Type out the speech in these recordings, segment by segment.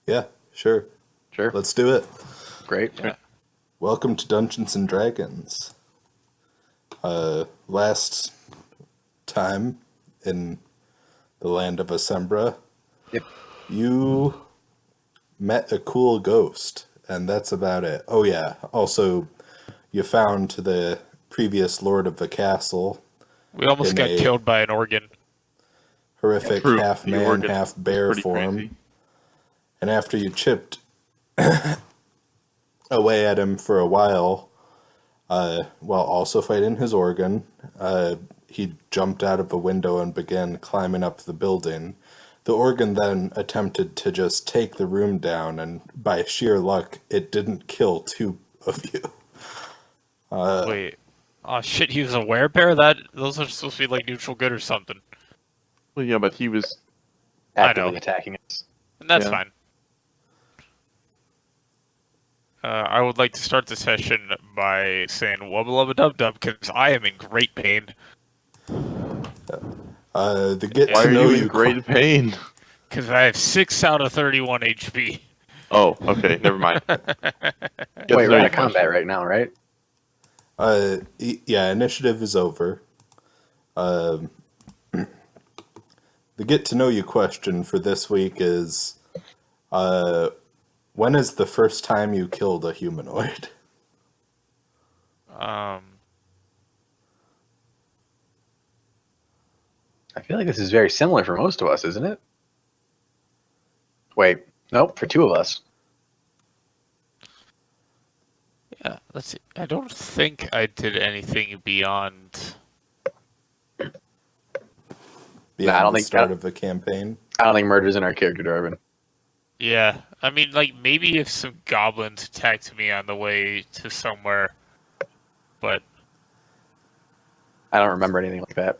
Yeah, sure. Sure. Let's do it. Great. Yeah. Welcome to Dungeons and Dragons. Last time in the land of Essembra, Yep. you met a cool ghost, and that's about it. Oh yeah, also you found the previous lord of the castle, We almost in got a killed by an organ. horrific True. half The man, organ half was bear pretty form. crazy. And after you chipped away at him for a while, while also fighting his organ, he jumped out of a window and began climbing up the building. The organ then attempted to just take the room down, and by sheer luck, it didn't kill two of you. Wait. Oh shit, he was a werebear? Those are supposed to be like neutral good or something. Well, yeah, but he was. Actively know. attacking us. And that's Yeah. fine. I would like to start the session by saying wubba lubba dub dub because I am in great pain. The get Why to are know you in you great pain? Because I have 6 out of 31 HP. Oh, okay, never mind. Wait, we're out of combat right now, right? Yeah, initiative is over. The get to know you question for this week is, when is the first time you killed a humanoid? I feel like this is very similar for most of us, isn't it? Wait, nope, for two of us. Yeah, let's see. I don't think I did anything beyond. Beyond I don't the think- start of the campaign. I don't think murder's in our character, Darwin. Yeah, I mean, like, maybe if some goblins attacked me on the way to somewhere, but I don't remember anything like that.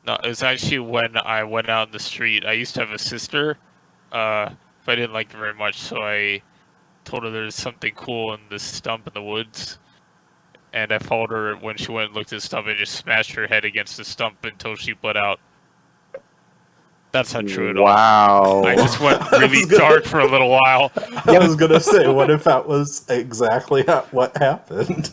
no, it was actually when I went out in the street. I used to have a sister, but I didn't like her very much, so I told her there's something cool in this stump in the woods, and I followed her when she went and looked at the stump and just smashed her head against the stump until she bled out. That's not true at all. Wow. I just went I really was gonna- dark for a little while. I was gonna say, what if that was exactly what happened?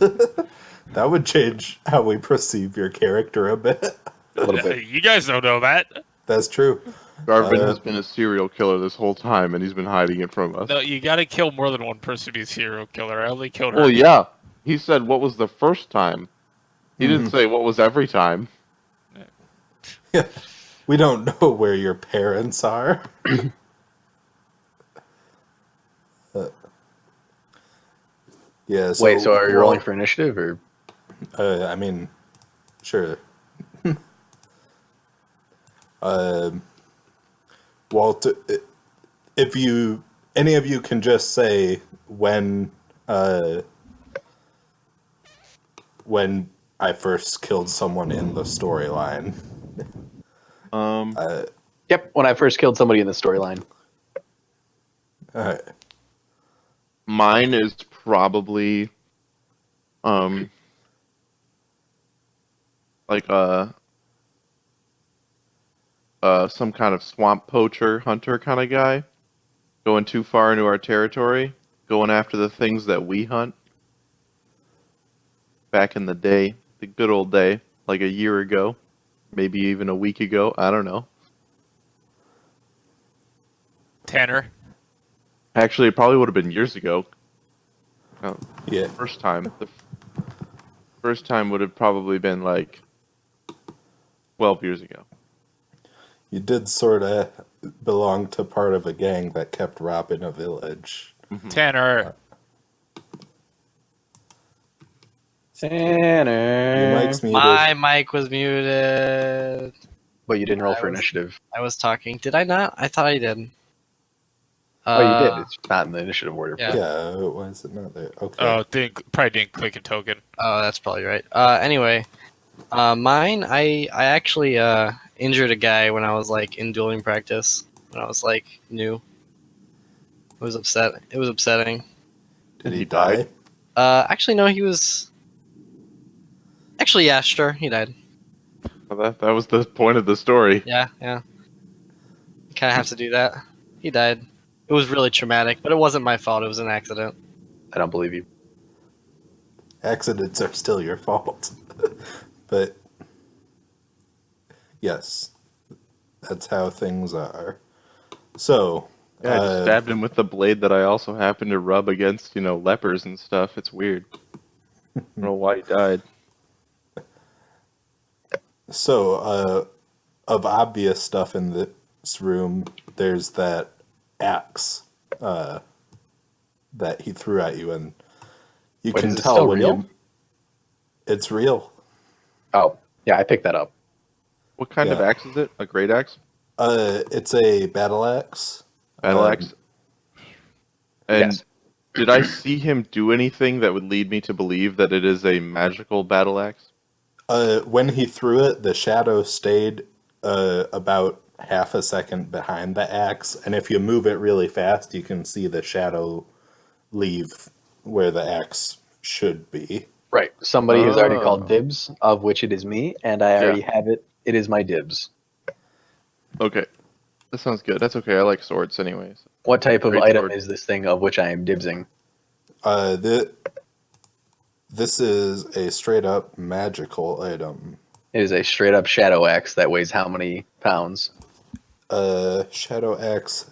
That would change how we perceive your character a bit. A little bit. You guys don't know that. That's true. Garvin Uh, has been a serial killer this whole time, and he's been hiding it from us. No, you gotta kill more than one person to be a serial killer. I only killed her. Well, yeah. He said what was the first time. He didn't say what was every time. Yeah. We don't know where your parents are. Yeah. So, Wait, so are you rolling for initiative, or? I mean, sure. Walt, if any of you can just say when I first killed someone in the storyline. Yep, when I first killed somebody in the storyline. Alright. Mine is probably, like some kind of swamp poacher hunter kind of guy, going too far into our territory, going after the things that we hunt. Back in the day, the good old day, like a year ago, maybe even a week ago, I don't know. Tanner. Actually, it probably would have been years ago. Yeah. First time. The first time would have probably been like 12 years ago. You did sort of belong to part of a gang that kept robbing a village. Tanner. Your Tanner. mic's muted. My mic was muted. But you didn't roll I for was- initiative. I was talking. Did I not? I thought I did. Oh, you did. It's not in the initiative order. Yeah. Yeah, why is it not there? Okay. Oh, probably didn't click a token. Oh, that's probably right. Anyway, mine. I actually injured a guy when I was like in dueling practice. When I was like new. It was upsetting. Did he he die? die? Actually, no. He was. Actually, yeah, sure. He died. Well, that was the point of the story. Yeah, yeah. You kind of have to do that. He died. It was really traumatic, but it wasn't my fault. It was an accident. I don't believe you. Accidents are still your fault. But yes, that's how things are. So, Yeah, I just stabbed him with the blade that I also happened to rub against, lepers and stuff. It's weird. I don't know why he died. so of obvious stuff in this room, there's that axe that he threw at you, and you Wait, can is it tell still when real? it's real. Oh, yeah, I picked that up. What kind of Yeah. axe is it? A great axe? It's a battle axe. Battle axe? And Yes. did I see him do anything that would lead me to believe that it is a magical battle axe? When he threw it, the shadow stayed about half a second behind the axe, and if you move it really fast, you can see the shadow leave where the axe should be. Right. Somebody has already called Oh. dibs, of which it is me, and I already have it. It is my dibs. Okay. That sounds good. That's okay. I like swords anyways. What type of Great item sword. is this thing of which I am dibsing? This is a straight up magical item. It is a straight up shadow axe that weighs how many pounds? Shadow axe,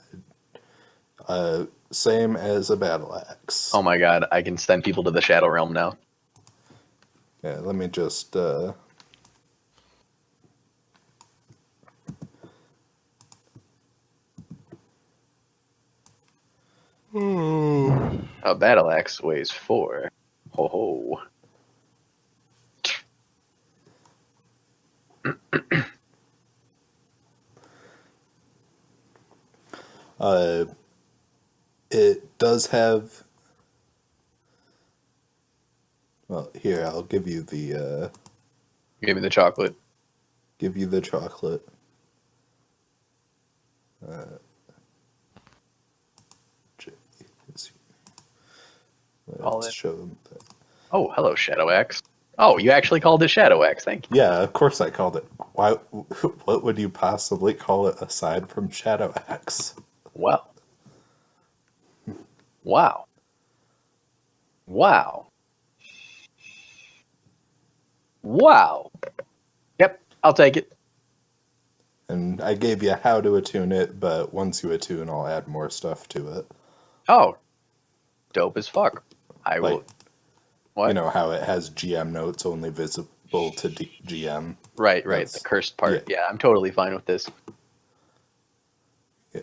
same as a battle axe. Oh my god, I can send people to the shadow realm now. Yeah, let me just. A battle axe weighs 4. Ho ho. It does have. Well, here I'll give you the Give me the chocolate. chocolate. All Let's it. show them that. Oh, hello, shadow axe. Oh, you actually called it shadow axe. Thank you. Yeah, of course I called it. Why? What would you possibly call it aside from shadow axe? Wow. Wow. Wow. Wow. Yep, I'll take it. And I gave you how to attune it, but once you attune, I'll add more stuff to it. Oh, dope as fuck. I Like, will. What? You know how it has GM notes only visible to GM. Right, the That's- cursed part. yeah. Yeah, I'm totally fine with this. Yeah.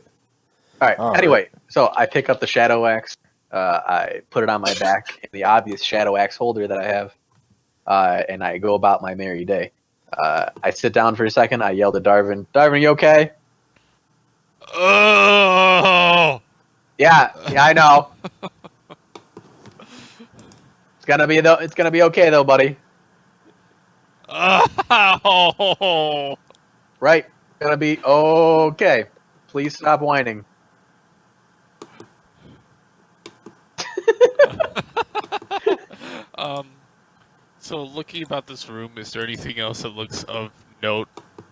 All right. All Anyway, so I pick up the shadow axe. I put it on my back in the obvious shadow axe holder that I have, and I go about my merry day. I sit down for a second. I yell to Darvin, "Darvin, you okay?" Oh! Yeah, I know. It's gonna be okay though, buddy. Oh! Right? Gonna be okay. Please stop whining. So looking about this room, is there anything else that looks of note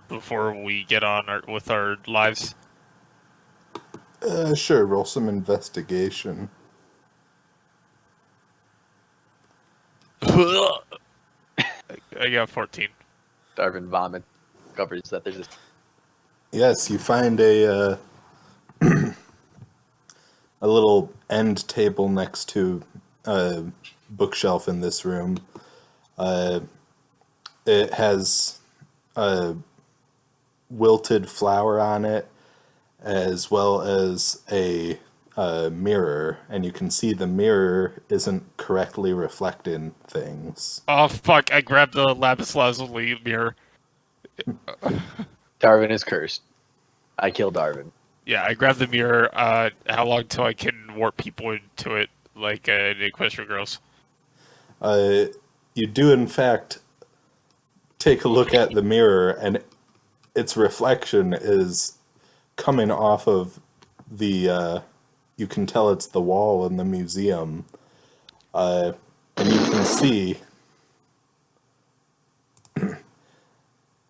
before we get on with our lives? Sure, roll some investigation. I got 14. Darvin vomit covers that there's this. Yes, you find a a little end table next to a bookshelf in this room. It has a wilted flower on it, as well as a mirror, and you can see the mirror isn't correctly reflecting things. Oh fuck! I grabbed the lapis lazuli mirror. Darvin is cursed. I kill Darvin. Yeah, I grabbed the mirror. How long till I can warp people into it, like in Equestrian Girls? You do, in fact, take a look at the mirror, and its reflection is coming off of the. You can tell it's the wall in the museum, and you can see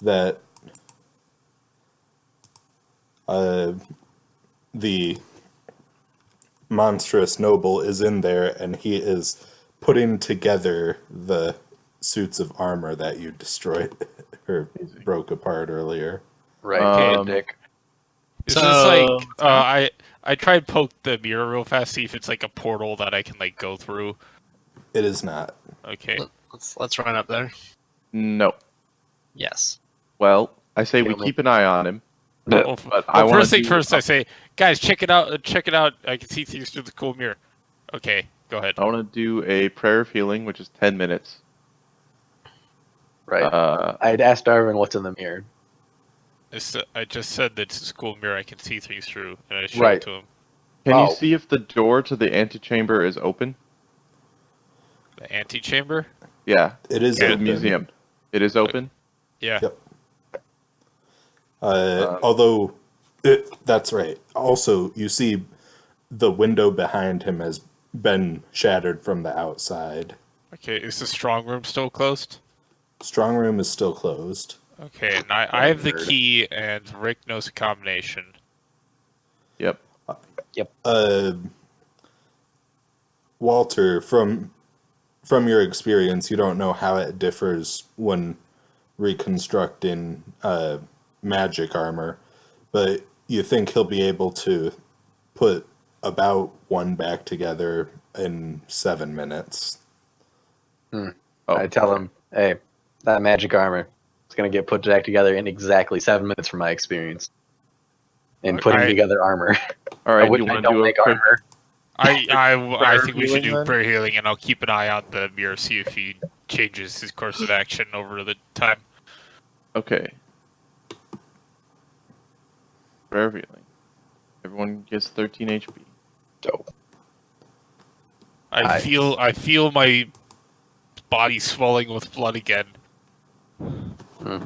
that the monstrous noble is in there, and he is putting together the suits of armor that you destroyed or broke apart earlier. Right, dick. Is So- this like I tried poke the mirror real fast, see if it's like a portal that I can like go through. It is not. Okay. Let's run up there. No. Yes. Well, I say we Kill me. keep an eye on him. Well, But I well, wanna first thing do- first, I say, guys, check it out. Check it out. I can see things through the cool mirror. Okay, go ahead. I want to do a prayer of healing, which is 10 minutes. Right. Uh, I'd asked Darwin what's in the mirror. I just said that it's a cool mirror I can see things through, and I showed Right. it to him. can Oh. you see if the door to the antechamber is open? The antechamber? Yeah, It is the open. museum. It is open. Yeah. Yep. Although, that's right. Also, you see the window behind him has been shattered from the outside. Okay, is the strong room still closed? Strong room is still closed. Okay, and I have the Nerd. key, and Rick knows the combination. Yep. Walter, from your experience, you don't know how it differs when reconstructing magic armor, but you think he'll be able to put about one back together in 7 minutes. Oh, I tell him, hey, that magic armor is going to get put back together in exactly 7 minutes from my experience in putting together armor. all right. Which You I want to don't do a make quick? armor. I think we should healing do then? prayer healing, and I'll keep an eye on the mirror, see if he changes his course of action over the time. Okay. Prayer of healing. Everyone gets 13 HP. Dope. I feel my body swelling with blood again. Does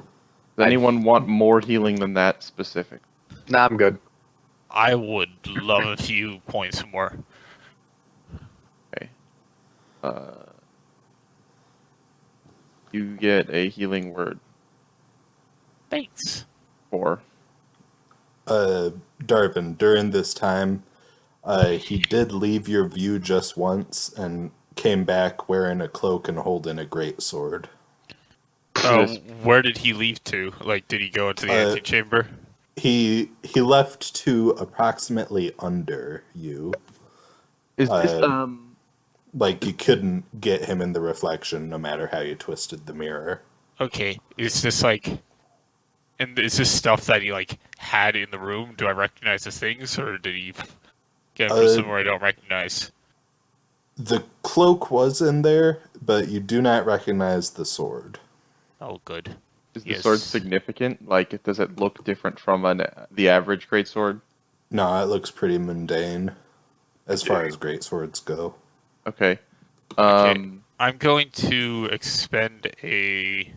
anyone want more healing than that specific? Nah, I'm good. I would love a few points more. You get a healing word Thanks. for. Darvin, during this time, he did leave your view just once and came back wearing a cloak and holding a great sword. Where did he leave to? Like, did he go into the antechamber? He left to approximately under you. Is this Like you couldn't get him in the reflection no matter how you twisted the mirror. Okay, is this like, and is this stuff that he like had in the room? Do I recognize the things, or did he get them from somewhere I don't recognize? The cloak was in there, but you do not recognize the sword. Oh, good. is the yes. sword significant? Like, does it look different from the average greatsword? No, it looks pretty mundane as far as great swords go. Okay. Okay. I'm going to expend a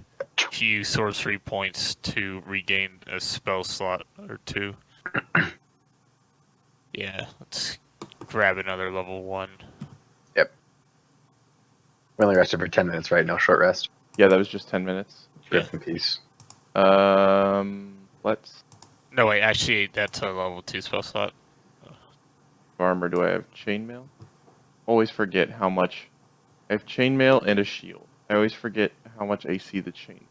few sorcery points to regain a spell slot or two. Yeah, let's grab another level 1. We only rested for 10 minutes, right? No short rest. Yeah, that was just 10 minutes. Rest in peace. Let's. No, wait, actually, that's a level 2 spell slot. Armor, do I have chainmail? Always forget how much. I have chainmail and a shield. I always forget how much AC the chain.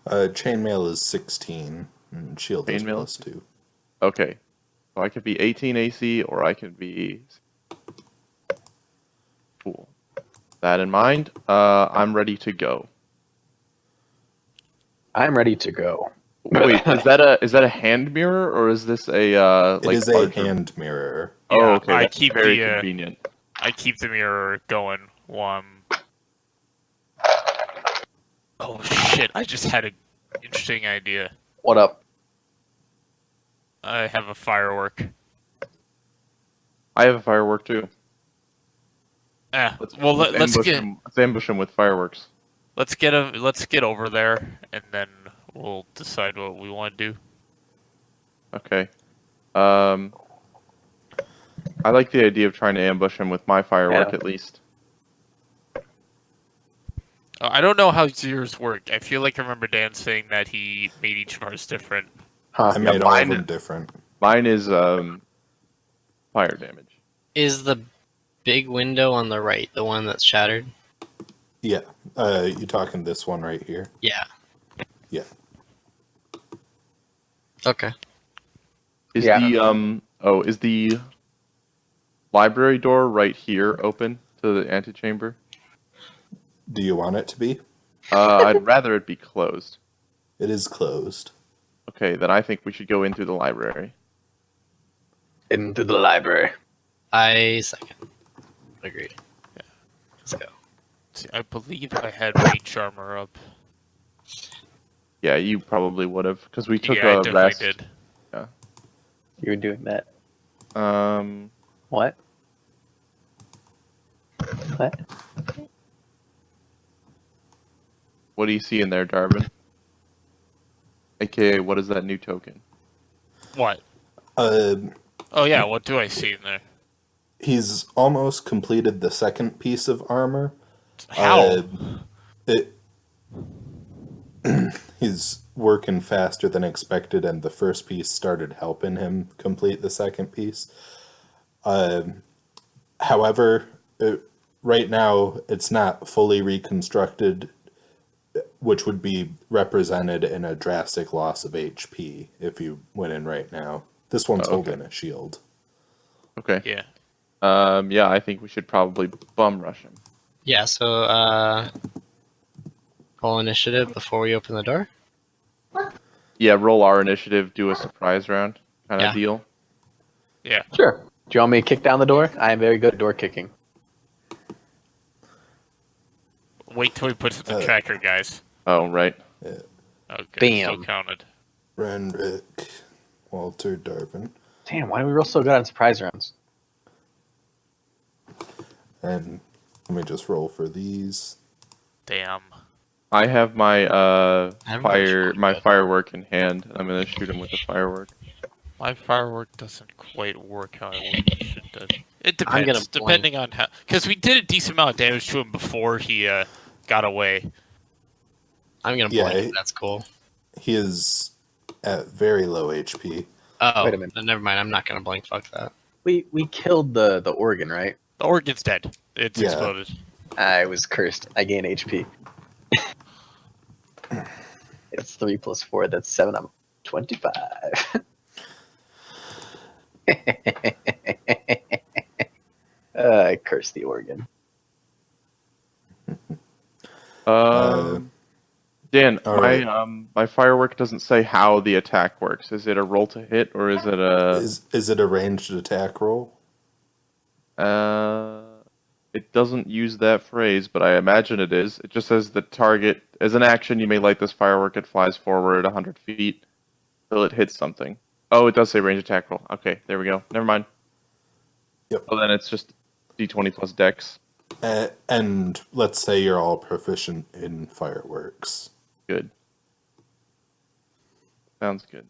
Chainmail is 16, and shield is Chainmail? +2. Okay. So I could be 18 AC, or I could be. Cool. That in mind, I'm ready to go. I'm ready to go. Wait, is that a hand mirror, or is this a It like is a larger- hand mirror. Oh, Yeah, okay. I That's keep very the, convenient. I keep the mirror going while I'm... Oh shit, I just had an interesting idea. What up? I have a firework. I have a firework too. Let's ambush him with fireworks. let's get over there, and then we'll decide what we want to do. Okay. I like the idea of trying to ambush him with my firework Yeah. at least. I don't know how yours work. I feel like I remember Dan saying that he made each of ours different. Huh? I made all of mine- them different. Mine is fire damage. Is the big window on the right the one that's shattered? Yeah. You talking this one right here? Yeah. Yeah. Okay. Is Yeah. is the library door right here open to the antechamber? Do you want it to be? I'd rather it be closed. It is closed. Okay, then I think we should go in through the library. Into the library. I second. Agreed. Yeah. Let's go. See, I believe I had range armor up. Yeah, you probably would have, because we took Yeah, I a definitely rest. did. You were doing that. Um, What? What? what do you see in there, Darvin? AKA, what is that new token? What? Uh, Oh yeah, what do I see in there? he's almost completed the second piece of armor. How? It. He's working faster than expected, and the first piece started helping him complete the second piece. However, right now it's not fully reconstructed, which would be represented in a drastic loss of HP if you went in right now. This one's Oh, okay. holding a shield. Okay. Yeah. Yeah, I think we should probably bum rush him. Yeah, so roll initiative before we open the door. Yeah, roll our initiative, do a surprise round kind of Yeah. deal. Yeah. Sure. Do you want me to kick down the door? I am very good at door kicking. Wait till we put the tracker, guys. Oh, right. Okay. Bam. Still counted. Renrick, Walter, Darvin, Damn, why do we roll so good on surprise rounds? and let me just roll for these. Damn. I have my Everybody's really my good. firework in hand. I'm gonna shoot him with the firework. My firework doesn't quite work how I want it should do. It I'm gonna depends, depending on how. Because we did a decent amount of damage to him before he got away. I'm gonna Yeah, blink. That's cool. He is at very low HP. Oh, Wait a minute. then never mind. I'm not gonna blink. Fuck that. We killed the organ, right? The organ's dead. It's Yeah. exploded. I was cursed. I gain HP. It's 3 + 4. That's 7. I'm 25. I curse the organ. Dan, all right. my firework doesn't say how the attack works. Is it a roll to hit or is it a? Is it a ranged attack roll? It doesn't use that phrase, but I imagine it is. It just says the target as an action. You may light this firework. It flies forward 100 feet till it hits something. Oh, it does say range attack roll. Okay, there we go. Never mind. Yep. Well, then it's just D20 plus Dex. And let's say you're all proficient in fireworks. Good. Sounds good.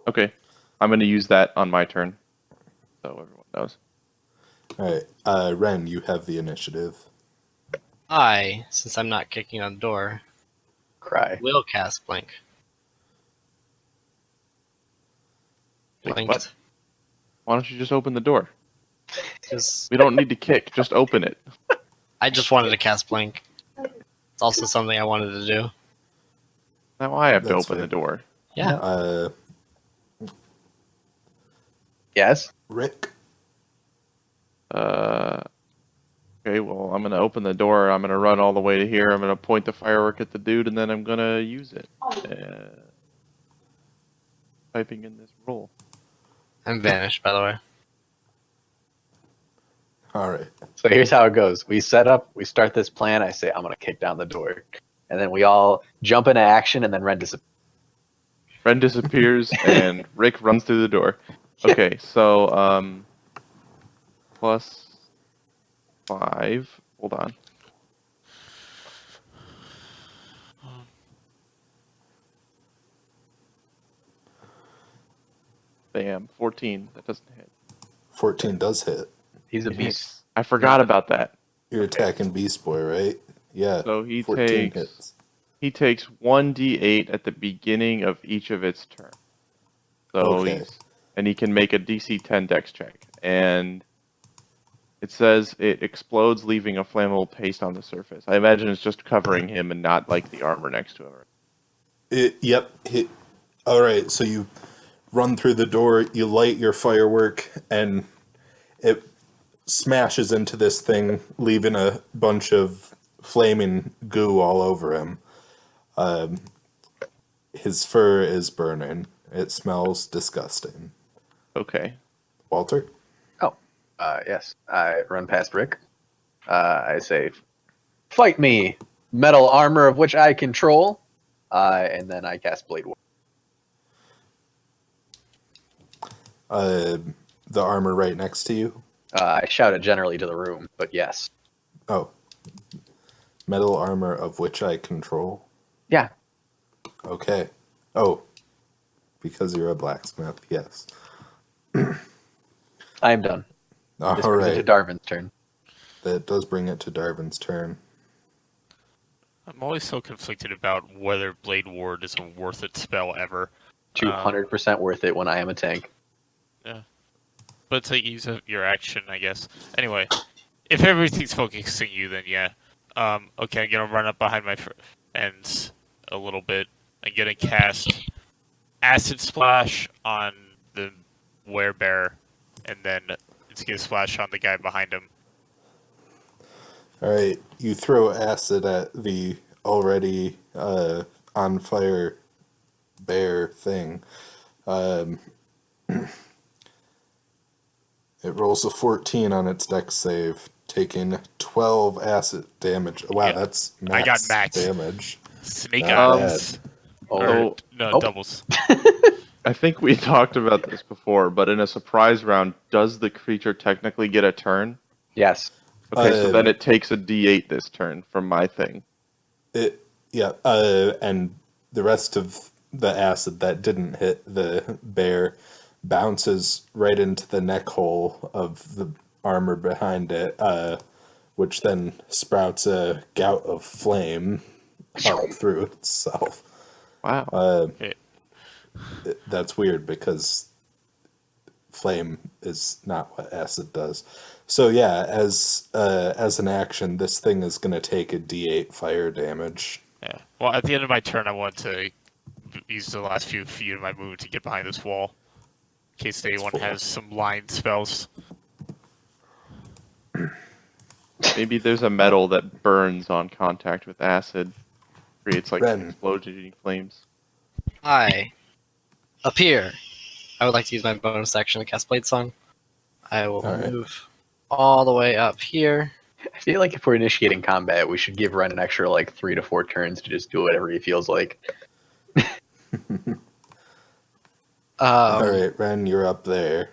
Okay, I'm going to use that on my turn, so everyone knows. All right, Ren, you have the initiative. Since I'm not kicking on the door, Cry. will cast blink. Wait, Blinked. what? Why don't you just open the door? Just, We don't need to kick. Just open it. I just wanted to cast blink. It's also something I wanted to do. Now I have to That's open fair. the door. Yeah. Yes? Rick, Okay, well, I'm going to open the door. I'm going to run all the way to here. I'm going to point the firework at the dude, and then I'm going to use it. Typing in this roll. I'm vanished, by the way. all right. So here's how it goes. We set up, we start this plan. I say, I'm going to kick down the door. And then we all jump into action, and then Ren disappears. Ren disappears, and Rick runs through the door. Okay, so, plus 5. Hold on. Bam, 14. That doesn't hit. 14 does hit. He's a It beast. hits. I forgot about that. You're attacking Beast Boy, right? Yeah. So he 14 takes hits. he takes 1d8 at the beginning of each of its turns. So Okay. and he can make a DC 10 Dex check, and it says it explodes, leaving a flammable paste on the surface. I imagine it's just covering him and not like the armor next to him. Yep. All right, so you run through the door, you light your firework, and it smashes into this thing, leaving a bunch of flaming goo all over him. His fur is burning. It smells disgusting. Okay. Walter? Yes. I run past Rick. I say, "Fight me, metal armor of which I control," and then I cast Blade War. The armor right next to you? I shout it generally to the room, but yes. Oh. Metal armor of which I control? Yeah. Okay. Oh. Because you're a blacksmith, yes. I am done. All This brings it to right. Darvin's turn. That does bring it to Darvin's turn. I'm always so conflicted about whether Blade Ward is a worth it spell ever. 200% worth it when I am a tank. But it's like use of your action, I guess. Anyway, if everything's focusing you, then yeah. Okay, I'm gonna run up behind my friends a little bit. I'm gonna cast Acid Splash on the werebear, and then it's gonna splash on the guy behind him. All right, you throw acid at the already on fire bear thing. It rolls a 14 on its dex save, taking 12 acid damage. Wow, Yeah, that's I got max damage. Snake Not eyes. Oh, No, Oh. doubles. I think we talked about this before, but in a surprise round, does the creature technically get a turn? yes. Okay, so then it takes a D8 this turn from my thing. And the rest of the acid that didn't hit the bear bounces right into the neck hole of the armor behind it, which then sprouts a gout of flame up through itself. Wow. Okay. That's weird because flame is not what acid does. So yeah, as an action, this thing is going to take a D8 fire damage. Yeah. Well, at the end of my turn, I want to use the last few feet of my move to get behind this wall, in case anyone has some line spells. Maybe there's a metal that burns on contact with acid, creates like Ren. exploding flames. Hi. Up here. I would like to use my bonus action to cast Blade Song. I will All right. move all the way up here. I feel like if we're initiating combat, we should give Ren an extra 3 to 4 turns to just do whatever he feels like. All right, Ren, you're up there.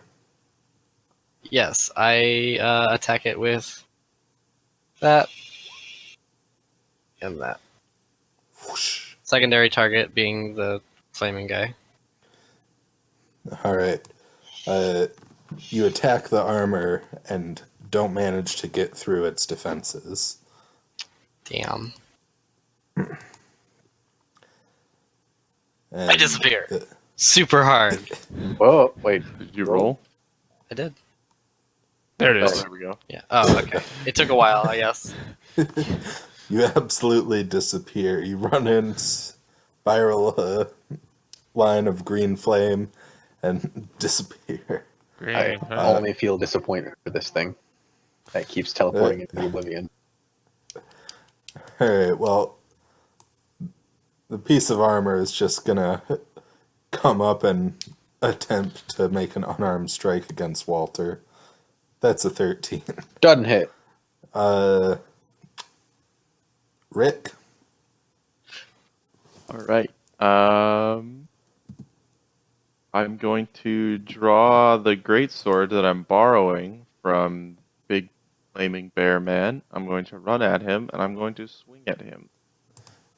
Yes, I attack it with that and that. Whoosh. Secondary target being the flaming guy. All right. You attack the armor and don't manage to get through its defenses. Damn. And I disappear. Super hard. Whoa, wait. Did you roll? I did. There it Oh, is. there we go. Yeah. Oh, okay. It took a while, I guess. You absolutely disappear. You run in, spiral a line of green flame, and disappear. I Great. only feel disappointment for this thing that keeps teleporting into oblivion. All right, well, the piece of armor is just gonna come up and attempt to make an unarmed strike against Walter. That's a 13. Doesn't hit. Rick? All right. I'm going to draw the greatsword that I'm borrowing from Big Flaming Bear Man. I'm going to run at him, and I'm going to swing at him.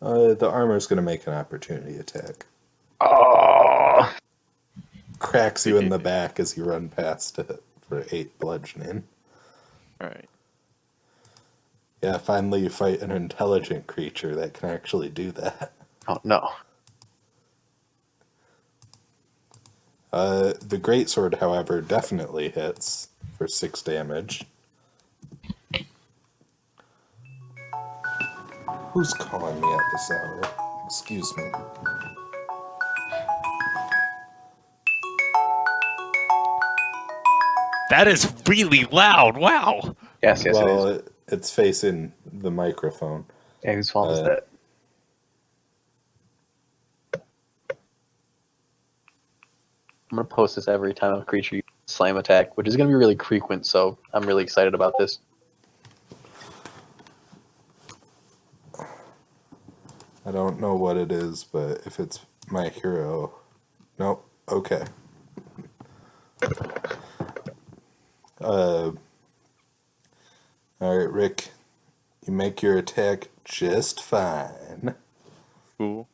The armor's gonna make an opportunity attack. Oh, Cracks you in the back as you run past it for 8 bludgeoning. All right. Yeah, finally you fight an intelligent creature that can actually do that. oh no. The greatsword, however, definitely hits. for 6 damage. Who's calling me at this hour? Excuse me. That is really loud. Wow. Yes, it is. Well, it's facing the microphone. Yeah, whose fault is that? I'm gonna post this every time a creature uses slam attack, which is gonna be really frequent. So I'm really excited about this. I don't know what it is, but if it's my hero... Nope. Okay. Alright, Rick. You make your attack just fine. Cool.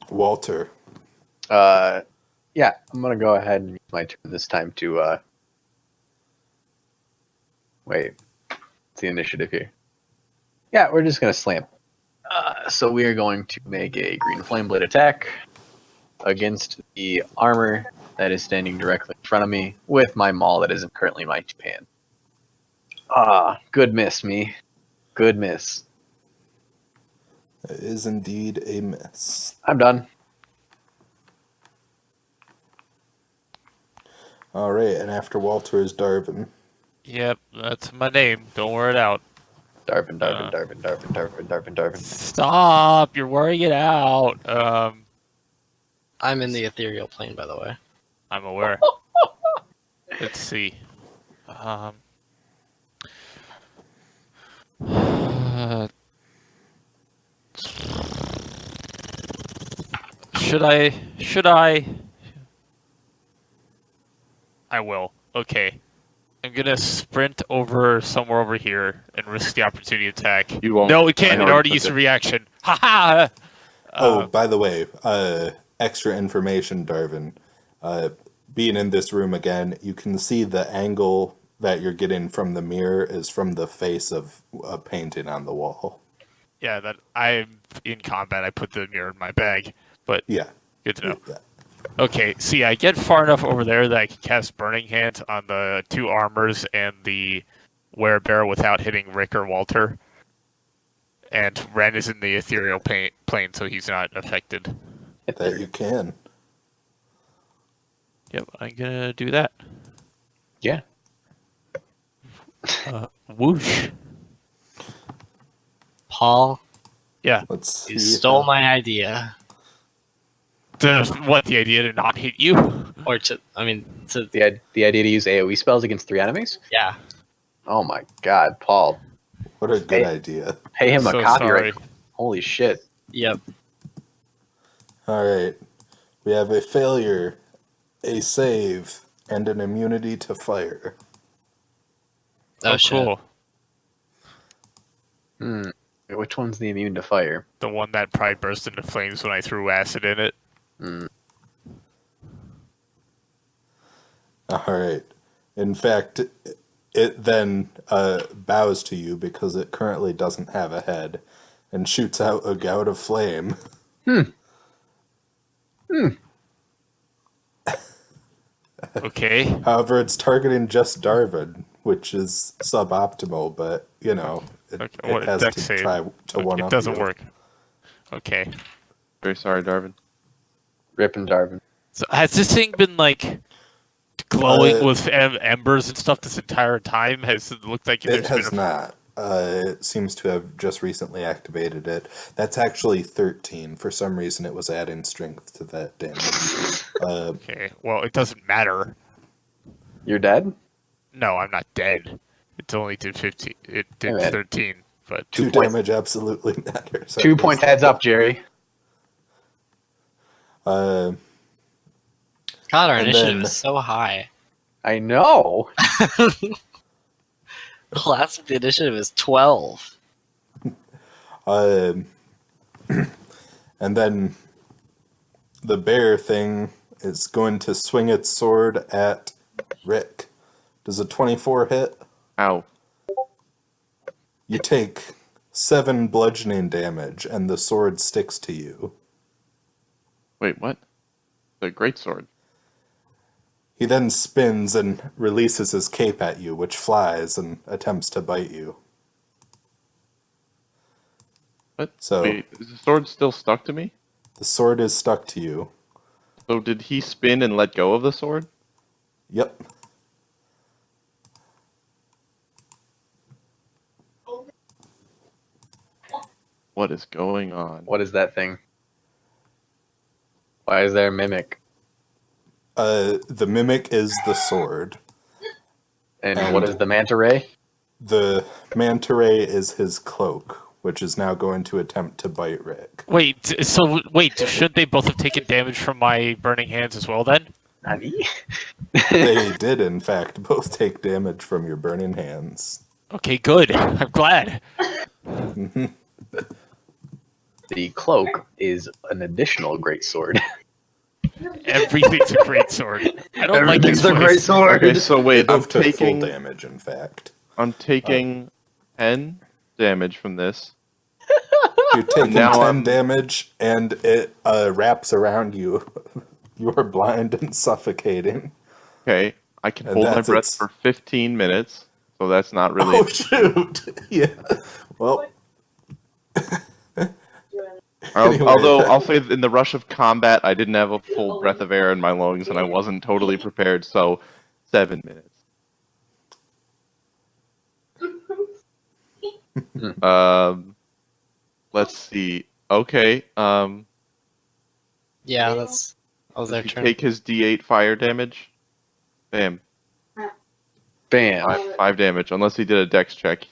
Walter. Yeah, I'm gonna go ahead and use my turn this time to wait. What's the initiative here? Yeah, we're just gonna slam. So we are going to make a green flame blade attack against the armor that is standing directly in front of me with my maul that isn't currently in my hand. Good miss, me. Good miss. It is indeed a miss. I'm done. Alright, and after Walter is Darvin. Yep, that's my name. Don't wear it out. Darvin. Stop! You're wearing it out. I'm in the ethereal plane, by the way. I'm aware. Let's see. Should I? I will. Okay. I'm gonna sprint over somewhere over here and risk the opportunity attack. You won't. No, it can't. I It know already it's used a okay. reaction. Ha ha! Oh, by the way, extra information, Darvin. Being in this room again, you can see the angle that you're getting from the mirror is from the face of a painting on the wall. Yeah, that I'm in combat. I put the mirror in my bag, but Yeah. good to know. Yeah. Okay, see, I get far enough over there that I can cast Burning Hand on the 2 armors and the werebear without hitting Rick or Walter. And Ren is in the ethereal plane, so he's not affected. That you can. Yep, I'm gonna do that. Yeah. Whoosh. Paul, Yeah. Let's see. you stole my idea. What, the idea to not hit you? Or to The idea to use AoE spells against 3 enemies? yeah. Oh my god, Paul. What a good Hey. idea. Pay him So a copyright. sorry. Holy shit. Yep. Alright. We have a failure, a save, and an immunity to fire. Oh, shit. Cool. Which one's the immune to fire? The one that probably burst into flames when I threw acid in it. Alright. In fact, it then bows to you because it currently doesn't have a head and shoots out a gout of flame. Okay. However, it's targeting just Darvin, which is suboptimal, but, you know, it What, has dex to save? try to one up It doesn't you. work. Okay. Very sorry, Darvin. Rip and Darvin. So has this thing been like glowing Uh, with embers and stuff this entire time? Has it looked like It there's has been a... not. It seems to have just recently activated it. That's actually 13. For some reason, it was adding strength to that damage. Okay, well, it doesn't matter. You're dead? No, I'm not dead. It's only did 15. It did Hey, man. 13, but 2 points. damage absolutely matters. 2 points heads up, Jerry. Uh, God, our And initiative then- is so high. I know. The last the initiative is 12. and then the bear thing is going to swing its sword at Rick. Does a 24 hit? Ow. You take 7 bludgeoning damage, and the sword sticks to you. Wait, what? The great sword. He then spins and releases his cape at you, which flies and attempts to bite you. What? So- Wait, is the sword still stuck to me? The sword is stuck to you. So did he spin and let go of the sword? Yep. What is going on? What is that thing? Why is there a mimic? The mimic is the sword. And what is the manta ray? The manta ray is his cloak, which is now going to attempt to bite Rick. Wait, shouldn't they both have taken damage from my burning hands as well then? Nani? They did, in fact, both take damage from your burning hands. Okay, good. I'm glad. The cloak is an additional great sword. Everything's a great sword. I don't like this Everything's a great place. sword. Okay, so They wait, I'm both took taking full damage, in fact. 10 damage from this. You're taking Now 10 I'm- damage, and it wraps around you. You are blind and suffocating. Okay, I can And hold my that's breath its- for 15 minutes, so that's not really. Oh, shoot! Yeah. Well, Anyway, Although that- I'll say in the rush of combat, I didn't have a full breath of air in my lungs, and I wasn't totally prepared. So, 7 minutes. Let's see. Okay. Yeah, that was their Does he turn. take his D8 fire damage? Bam. Bam. 5 damage, unless he did a dex check.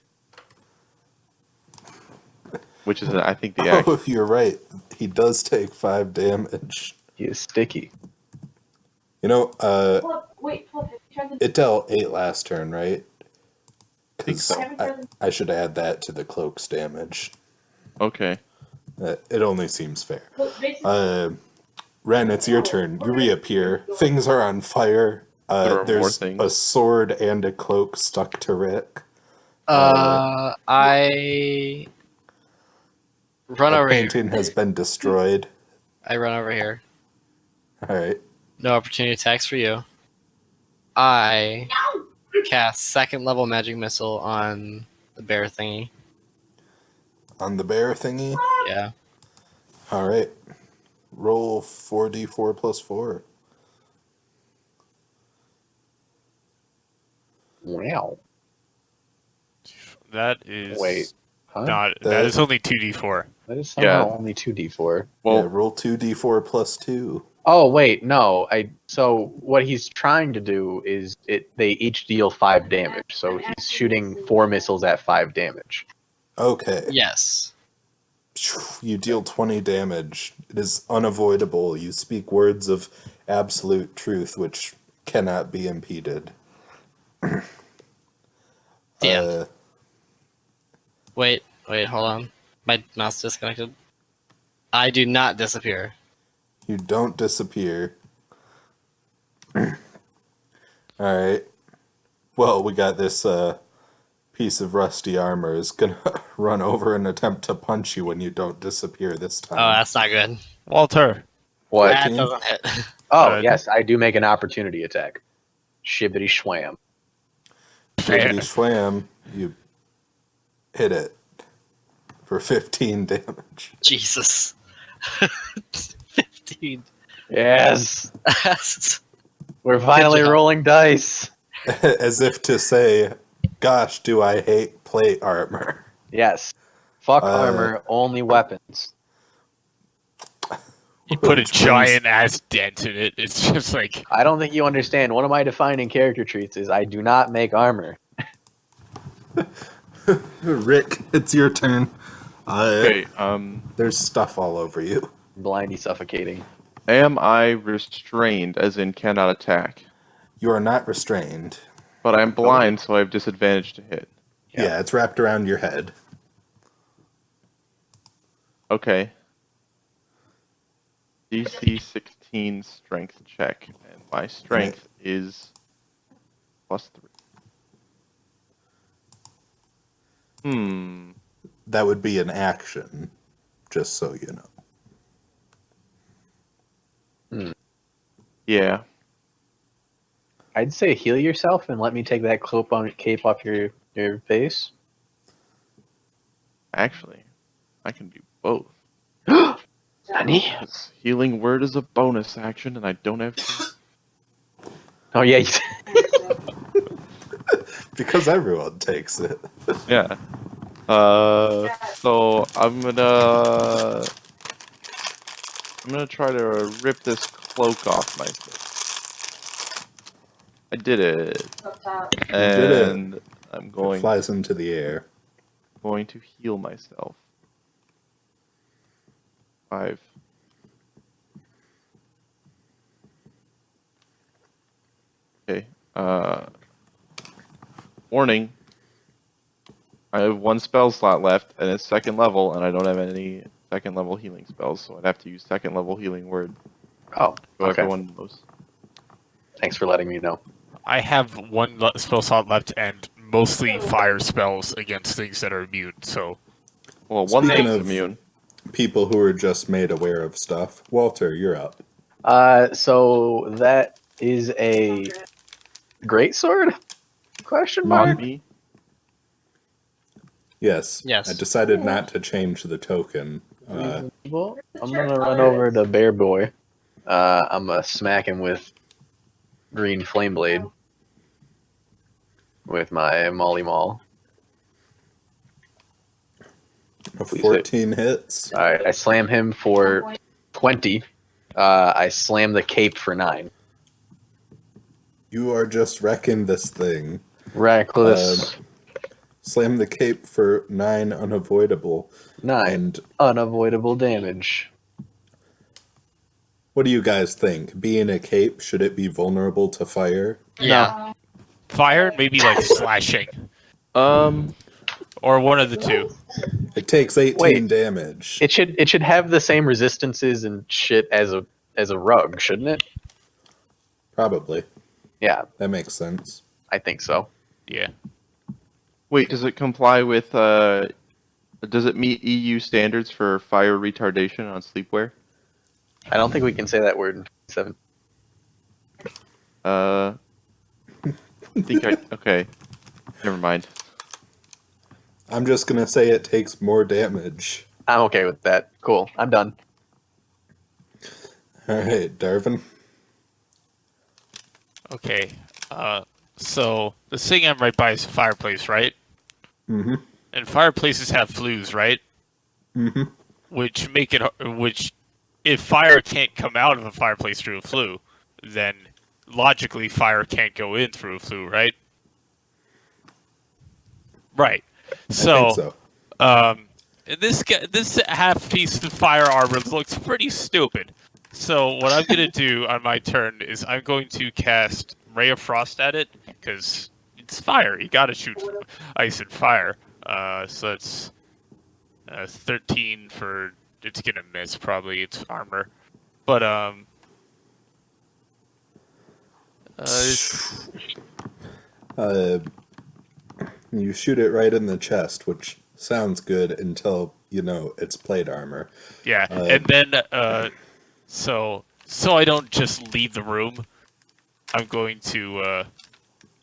Which is, I think, the act. oh, you're right. He does take 5 damage. He is sticky. You know, Wait, Itel ate last turn, right? Think so. I should add that to the cloak's damage. Okay. It only seems fair. Ren, it's your turn. You reappear. Things are on fire. There are more There's things. a sword and a cloak stuck to Rick. I run The over here. painting has been destroyed. I run over here. Alright. No opportunity attacks for you. I cast second level magic missile on the bear thingy. On the bear thingy. Yeah. Alright. Roll 4d4 plus 4. Wow. That is Wait. Huh? not. That- That is only 2d4. That is somehow Yeah. only 2d4. Well, Yeah, roll 2d4 plus 2. Oh wait, no. So what he's trying to do is they each deal 5 damage. So he's shooting 4 missiles at 5 damage. Okay. Yes. You deal 20 damage. It is unavoidable. You speak words of absolute truth which cannot be impeded. Damn. Wait, hold on. My mouse disconnected. I do not disappear. You don't disappear. Alright. Well, we got this piece of rusty armor is gonna run over and attempt to punch you when you don't disappear this time. Oh, that's not good. Walter. What? That 14? doesn't hit. Oh yes, I do make an opportunity attack. Shibbity shwam. Shibbity Schwam, you hit it for 15 damage. Jesus. 15. Yes. We're finally job. rolling dice. As if to say, gosh, do I hate plate armor. Yes. Fuck Uh, armor, only weapons. You put a Which brings- giant ass dent in it. It's just like I don't think you understand. One of my defining character traits is I do not make armor. Rick, it's your turn. okay. There's stuff all over you. Blindy suffocating. Am I restrained, as in cannot attack? You are not restrained. But I'm blind, so I have disadvantage to hit. Yeah, it's wrapped around your head. Okay. DC 16 strength check, and my strength is +3. That would be an action, just so you know. Yeah. I'd say heal yourself and let me take that cape off your face. Actually, I can do both. Honey? Because healing word is a bonus action, and I don't have to. Oh yeah. Because everyone takes it. Yeah. So I'm gonna try to rip this cloak off my face. I did it. did it. And I'm It going flies into the air. to heal myself. 5. Okay. Warning. I have 1 spell slot left, and it's 2nd level, and I don't have any 2nd level healing spells, so I'd have to use 2nd level healing word. Oh, So okay. everyone knows. Thanks for letting me know. I have 1 spell slot left and mostly fire spells against things that are immune. So Well, one Speaking thing's of- immune. People who are just made aware of stuff. Walter, you're up. So that is a great sword? Question Not mark? me. Yes. Yes. I decided not to change the token. Reasonable. I'm gonna run over to Bear Boy. I'm gonna smack him with green flame blade with my Molly Maul. 14 hits. All right, I slam him for 20. I slam the cape for 9. You are just wrecking this thing. Reckless. Slam the cape for 9 unavoidable. 9 And unavoidable damage. what do you guys think? Being a cape, should it be vulnerable to fire? Yeah. fire, maybe like slashing, or one of the two. It takes 18 Wait. damage. It should have the same resistances and shit as a rug, shouldn't it? Probably. Yeah, That makes sense. I think so. Yeah. Wait, does it comply with, does it meet EU standards for fire retardation on sleepwear? I don't think we can say that word in 7. I think okay. Never mind. I'm just going to say it takes more damage. I'm okay with that. Cool. I'm done. Alright, Darvin. Okay. So the thing I'm right by is a fireplace, right? Mm-hmm. And fireplaces have flues, right? Mm-hmm. Which if fire can't come out of a fireplace through a flue, then logically fire can't go in through a flue, right? Right. I think so. This half piece of fire armor looks pretty stupid. So what I'm gonna do on my turn is I'm going to cast Ray of Frost at it because it's fire. You gotta shoot ice and fire. So it's 13 for. It's gonna miss probably. It's armor, but You shoot it right in the chest, which sounds good until you know it's plate armor. yeah. And then so I don't just leave the room. I'm going to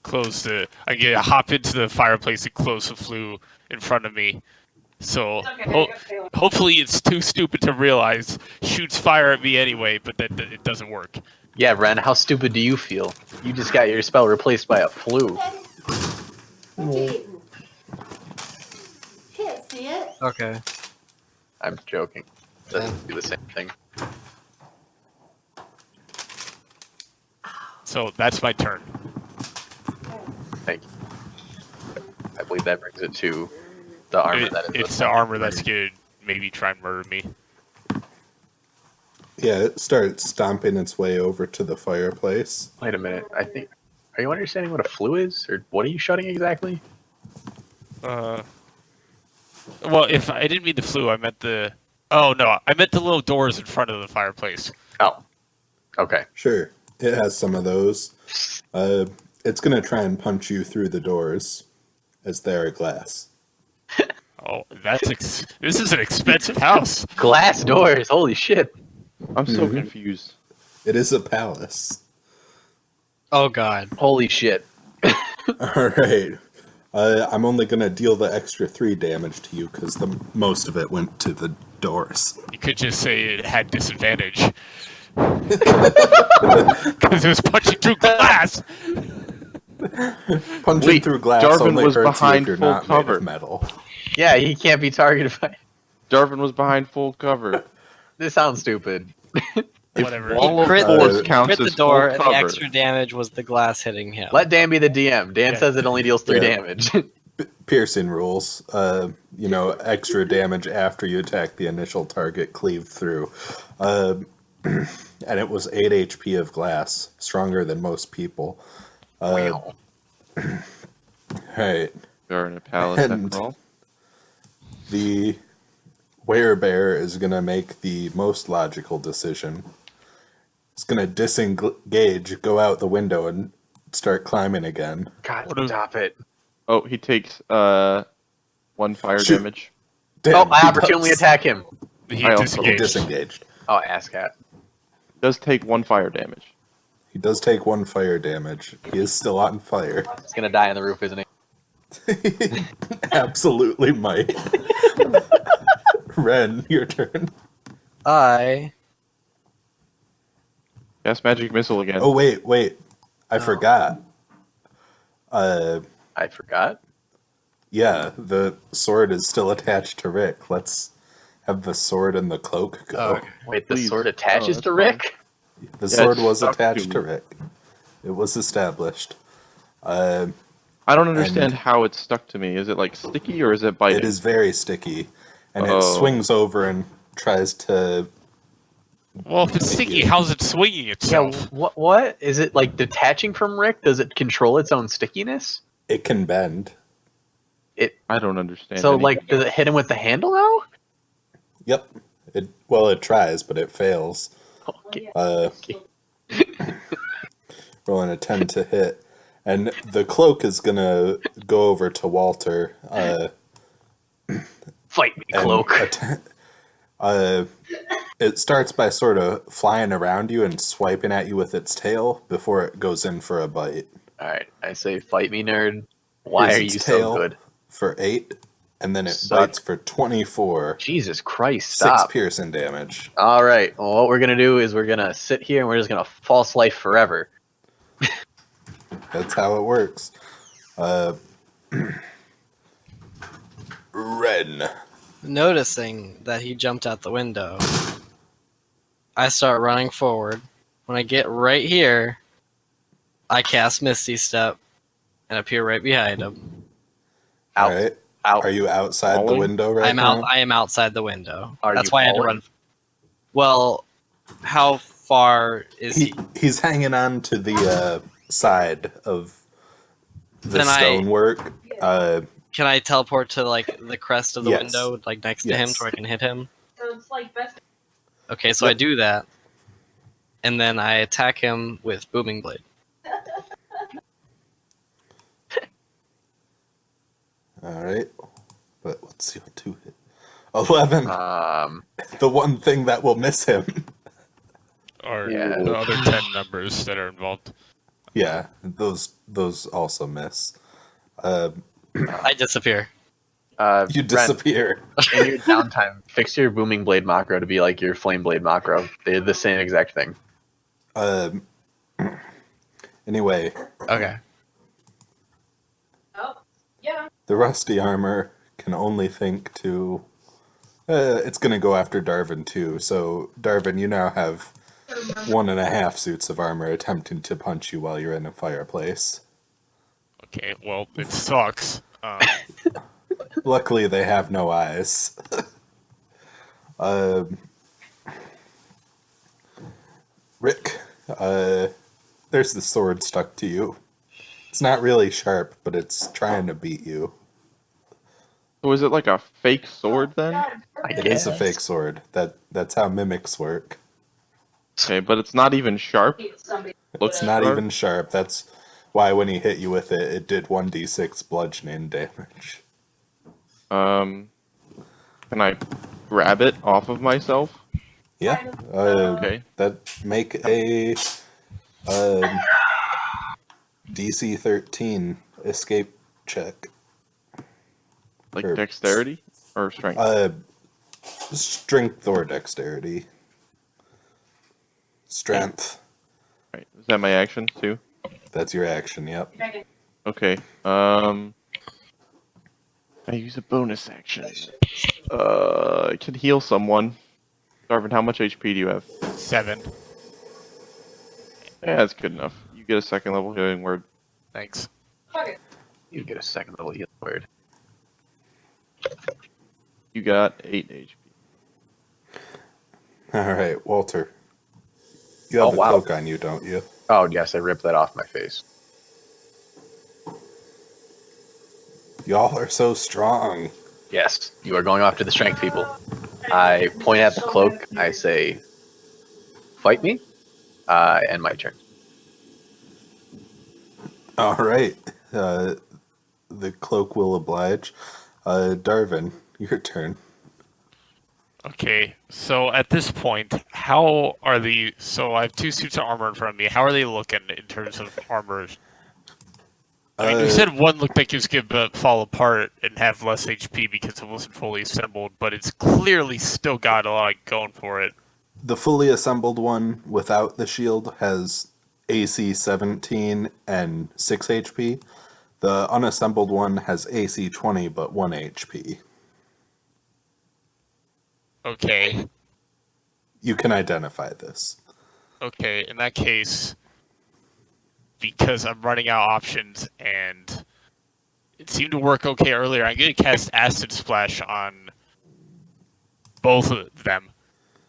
I'm gonna hop into the fireplace and close the flue in front of me. So hopefully it's too stupid to realize shoots fire at me anyway, but that it doesn't work. Yeah, Ren, how stupid do you feel? You just got your spell replaced by a flu. Can't see it. Okay. I'm joking. Doesn't do the same thing. So that's my turn. Thank you. I believe that brings it to the armor that is. It's the armor that's gonna maybe try and murder me. Yeah, it starts stomping its way over to the fireplace. Wait a minute. I think. Are you understanding what a flu is, or what are you shutting exactly? Well, if I didn't mean the flue, I meant the. Oh no, I meant the little doors in front of the fireplace. Oh. Okay. Sure, it has some of those. It's going to try and punch you through the doors, as they're glass. Oh, this is an expensive house. Glass doors. Holy shit. I'm so Mhm. confused. It is a palace. Oh god. Holy shit. All right. I'm only gonna deal the extra 3 damage to you because the most of it went to the doors. You could just say it had disadvantage. Because it was punching through glass. Punching Wait, through glass Darvin only was hurts you behind if you're full not cover. made of metal. Yeah, he can't be targeted by. Darvin was behind full cover. This sounds stupid. If Whatever. wall of Crit- force uh, counts Crit as the door, full and the cover, extra damage was the glass hitting him. Let Dan be the DM. Dan Yeah. says it only deals 3 Yeah. damage. Piercing rules. Extra damage after you attack the initial target, cleave through. And it was 8 HP of glass, stronger than most people. Wow. Right. darn a palace And- after all. The werebear is going to make the most logical decision. It's going to disengage, go out the window, and start climbing again. God, What a- stop it. Oh, he takes 1 fire Shoot. damage. Oh, Damn, I he opportunely does. attack him. He I also disengaged. Disengaged. Oh, asscat. Does take 1 fire damage. He does take 1 fire damage. He is still on fire. He's gonna die on the roof, isn't he? Absolutely might. Ren, your turn. I Cast magic missile again. Oh, wait. I Oh. forgot. I forgot. Yeah, the sword is still attached to Rick. Let's have the sword and the cloak go. Oh, okay. Wait, the Please. sword attaches Oh, to that's Rick? The Yeah, sword it's was stuck attached to to me. Rick. It was established. I don't understand how it's stuck to me. Is it like sticky or is it biting? It is very sticky, and Oh. it swings over and tries to. Well, if it's sticky, how's it swinging Yeah, itself? what? Is it like detaching from Rick? Does it control its own stickiness? It can bend. I don't understand. So, anything. like, does it hit him with the handle now? Yep. It tries, but it fails. Okay. Rolling a 10 to hit, and the cloak is gonna go over to Walter. Fight me, and cloak. It starts by sort of flying around you and swiping at you with its tail before it goes in for a bite. Alright, I say fight me, nerd. Why Here's are its you tail so good? For 8, and then it Suck. bites for 24. Jesus Christ, 6 stop. piercing damage. Alright, well, what we're gonna do is we're gonna sit here and we're just gonna false life forever. That's how it works. Ren. noticing that he jumped out the window, I start running forward. When I get right here, I cast Misty Step and appear right behind him. Out. All right. Out. Are you outside the Falling? window right now? I am outside the window. Are That's you why I had to falling? run. Well, how far is he? He's hanging on to the side of the Then stonework. Can I teleport to like the crest of the Yes. window, like next to him, Yes. so I can hit him? So it's like best. Okay, so I do that, and then I attack him with Booming Blade. All right. But let's see what 2 hit. 11. The one thing that will miss him. Or Yeah. the other 10 numbers that are involved. Yeah, those also miss. I disappear. You Brent, disappear. in your downtime, fix your booming blade macro to be like your flame blade macro. They're the same exact thing. Anyway, Okay. Oh, yeah. the rusty armor can only think to. It's going to go after Darvin too. So, Darvin, you now have 1.5 suits of armor attempting to punch you while you're in a fireplace. Okay, well, it sucks. Luckily, they have no eyes. Rick, there's the sword stuck to you. It's not really sharp, but it's trying to beat you. So is it like a fake sword then? I It is a guess. fake sword. That's how mimics work. Okay, but it's not even sharp. Somebody. It's not Sharp? even sharp. That's why when he hit you with it, it did 1d6 bludgeoning damage. Can I grab it off of myself? Yeah. Okay. That make a DC 13 escape check. Like Or- dexterity or strength? Strength or dexterity. Strength. Right. Is that my action too? That's your action, yep. Okay. I use a bonus action. I can heal someone. Darvin, how much HP do you have? 7. Yeah, that's good enough. You get a second level healing word. Thanks. You get a second level heal word. You got 8 HP. Alright, Walter. You have Oh, the wow. cloak on you, don't you? Oh, yes, I ripped that off my face. Y'all are so strong. Yes, you are going after the strength people. I point at the cloak. I say, fight me. And my turn. Alright. The cloak will oblige. Darvin, your turn. Okay, so at this point, how are the... So I have 2 suits of armor in front of me. How are they looking in terms of armor? I mean, you said one looked like it was going to fall apart and have less HP because it wasn't fully assembled, but it's clearly still got a lot going for it. The fully assembled one without the shield has AC 17 and 6 HP. The unassembled one has AC 20 but 1 HP. Okay, You can identify this. okay, in that case, because I'm running out of options and it seemed to work okay earlier, I'm going to cast Acid Splash on both of them.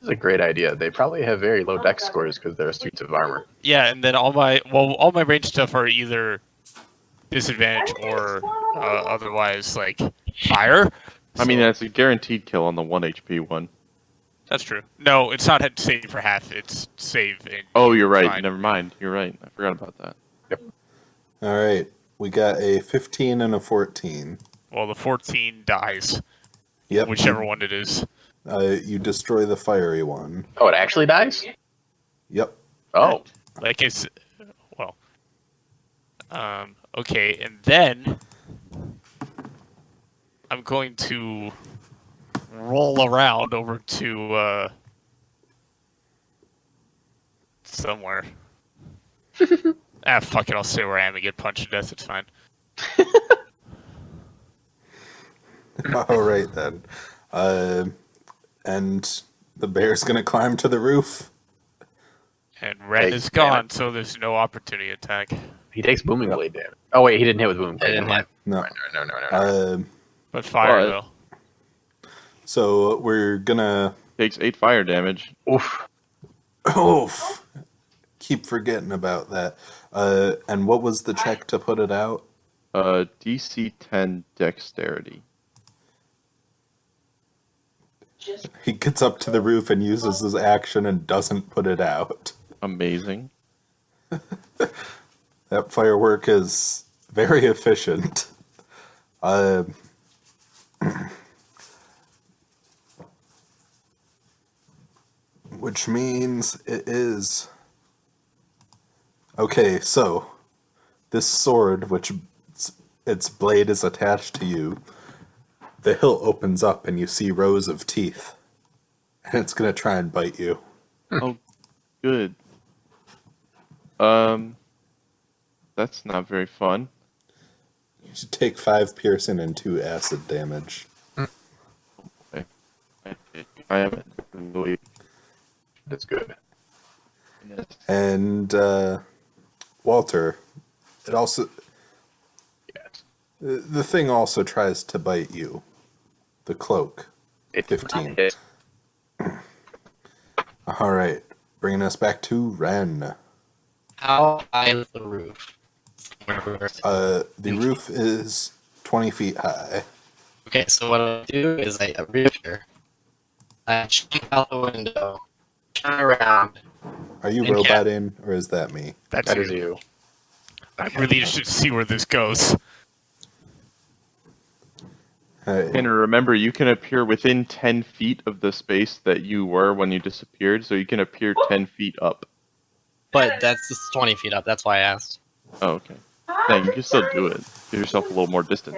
This is a great idea. They probably have very low dex scores because they're suits of armor. Yeah, and then all my range stuff are either disadvantage or otherwise like fire. I mean, So- that's a guaranteed kill on the 1 HP one. That's true. No, it's not save for half. It's save. And Oh, you're right. fine. Never mind. You're right. I forgot about that. Alright, we got a 15 and a 14. Well, the 14 dies, Yep. whichever one it is. You destroy the fiery one. Oh, it actually dies? Yep. Oh. Like it's well. Okay, and then I'm going to roll around over to somewhere. Fuck it, I'll stay where I am and get punched to death, it's fine. Alright then. And the bear's gonna climb to the roof. And Ren Hey, is gone, so there's no opportunity attack. He takes booming blade damage. Oh, wait, he didn't hit with booming I blade. didn't Never have. mind. No. No. But fire, But- though. So we're gonna... Takes 8 fire damage. Oof. Oof! Keep forgetting about that. And what was the check to put it out? DC 10 dexterity. He gets up to the roof and uses his action and doesn't put it out. Amazing. That firework is very efficient. Which means it is... Okay, so this sword, which its blade is attached to you, the hilt opens up and you see rows of teeth. And it's gonna try and bite you. Oh, good. That's not very fun. You should take 5 piercing and 2 acid damage. I haven't really. That's good. And Walter, it also Yes. the thing also tries to bite you. The cloak. It 15. hit. All right, bringing us back to Ren. How high is the roof? The roof is 20 feet high. Okay, so what I do is I reappear. I jump out the window, turn around. Are you And roboting, or is that me? That's That you. is you. I'm really interested to see where this goes. Hey, And remember, you can appear within 10 feet of the space that you were when you disappeared, so you can appear 10 feet up. But that's just 20 feet up. That's why I asked. Oh, okay. Yeah, you can still do it. Give yourself a little more distance.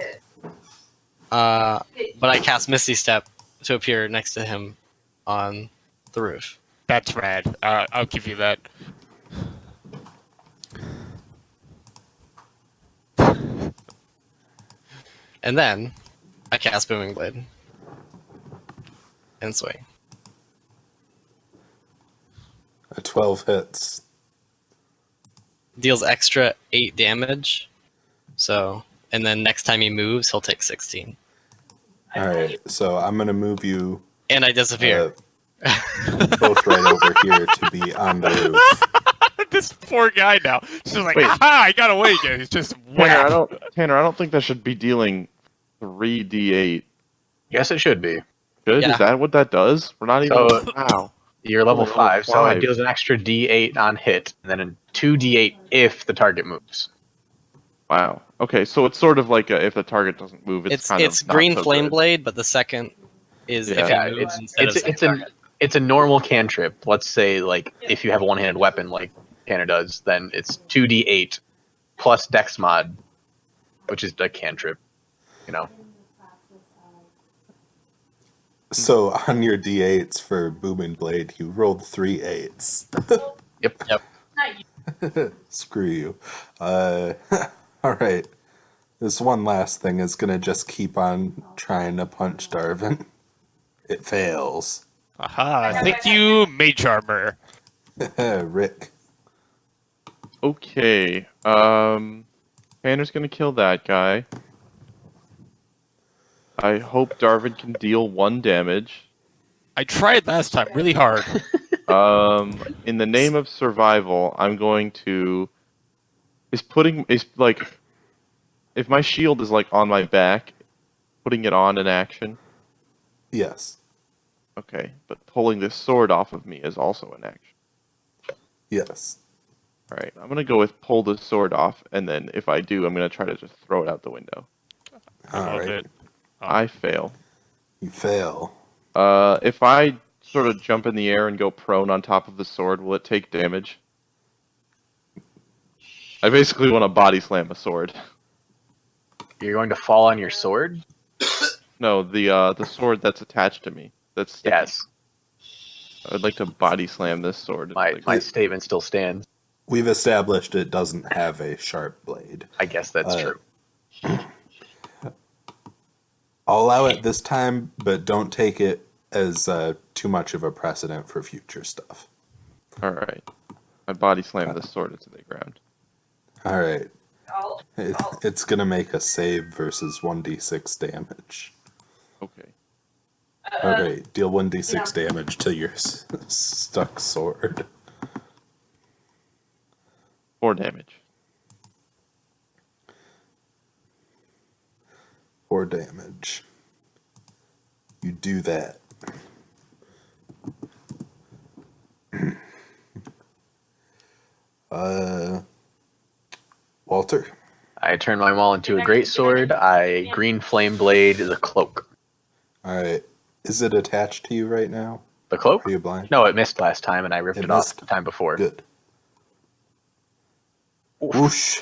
But I cast Misty Step to appear next to him on the roof. That's rad. I'll give you that. And then I cast Booming Blade and swing. A 12 hits. Deals extra 8 damage. So, and then next time he moves, he'll take 16. All right, so I'm gonna move you And I disappear. both right over here to be on the roof. This poor guy now. She's like, Wait. aha, I got away again. He's just whack. Tanner, I don't think that should be dealing 3d8. Yes, it should be. Good? Yeah. Is that what that does? We're not even. So- Wow. You're level Level 5, so it 5. deals an extra D8 on hit, and then a 2D8 if the target moves. Wow. Okay, so it's sort of like if the target doesn't move, it's kind It's of not green so flame good. blade, but the second is if Yeah. he moves instead of It's second a it's a normal cantrip. Let's say like if you have a one-handed weapon like Tanner does, then it's 2D8 plus Dex mod, which is a cantrip. You know. So on your d8s for Booming Blade, you rolled 3 8s. Yep. Not you. Screw you. All right. This one last thing is gonna just keep on trying to punch Darvin. It fails. Aha, thank you, Mage Armor. Rick. Okay. Tanner's gonna kill that guy. I hope Darvin can deal 1 damage. I tried last time really hard. In the name of survival, I'm going to if my shield is like on my back, putting it on in action. Yes. Okay, but pulling this sword off of me is also an action. Yes. All right, I'm gonna go with pull the sword off, and then if I do, I'm gonna try to just throw it out the window. All love right. it. I fail. You fail. If I sort of jump in the air and go prone on top of the sword, will it take damage? I basically want to body slam a sword. You're going to fall on your sword? No, the sword that's attached to me. That's sticky. Yes. I would like to body slam this sword. My statement still stands. We've established it doesn't have a sharp blade. I guess that's true. I'll allow it this time, but don't take it as too much of a precedent for future stuff. All right. I body slam this sword into the ground. All right. I'll- It's going to make a save versus 1d6 damage. Okay. All right. Deal 1d6 damage to your stuck sword. 4 damage. 4 damage. You do that. Walter. I turn my maul into a great sword. I green flame blade the cloak. All right. Is it attached to you right now? The cloak? Are you blind? No, it missed last time, and I ripped It it off missed? the time before. Good. Oof. Whoosh.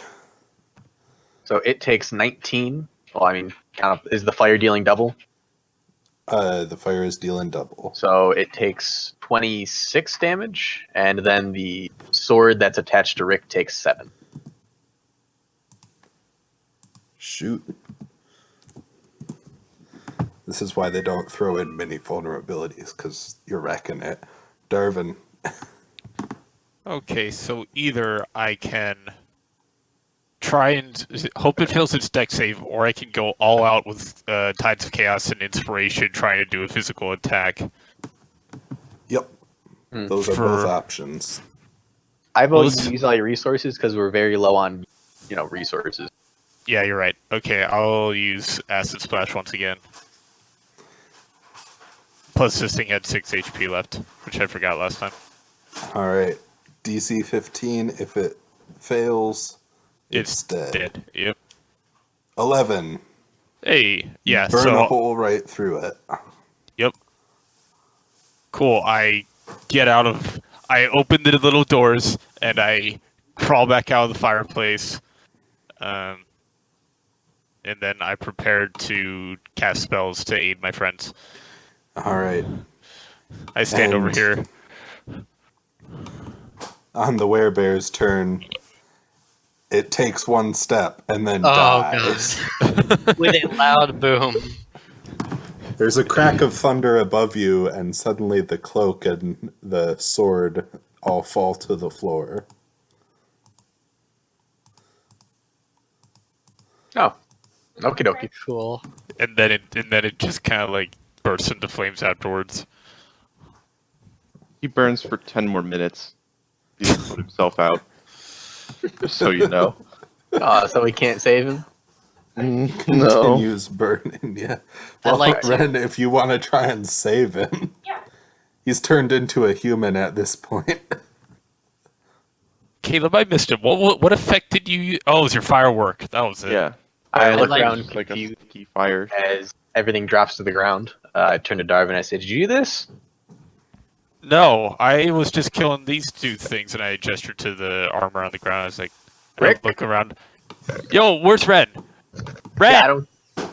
So it takes 19. Well, I mean, is the fire dealing double? The fire is dealing double. So it takes 26 damage, and then the sword that's attached to Rick takes 7. Shoot. This is why they don't throw in many vulnerabilities, because you're wrecking it. Darvin. Okay, so either I can try and hope it fails its deck save, or I can go all out with Tides of Chaos and Inspiration trying to do a physical attack. Yep. Hmm. Those are both options. I vote Let's- you use all your resources because we're very low on, resources. Yeah, you're right. Okay, I'll use Acid Splash once again. Plus this thing had 6 HP left, which I forgot last time. All right. DC 15, if it fails, It's dead. Yep. 11. Hey, yeah, Burn a so hole right through it. yep. Cool. I open the little doors and I crawl back out of the fireplace. and then I prepared to cast spells to aid my friends. All right. I stand over And- here. On the werebear's turn, it takes one step and then Oh, dies. With a loud boom. There's a crack of thunder above you, and suddenly the cloak and the sword all fall to the floor. Oh, okie dokie. Cool. And then it just kind of like bursts into flames afterwards. He burns for 10 more minutes. He didn't put himself out. Just so you know. Oh, so we can't save him? No. Continues burning, yeah. I'd Well, like to. Ren, if you want to try and save him. Yeah. He's turned into a human at this point. Caleb, I missed it. What effect did you use? Oh, it was your firework. That was it. Yeah. I look like- around Like a confused sticky fire. as everything drops to the ground. I turn to Darvin and I say, "Did you do this?" No, I was just killing these two things, and I gestured to the armor on the ground. I was like, Rick? look around. Yo, where's Ren? Ren! Yeah, I don't.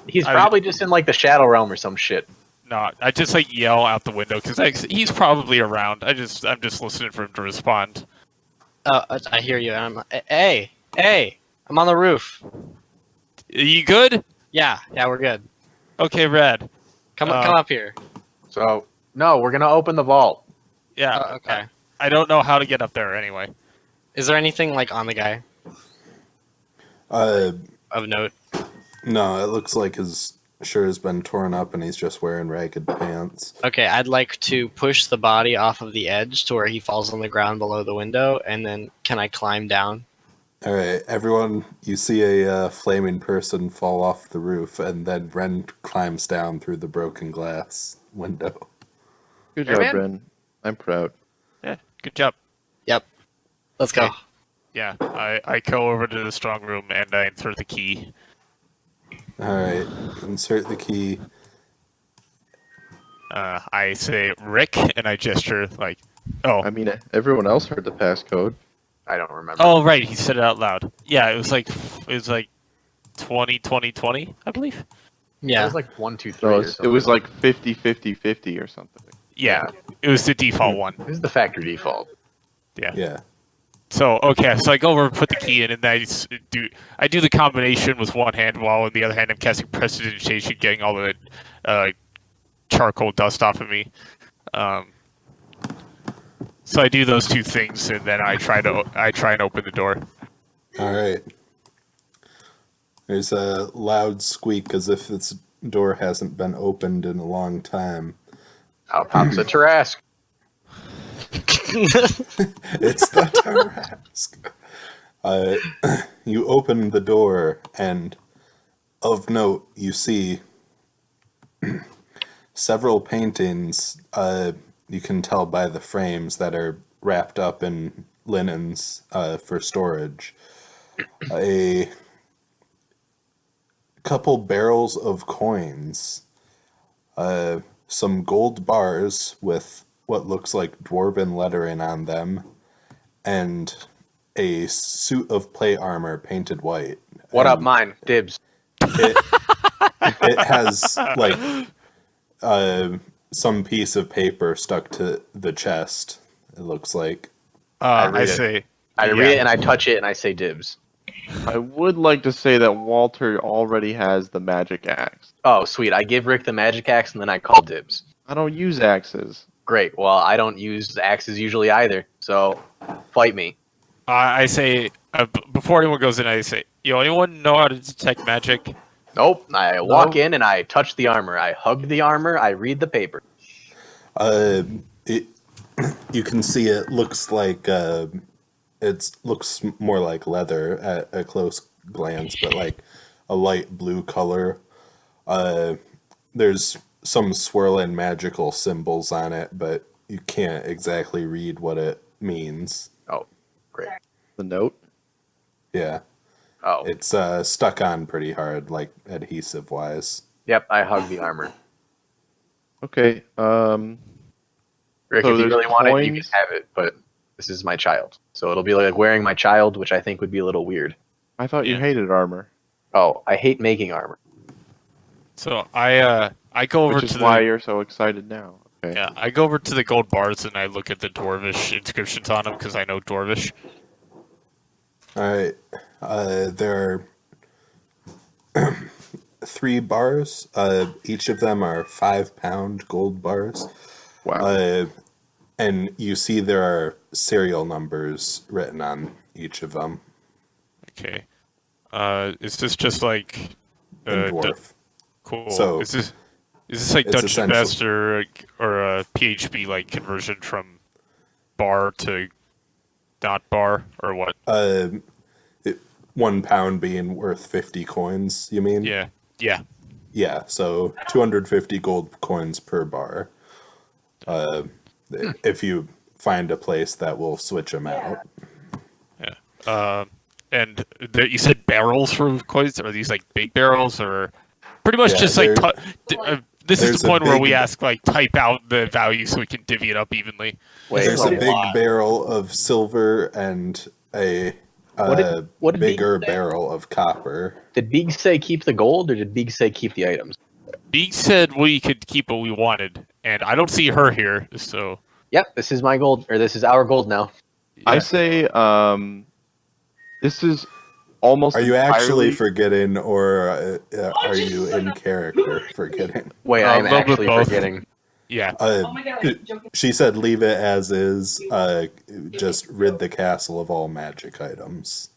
He's I- probably just in like the Shadow Realm or some shit. No, I just like yell out the window because he's probably around. I'm just listening for him to respond. I hear you. And I'm hey, I'm on the roof. Are you good? Yeah, we're good. Okay, Red. Come up here. So no, we're gonna open the vault. Yeah. Okay. I don't know how to get up there anyway. Is there anything like on the guy Uh, of note? no, it looks like his shirt has been torn up and he's just wearing ragged pants. Okay, I'd like to push the body off of the edge to where he falls on the ground below the window, and then can I climb down? All right, everyone, you see a flaming person fall off the roof, and then Ren climbs down through the broken glass window. Good Hey, job, man. Ren. I'm proud. Yeah. Good job. Let's go. Yeah. I go over to the strong room and I insert the key. All right, insert the key. I say Rick, and I gesture like, oh. I mean, everyone else heard the passcode. I don't remember. Oh, right. He said it out loud. Yeah, it was like 20, 20, 20, I believe. It Yeah. was like 1, 2, 3. No, or it something. was like 50, 50, 50 or something. Yeah, it was the default one. This is the factory default. Yeah. So okay, so I go over and put the key in, and I do the combination with one hand, while in the other hand I'm casting prestidigitation, getting all the charcoal dust off of me. So I do those two things, and then I try and open the door. All right. There's a loud squeak as if this door hasn't been opened in a long time. Out pops a Tarask. It's the Tarask. You open the door, and of note, you see several paintings. You can tell by the frames that are wrapped up in linens for storage. A couple barrels of coins. Some gold bars with what looks like dwarven lettering on them, and a suit of plate armor painted white. What up, And mine? Dibs. it has like some piece of paper stuck to the chest. It looks like. I read it. say, I yeah. read it and I touch it and I say dibs. I would like to say that Walter already has the magic axe. Oh, sweet. I give Rick the magic axe and then I call dibs. I don't use axes. Great. Well, I don't use axes usually either, so fight me. I say before anyone goes in, I say, yo, anyone know how to detect magic? Nope. I walk in and I touch the armor. I hug the armor. I read the paper. You can see it looks like it looks more like leather at a close glance, but like a light blue color. There's some swirling magical symbols on it, but you can't exactly read what it means. Oh, great. The note? Yeah, Oh, it's stuck on pretty hard, like adhesive wise. yep. I hug the armor. Okay, Rick, So if you there's really want it, you can coins? have it, but this is my child. So it'll be like wearing my child, which I think would be a little weird. I thought you Yeah. hated armor, Oh, I hate making armor. So I go over which is to why the you're so excited now. Okay. yeah, I go over to the gold bars and I look at the Dwarvish inscriptions on them because I know Dwarvish. All right. There are 3 bars. Each of them are 5-pound gold bars. Wow. And you see there are serial numbers written on each of them Okay. Is this just like in dwarf. cool? So Is this like it's Dungeon Best or a PHP like conversion from bar to not bar or what? 1 pound being worth 50 coins, you mean? Yeah. Yeah. Yeah, so 250 gold coins per bar. If you find a place that will switch them out. Yeah. And you said barrels for coins? Are these like big barrels or pretty much Yeah, just like this is there's the a point where we big- ask like type out the value so we can divvy it up evenly. Wait, There's hold a on. big barrel of silver and a what did bigger Beeg say? barrel of copper. Did Beeg say keep the gold, or did Beeg say keep the items? Beeg said we could keep what we wanted, and I don't see her here, so Yep, this is my gold, or this is our gold now. I yeah. say this is almost. Are you actually entirely- forgetting, or are you in character forgetting? Wait, A I'm little bit actually both. forgetting. Yeah. Oh my god, joking. She said leave it as is, just rid the castle of all magic items.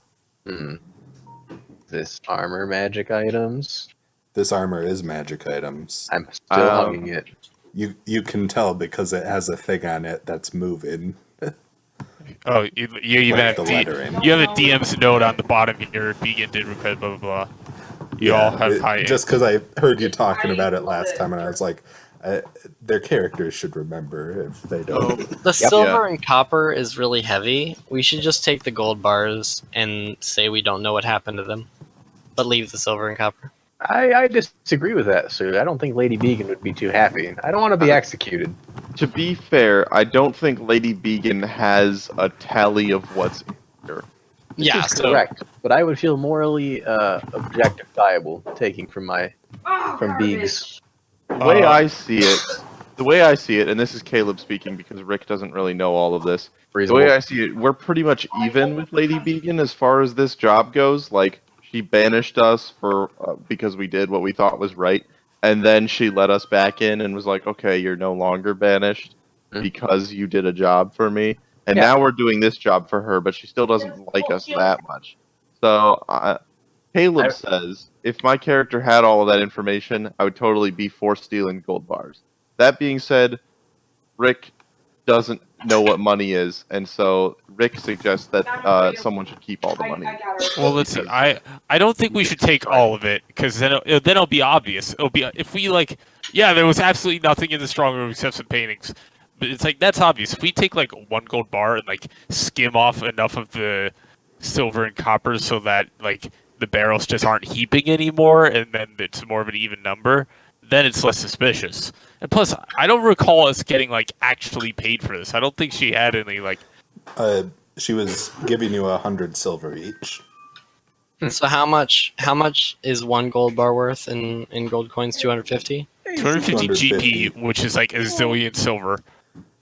This armor magic items. This armor is magic items. I'm still hugging it. You can tell because it has a thing on it that's moving. Oh, you even Like have the lettering. you have a DM's note on the bottom here. Vegan did repair blah blah blah. You all have high. Just because I heard you talking about it last time, and I was like, their characters should remember if they don't. The Yep. silver and copper is really heavy. We should just take the gold bars and say we don't know what happened to them, but leave the silver and copper. I disagree with that, sir. I don't think Lady Beacon would be too happy. I don't want to be executed. To be fair, I don't think Lady Beacon has a tally of what's in here. This Yeah, is so correct. But I would feel morally objectifiable taking from Beeg's. The way I see it, and this is Caleb speaking because Rick doesn't really know all of this. The Reasonable. way I see it, we're pretty much even with Lady Beacon as far as this job goes. Like, she banished us for because we did what we thought was right, and then she let us back in and was like, "Okay, you're no longer banished because you did a job for me." And Yeah. now we're doing this job for her, but she still doesn't like us that much. So Caleb says, if my character had all of that information, I would totally be for stealing gold bars. That being said, Rick doesn't know what money is, and so Rick suggests that someone should keep all the money. Well, listen, I don't think we should take all of it because then it'll be obvious. It'll be if we like, yeah, there was absolutely nothing in the strong room except some paintings, but it's like that's obvious. If we take like 1 gold bar and like skim off enough of the silver and copper so that like the barrels just aren't heaping anymore, and then it's more of an even number, then it's less suspicious. And plus, I don't recall us getting like actually paid for this. I don't think she had any like. She was giving you 100 silver each. So how much is 1 gold bar worth in gold coins? 250. 250 250. GP, which is like a zillion silver.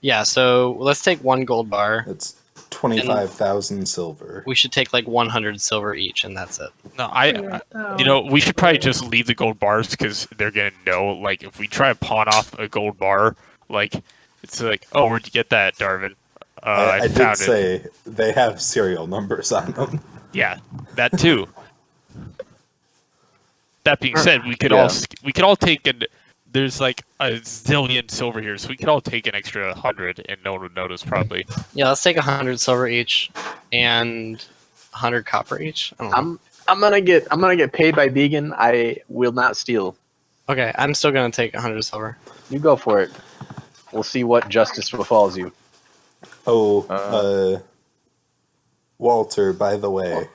Yeah. So let's take 1 gold bar. It's 25,000 silver. We should take like 100 silver each, and that's it. No, we should probably just leave the gold bars because they're gonna know. Like, if we try to pawn off a gold bar, like, it's like, oh, where'd you get that, Darvin? I did found it. say they have serial numbers on them. Yeah, that too. That being said, we could all take an. There's like a zillion silver here, so we could all take an extra 100, and no one would notice probably. Yeah, let's take 100 silver each and 100 copper each. I don't know. I'm gonna get paid by Beacon. I will not steal. Okay, I'm still gonna take 100 silver. You go for it. We'll see what justice befalls you. Oh, Walter, by the way,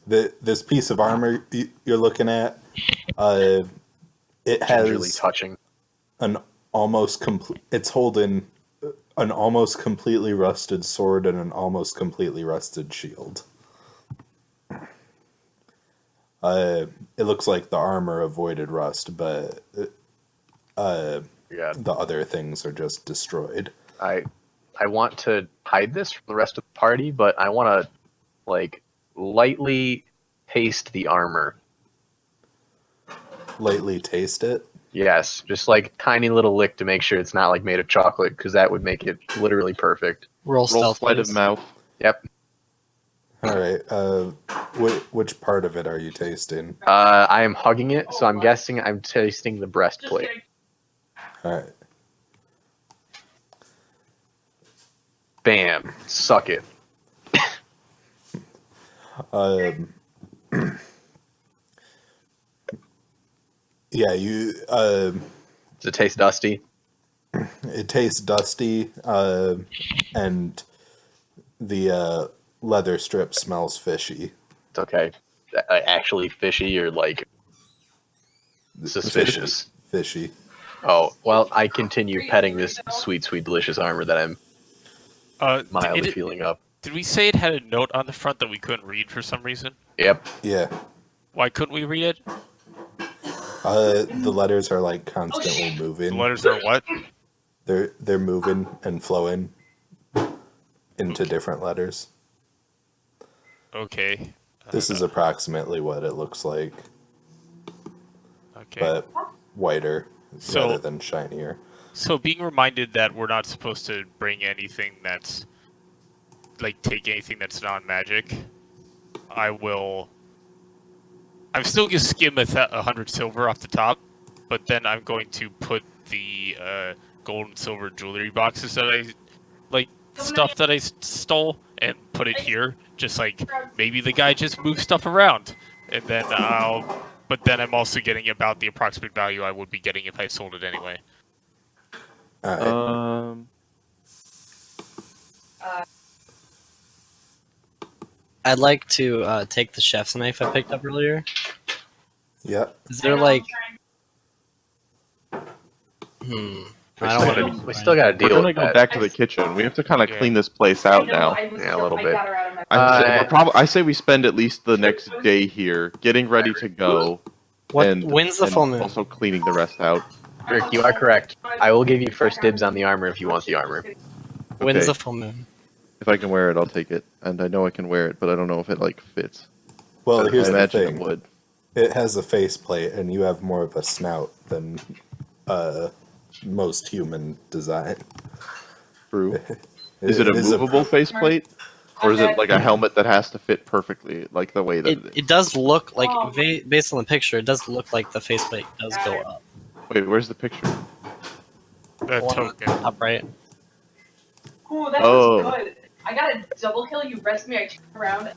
this piece of armor you're looking at, it Gingerly has touching. an almost complete. It's holding an almost completely rusted sword and an almost completely rusted shield. It looks like the armor avoided rust, but Yeah. the other things are just destroyed. I want to hide this from the rest of the party, but I want to like lightly taste the armor. Lightly taste it. Yes, just like tiny little lick to make sure it's not like made of chocolate, because that would make it literally perfect. Roll Roll stealth, sleight of please. mouth. Yep. All right. Which part of it are you tasting? I am hugging it, so I'm guessing I'm tasting the breastplate. All right. Bam. Suck it. Yeah, you. Does it taste dusty? It tastes dusty, and the leather strip smells fishy. It's okay. Actually fishy or like suspicious? Fishy. Oh, well, I continue petting this sweet, sweet, delicious armor that I'm mildly feeling up. Did we say it had a note on the front that we couldn't read for some reason? Yep. Yeah. Why couldn't we read it? The letters are like constantly The moving. letters are what? They're moving and flowing into different letters. Okay. This is approximately what it looks like, Okay. but whiter So- rather than shinier. So being reminded that we're not supposed to bring anything that's like take anything that's non-magic, I'm still gonna skim 100 silver off the top, but then I'm going to put the gold and silver jewelry boxes that I stuff that I stole and put it here. Just like maybe the guy just moves stuff around, and then But then I'm also getting about the approximate value I would be getting if I sold it anyway. All right. I'd like to take the chef's knife I picked up earlier. Yep. Is there like... I don't want to... We still got to We're deal gonna with go that. back to the kitchen. We have to kind of Yeah. clean this place out now. Yeah, a little bit. I say we spend at least the next day here getting ready to go. When's the full moon? Also cleaning the rest out. Rick, you are correct. I will give you first dibs on the armor if you want the armor. When's Okay. the full moon? If I can wear it, I'll take it. And I know I can wear it, but I don't know if it like fits. Well, I here's the imagine it thing. would. It has a faceplate, and you have more of a snout than most human design. True. Is it a is movable faceplate? Or is it like a helmet that has to fit perfectly, like the way that it is? It does look like, based on the picture, it does look like the faceplate does go up. Wait, where's the picture? The One token. Top right. Ooh, that Oh. was good. I got a double kill. You rest me. I turn around.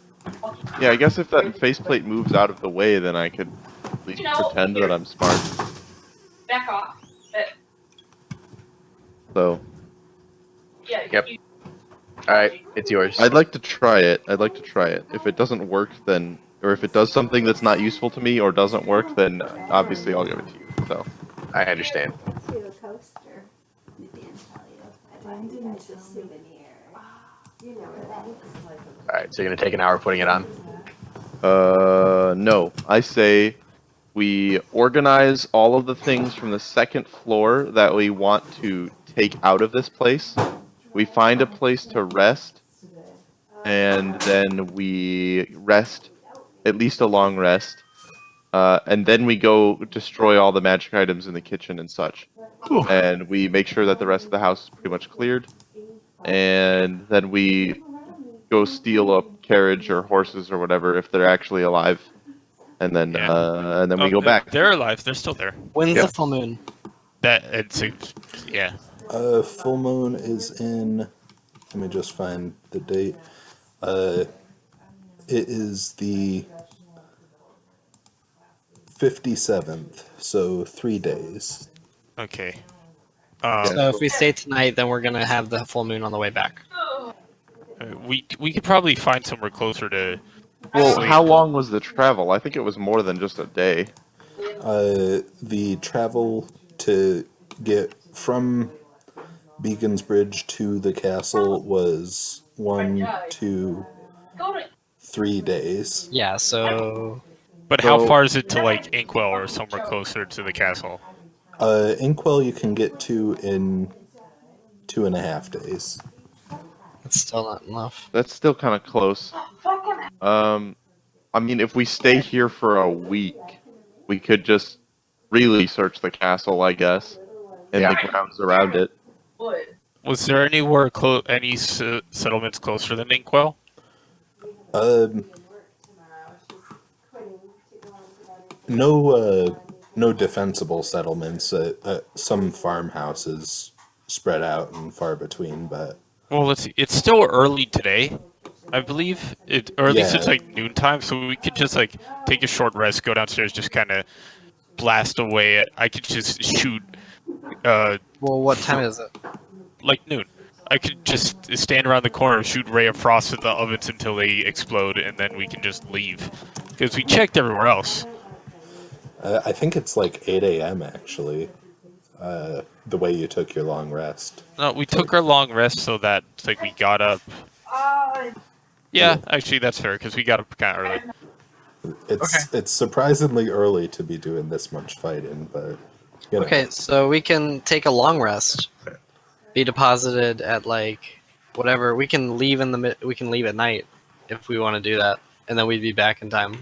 Yeah, I guess if that faceplate moves out of the way, then I could at least pretend that I'm smart. Back off. So, Yeah. Yep. All right, it's yours. I'd like to try it. If it doesn't work, then, or if it does something that's not useful to me or doesn't work, then obviously I'll give it to you. So, I understand. To a coaster. I didn't tell you. I didn't it's a souvenir. You know where that is. All right, so you're gonna take an hour putting it on. no. I say we organize all of the things from the second floor that we want to take out of this place. We find a place to rest, and then we rest, at least a long rest, and then we go destroy all the magic items in the kitchen and such. And we make sure that the rest of the house is pretty much cleared, and then we go steal a carriage or horses or whatever if they're actually alive, and then we go back. They're alive. They're still there. When's Yeah. the full moon? Yeah. Full moon is in. Let me just find the date. It is the 57th, so 3 days. Okay. So if we stay tonight, then we're gonna have the full moon on the way back. We could probably find somewhere closer to. Well, sleep. how long was the travel? I think it was more than just a day. The travel to get from Beacon's Bridge to the castle was 1 to 3 days. Yeah, so But how So- far is it to like Inkwell or somewhere closer to the castle? Inkwell you can get to in 2.5 days. It's still not enough. That's still kind of close. Fucking I mean, if we stay here for a week, we could just really search the castle, I guess, and Yeah. the grounds around it. wood. Was there anywhere any settlements closer than Inkwell? No defensible settlements. Some farmhouses spread out and far between, but Well, let's see. It's still early today, I believe, or at least it's Yeah. like noontime, so we could just like take a short rest, go downstairs, just kind of blast away. I could just shoot, Well, what time is it? like noon. I could just stand around the corner, shoot ray of frost at the ovens until they explode, and then we can just leave. Because we checked everywhere else. I think it's like 8 a.m. actually. The way you took your long rest. No, we took our long rest so that it's like we got up. Yeah, actually that's fair because we got up kind of early. It's surprisingly early to be doing this much fighting, but you know. Okay, so we can take a long rest. Be deposited at like whatever. We can leave we can leave at night if we want to do that, and then we'd be back in time.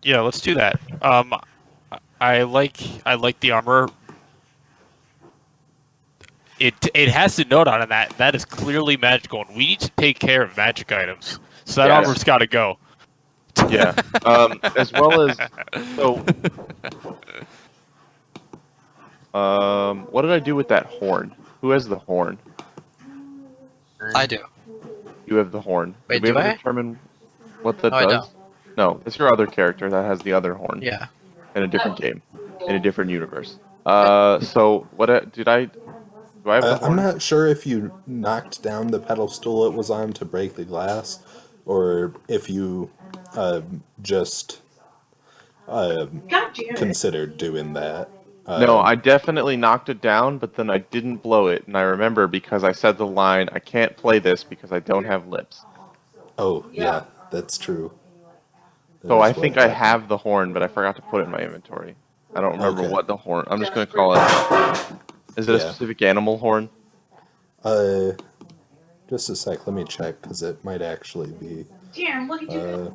Yeah, let's do that. I like the armor. It has the note on it that is clearly magical, and we need to take care of magic items. So that Yes. armor's got to go. Yeah. As well as so. What did I do with that horn? Who has the horn? I do. You have the horn. Wait, Did we do ever I? determine what that No, I does? No, it's your other character that has the other horn Yeah. in a different game, in a different universe. So what did I? Do I have the I'm horn? not sure if you knocked down the pedestal it was on to break the glass, or if you just God damn it. considered doing that. No, I definitely knocked it down, but then I didn't blow it, and I remember because I said the line, "I can't play this because I don't have lips." Oh, yeah, that's true. That So is I what think I happened. have the horn, but I forgot to put it in my inventory. I don't remember Okay. what the horn. I'm just gonna call it. Is it a Yeah. specific animal horn? Just a sec, let me check, because it might actually be. Damn, look at you. Uh,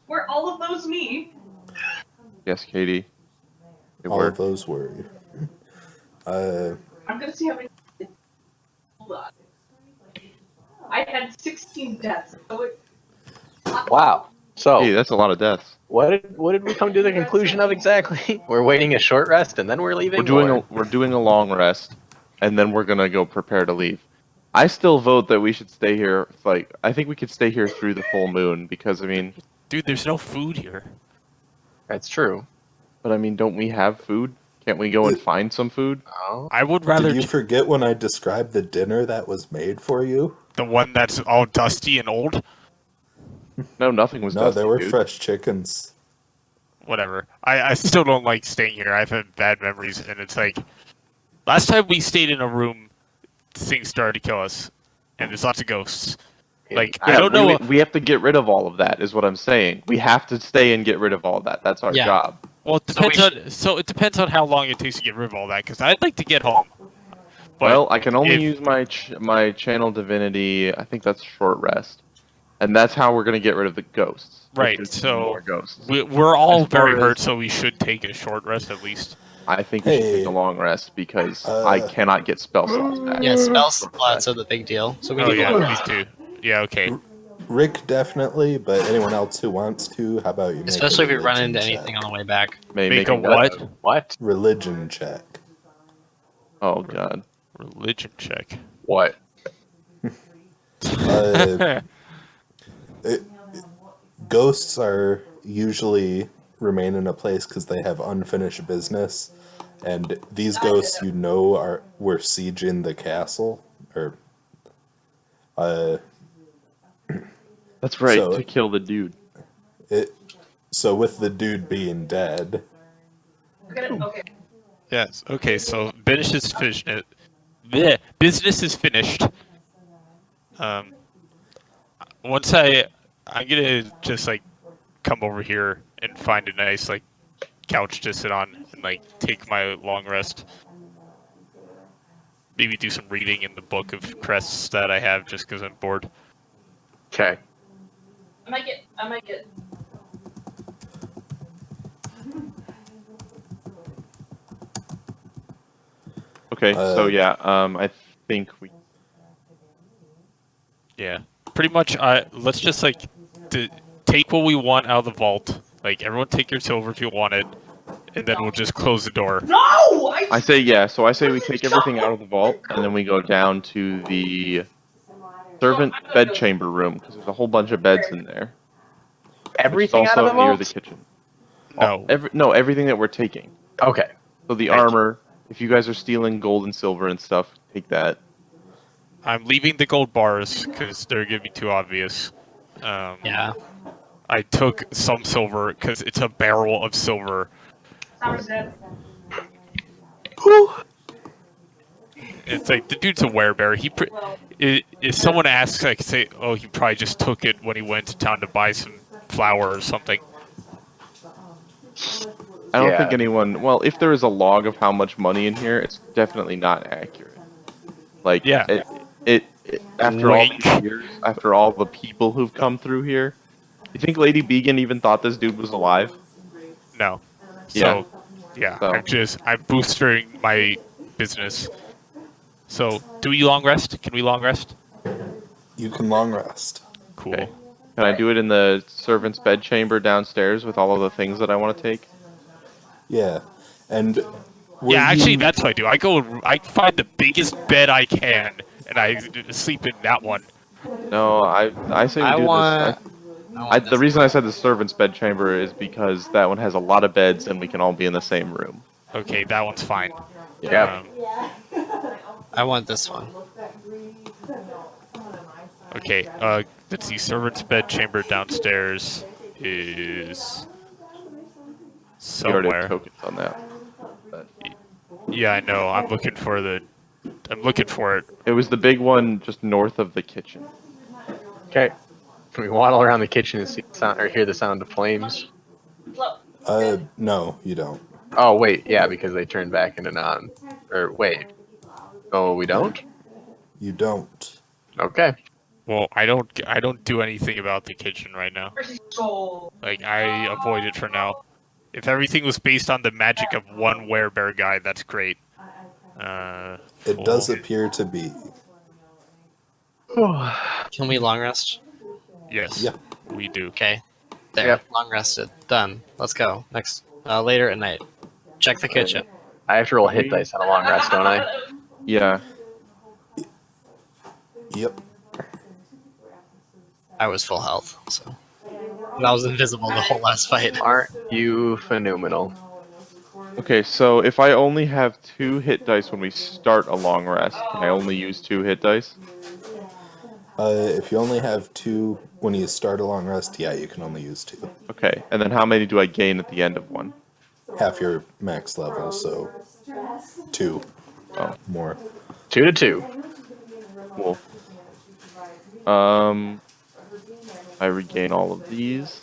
Were all of those me? Yes, Katie. It all worked. of those were. I'm gonna see how many. Hold on. I had 16 deaths. So it, Wow. So Hey, that's a lot of deaths. what did we come to the conclusion of exactly? We're waiting a short rest and then we're leaving. We're doing a long rest, and then we're gonna go prepare to leave. I still vote that we should stay here. Like, I think we could stay here through the full moon because I mean, Dude, there's no food here. That's true. but I mean, don't we have food? Can't we go and find some food? Oh. I would rather Did you forget when I described the dinner that was made for you? the one that's all dusty and old. No, nothing was No, dusty, there were dude. fresh chickens. Whatever. I still don't like staying here. I've had bad memories, and it's like last time we stayed in a room, things started to kill us, and there's lots of ghosts. Like I Yeah, don't know. We have to get rid of all of that. Is what I'm saying. We have to stay and get rid of all that. That's our Yeah. job. Well, it So we depends on it depends on how long it takes to get rid of all that. Because I'd like to get home. But Well, I can only if- use my channel divinity. I think that's short rest, and that's how we're gonna get rid of the ghosts. Right, There's so- more ghosts. we're all As far very as- hurt, so we should take a short rest at least. I think we should Hey. take a long rest because Uh, I cannot get spell slots back. Yeah, spell slots are the big deal. So we Oh need yeah, one. me too. Yeah, okay. Rick definitely, but anyone else who wants to, how about you? Make a Especially if we run religion into check? anything on the way back. Make a what? What? Religion check. Oh god. Religion check. What? Uh, Ghosts are usually remain in a place because they have unfinished business, and these ghosts were sieging the castle, or That's right. So- to kill the dude. it. So with the dude being dead, Okay. Yes. Okay. So business is finished. Bleh, business is finished. Once I'm gonna just like come over here and find a nice like couch to sit on and like take my long rest. Maybe do some reading in the book of crests that I have just because I'm bored. Okay. I might get. Okay, so yeah, I think we. Yeah, pretty much. Let's just like take what we want out of the vault. Like everyone, take your silver if you want it, and then we'll just close the door. No! I say yeah, so I say we take everything out of the vault, and then we go down to the servant bedchamber room, because there's a whole bunch of beds in there. Everything Which is out of also the near vault? the kitchen. No. Everything that we're taking. Okay. So the Thank you. armor, if you guys are stealing gold and silver and stuff, take that. I'm leaving the gold bars because they're gonna be too obvious. Yeah. I took some silver because it's a barrel of silver. Summer's dead. It's like the dude's a werebear. If someone asks, I could say, "Oh, he probably just took it when he went to town to buy some flour or something." I don't Yeah. think anyone. Well, if there is a log of how much money in here, it's definitely not accurate. Like, Yeah. It after all Wink. these years, after all the people who've come through here, you think Lady Began even thought this dude was alive? No. Yeah. So, yeah, So- I'm boosting my business. So, do we long rest? Can we long rest? You can long rest. Cool. Okay. Can I do it in the servant's bedchamber downstairs with all of the things that I want to take? Yeah. And were Yeah, actually, you- that's what I do. I find the biggest bed I can, and I sleep in that one. No, I say we I do want. this. I want The this reason I said the servant's bedchamber is because that one has a lot of beds and we can all be in the same room. Okay, that one's fine. Yeah. I want this one. Okay, let's see. Servant's bedchamber downstairs is We already have somewhere. tokens on that. Yeah, I know. I'm looking for it. It was the big one just north of the kitchen. Okay. Can we waddle around the kitchen and see the sound, or hear the sound of flames? No, you don't. Oh wait, yeah, because they turned back into non. Or wait. Oh, we don't. You don't. Okay. Well, I don't do anything about the kitchen right now. Where's his soul? Like, I avoid it for now. If everything was based on the magic of one werebear guy, that's great. It does appear to be. Can we long rest? Yes, Yeah. we do. Okay. There. Yep. Long rested. Done. Let's go. Next. Later at night. Check the kitchen. I have to roll hit dice on a long rest, don't I? Yeah. Yep. I was full health, so. And I was invisible the whole last fight. Aren't you phenomenal? Okay, so if I only have 2 hit dice when we start a long rest, can I only use 2 hit dice? If you only have 2 when you start a long rest, yeah, you can only use 2. Okay, and then how many do I gain at the end of one? Half your max level, so 2 Oh. more. 2 to 2. Cool. I regain all of these.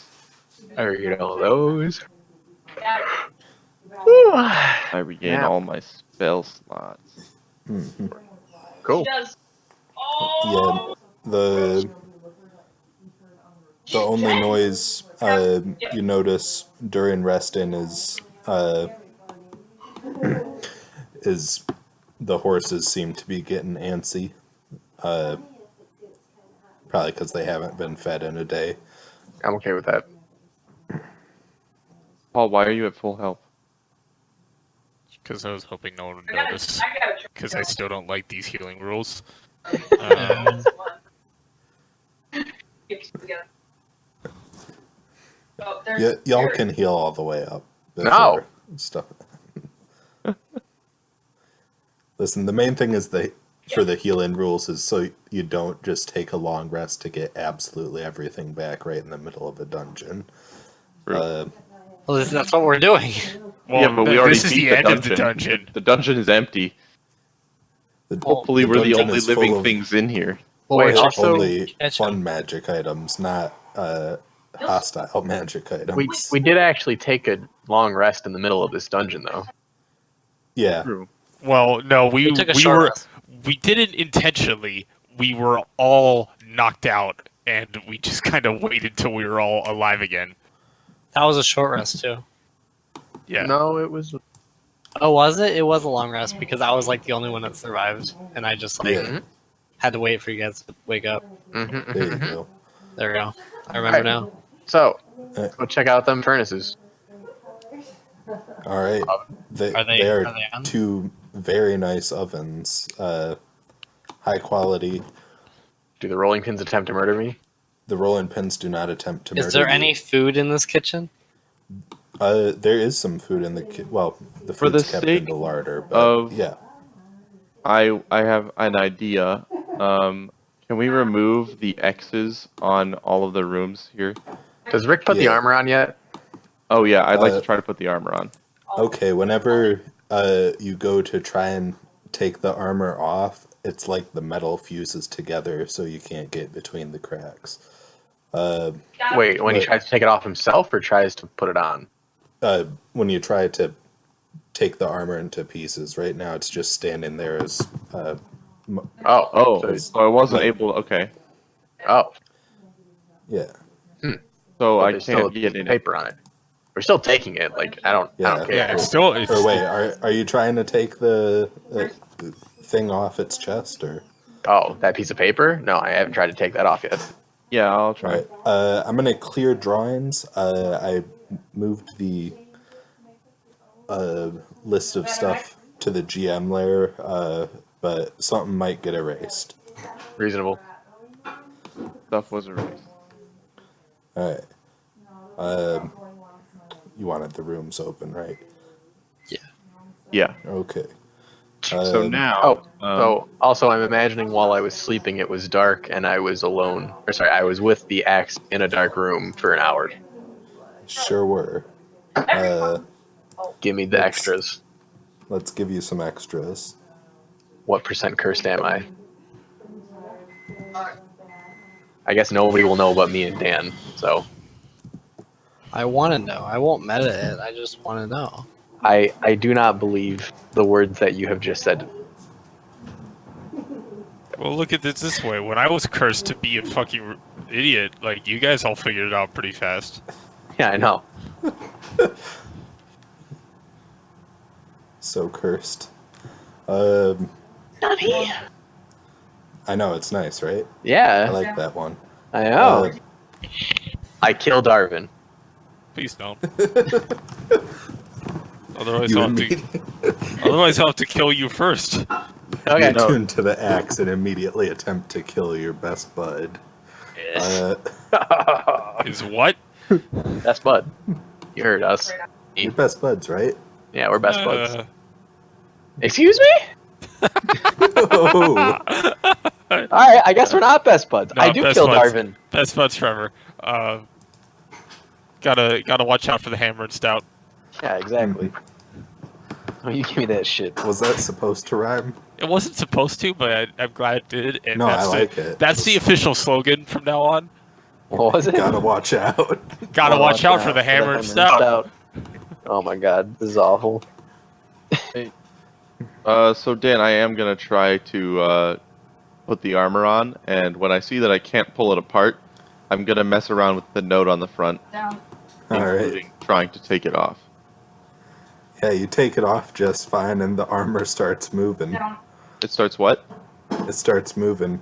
I read all those. I regain Yeah. all my spell slots. Mhm. Cool. He does. Oh! Yeah, the only noise you notice during resting is the horses seem to be getting antsy. Probably because they haven't been fed in a day. I'm okay with that. Paul, why are you at full health? Because I was hoping no one would I gotta notice. try Because I still don't like these healing rules. That's one. Keep together. Oh, there's Y'all here. can heal all the way up. No. Stuff. Listen, the main thing is for the healing rules is so you don't just take a long rest to get absolutely everything back right in the middle of a dungeon. True. Well, that's what we're doing. Well, Yeah, but we already this is beat the end of the dungeon. The dungeon is empty. Hopefully we're the dungeon only is full living of things in here. Well, Wait, we're also- only catch fun up. magic items, not hostile magic items. We did actually take a long rest in the middle of this dungeon, though. Yeah. True. Well, no, we took a short were rest. we didn't intentionally. We were all knocked out, and we just kind of waited till we were all alive again. That was a short rest too. Yeah. No, it was. Oh, was it? It was a long rest because I was like the only one that survived, and I just like Yeah. had to wait for you guys to wake up. There you go. There we go. I remember Right. now. So, Uh, go check out them furnaces. All right. They Are they are on? two very nice ovens. High quality. Do the rolling pins attempt to murder me? The rolling pins do not attempt to murder Is there you. any food in this kitchen? There is some food in the well, the For the food's kept in sake the larder, but of- yeah. I have an idea. Can we remove the X's on all of the rooms here? Does Rick put the Yeah. armor on yet? Oh yeah, I'd like Uh, to try to put the armor on. Okay, whenever you go to try and take the armor off, it's like the metal fuses together, so you can't get between the cracks. Wait, when he Wait. tries to take it off himself or tries to put it on? When you try to take the armor into pieces, right now it's just standing there as Oh. Oh, So, so I wasn't like- able. Okay, oh. yeah. so But I there's still a can't piece get of in it. paper on it. We're still taking it. Like I don't Yeah. care. Yeah, it's still. It's, Or wait, are you trying to take the thing off its chest, or? Oh, that piece of paper? No, I haven't tried to take that off yet. Yeah, I'll try. Right. I'm gonna clear drawings. I moved the list of stuff to the GM layer, but something might get erased. Reasonable. Stuff was erased. All right. You wanted the rooms open, right? Yeah. Okay. So Um, now. Oh, so also I'm imagining while I was sleeping it was dark and I was alone. Or sorry, I was with the axe in a dark room for an hour. Sure were. Give me the Let's- extras. Let's give you some extras. What percent cursed am I? I guess nobody will know but me and Dan, so I want to know. I won't meta it. I just want to know. I do not believe the words that you have just said. well, look at it this way. When I was cursed to be a fucking idiot, like you guys all figured it out pretty fast. Yeah, I know. So cursed. Not me. I know, it's nice, right? I Yeah, like that one. I know. Uh, I killed Darvin. Please don't. Otherwise, You I'll and have me. to. Otherwise, I'll have to kill you first. Okay. You tune to the axe and immediately attempt to kill your best bud. Is what? Best bud. You heard us. Your best buds, right? Yeah, we're best buds. Uh, Excuse me? Oh, Alright, I guess we're not best buds. I No, do best kill buds. Darvin. Best buds forever. Gotta watch out for the hammer and stout. Yeah, exactly. Oh, you give me that shit. was that supposed to rhyme? It wasn't supposed to, but I'm glad it did. And No, I that's like it. That's the official slogan from now on. What was it? Gotta watch out. Gotta Oh, watch out for the hammer and stout. Oh my god, this is awful. So Dan, I am gonna try to put the armor on, and when I see that I can't pull it apart, I'm gonna mess around with the note on the front, Down. All right. including trying to take it off. Yeah, you take it off just fine, and the armor starts moving. Down. It starts what? It starts moving.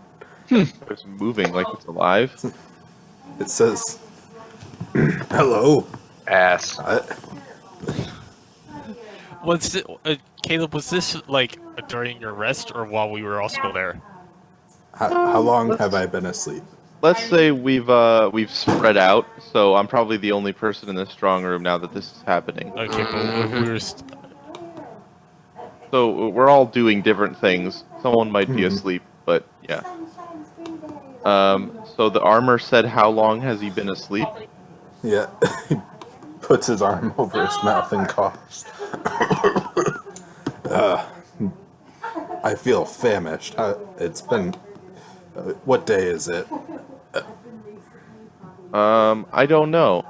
It's moving like it's alive. It says, "Hello." Ass. Was it, Caleb? Was this like during your rest or while we were all still there? How long have I been asleep? Let's say we've spread out, so I'm probably the only person in this strong room now that this is happening. Okay, but we were. So we're all doing different things. Someone might be asleep, but yeah. So the armor said, how long has he been asleep? Yeah, he puts his arm over his mouth and coughs. I feel famished. It's been. What day is it? I don't know.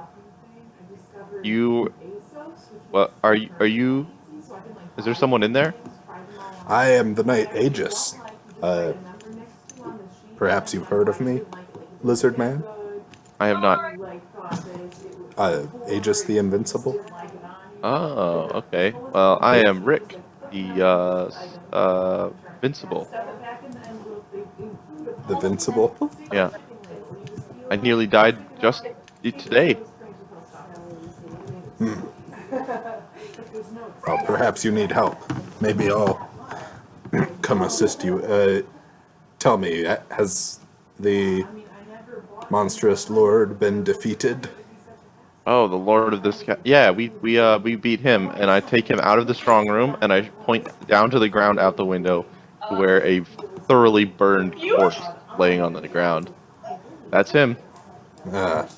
What are you? Is there someone in there? I am the Knight Aegis. Perhaps you've heard of me, Lizard Man? I have not. Aegis the Invincible? Oh, okay. Well, I am Rick, the Vincible. The Vincible? Yeah. I nearly died just today. Well, perhaps you need help. Maybe I'll come assist you. Tell me, has the monstrous lord been defeated? Oh, the Lord of this yeah, we beat him, and I take him out of the strong room, and I point down to the ground out the window to where a thoroughly burned corpse laying on the ground. That's him. That's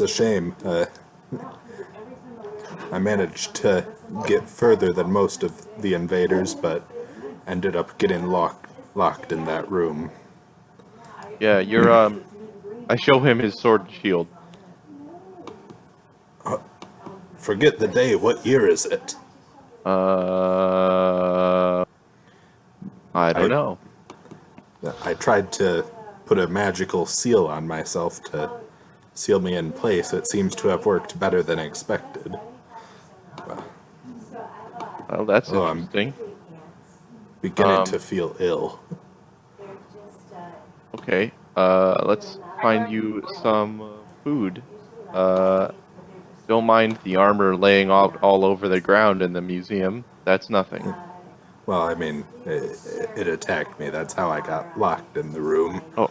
a shame. I managed to get further than most of the invaders, but ended up getting locked in that room. Yeah, you're I show him his sword and shield. Forget the day. What year is it? I don't know. I tried to put a magical seal on myself to seal me in place. It seems to have worked better than expected. Well, that's I'm interesting. beginning to feel ill. Okay, let's find you some food. Don't mind the armor laying all over the ground in the museum. That's nothing. Well, I mean, it attacked me. That's how I got locked in the room. Oh.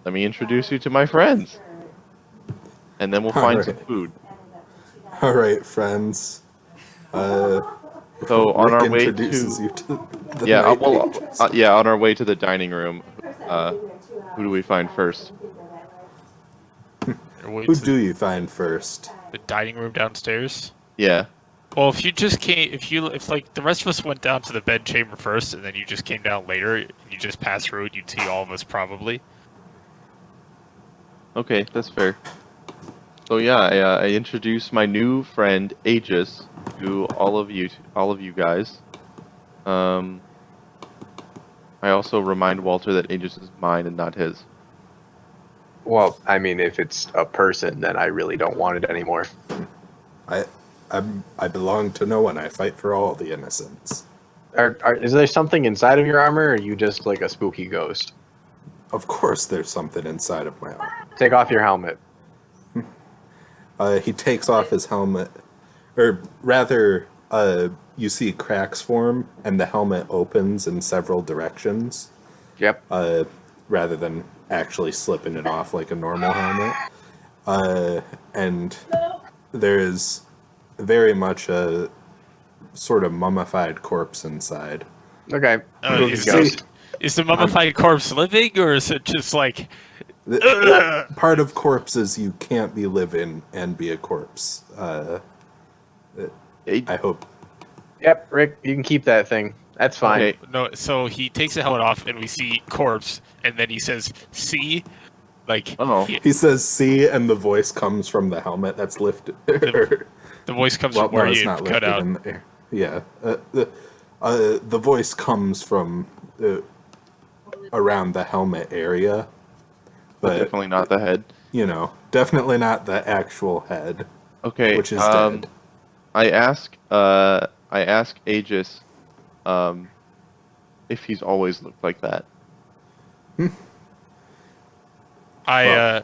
Let me introduce you to my friends. And then we'll find some Alright. food. All right, friends. So on Rick our way introduces to you to the yeah, Knight well, Aegis. yeah, on our way to the dining room. Who do we find first? Who do you find first? The dining room downstairs. Yeah. Well, if you just came, if like the rest of us went down to the bed chamber first, and then you just came down later, you just passed through it, you'd see all of us probably. Okay, that's fair. So yeah, I introduce my new friend Aegis to all of you guys. I also remind Walter that Aegis is mine and not his. Well, I mean, if it's a person, then I really don't want it anymore. I belong to no one. I fight for all the innocents. Is there something inside of your armor, or are you just like a spooky ghost? Of course, there's something inside of my armor. Take off your helmet. He takes off his helmet, or rather, you see cracks form, and the helmet opens in several directions. Yep. Rather than actually slipping it off like a normal helmet. And there is very much a sort of mummified corpse inside. Okay. Is the mummified corpse living, or is it just like... Part of corpses you can't be living and be a corpse. I hope. Yep, Rick, you can keep that thing. That's fine. Okay. No, so he takes the helmet off, and we see corpse, and then he says, "See," like Oh. He says "see," and the voice comes from the helmet that's lifted. the voice comes from where it's you not cut lifted out. in the air. Yeah. The voice comes from around the helmet area. But, Definitely not the head. you know, definitely not the actual head, Okay. which is dead. I ask Aegis, if he's always looked like that. I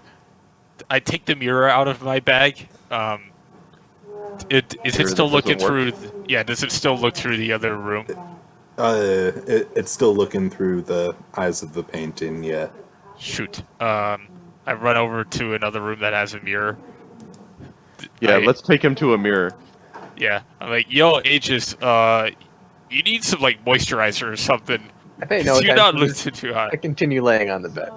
take the mirror out of my bag. Is it Mirror still that looking doesn't through? work? Yeah, does it still look through the other room? It's still looking through the eyes of the painting, yeah. Shoot. I run over to another room that has a mirror. Yeah, let's take him to a mirror. Yeah, I'm like, yo, Aegis, you need some like moisturizer or something. I pay no 'Cause you're not attention. looking too hot. I continue laying on the bed.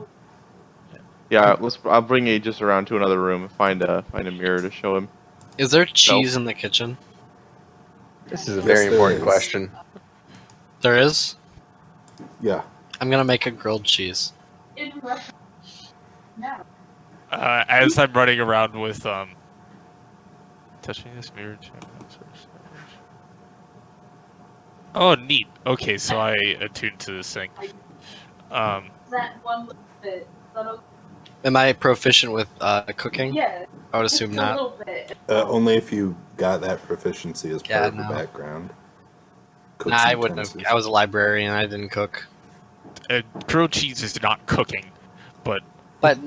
Yeah, I'll bring Aegis around to another room and find a mirror to show him. Is there cheese in the kitchen? This is a very there important is. question. There is? Yeah. I'm gonna make a grilled cheese. As I'm running around with touching this mirror. Oh, neat. Okay, so I attuned to this thing. That one little bit. Am I proficient with cooking? Yeah. I would assume Just a not. little bit. Only if you got that proficiency as part Yeah, of the no. background. Nah, I wouldn't have. I was a librarian. I didn't cook. Grilled cheese is not cooking, but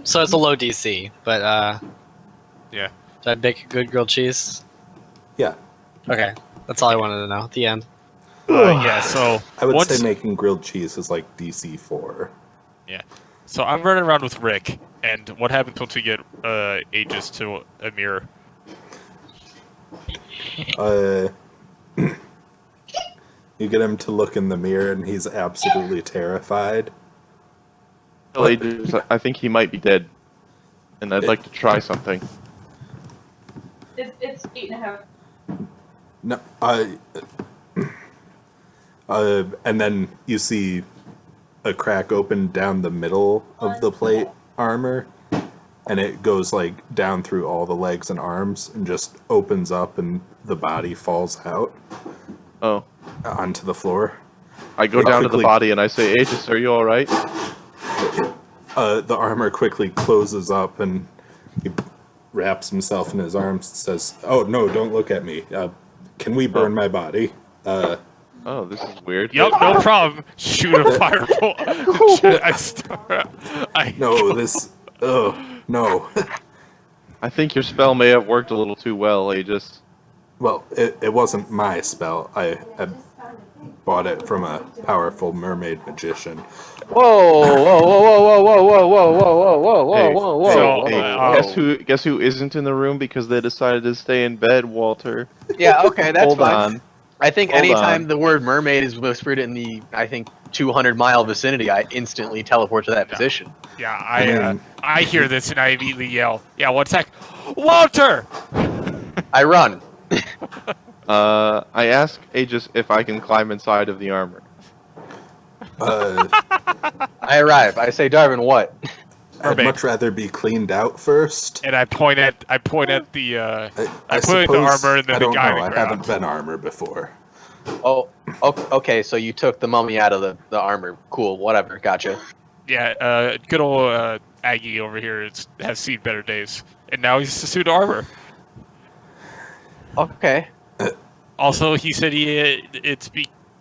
So it's a low DC. But yeah. did I bake a good grilled cheese? Yeah. Okay, that's all I wanted to know. The end. Yeah. So I would once, say making grilled cheese is like DC 4. so I'm running around with Rick, and what happens once we get Aegis to a mirror? You get him to look in the mirror, and he's absolutely terrified. I think he might be dead, and I'd like to try something. It's 8.5. No, and then you see a crack open down the middle of the plate armor, and it goes like down through all the legs and arms, and just opens up, and the body falls out Oh. onto the floor. I go down to the body and I say, Aegis, are you alright? The armor quickly closes up, and he wraps himself in his arms and says, "Oh no, don't look at me. Can we burn my body?" Oh, this is weird. Yep, no problem. Shoot a fireball. No, this. Oh no. I think your spell may have worked a little too well, Aegis. Well, it wasn't my spell. I bought it from a powerful mermaid magician. Whoa, whoa, whoa, whoa, whoa, whoa, whoa, whoa, whoa, whoa, Hey, whoa, whoa, so, whoa. Guess who isn't in the room because they decided to stay in bed, Walter? Yeah, okay, that's Hold fine. on. I think Hold anytime on. the word mermaid is whispered in the, 200-mile vicinity, I instantly teleport to that position. Yeah, I hear this and I immediately yell, "Yeah, one sec, Walter!" I run. I ask Aegis if I can climb inside of the armor. I arrive. I say, Darwin, what? I'd Mermaid. much rather be cleaned out first. And I point at the I put in the suppose- armor and then I the don't guy know. on I the haven't ground. been armor before. Oh, okay, so you took the mummy out of the armor. Cool, whatever, gotcha. Yeah, good old Aggie over here has seen better days, and now he's a suit of armor. Okay. Also, he said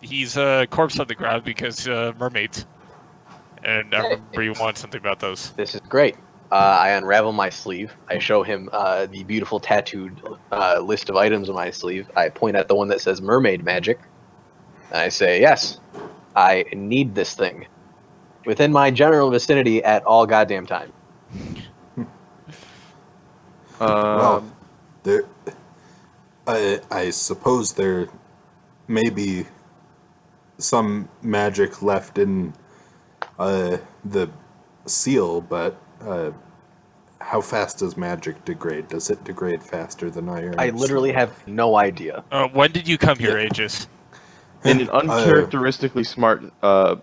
he's a corpse on the ground because mermaids. And I remember you wanted something about those. This is great. I unravel my sleeve. I show him the beautiful tattooed list of items on my sleeve. I point at the one that says mermaid magic. And I say, yes, I need this thing. Within my general vicinity at all goddamn time. Well, there. I suppose there may be some magic left in the seal, but how fast does magic degrade? Does it degrade faster than iron? I literally have no idea. When did you come here, Aegis? In an uncharacteristically smart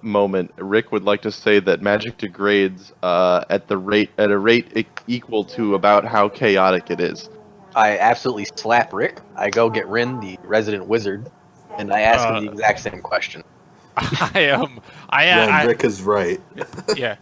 moment, Rick would like to say that magic degrades at a rate equal to about how chaotic it is. I absolutely slap Rick. I go get Rin, the resident wizard, and I ask him the exact same question. Rick is right. Yeah.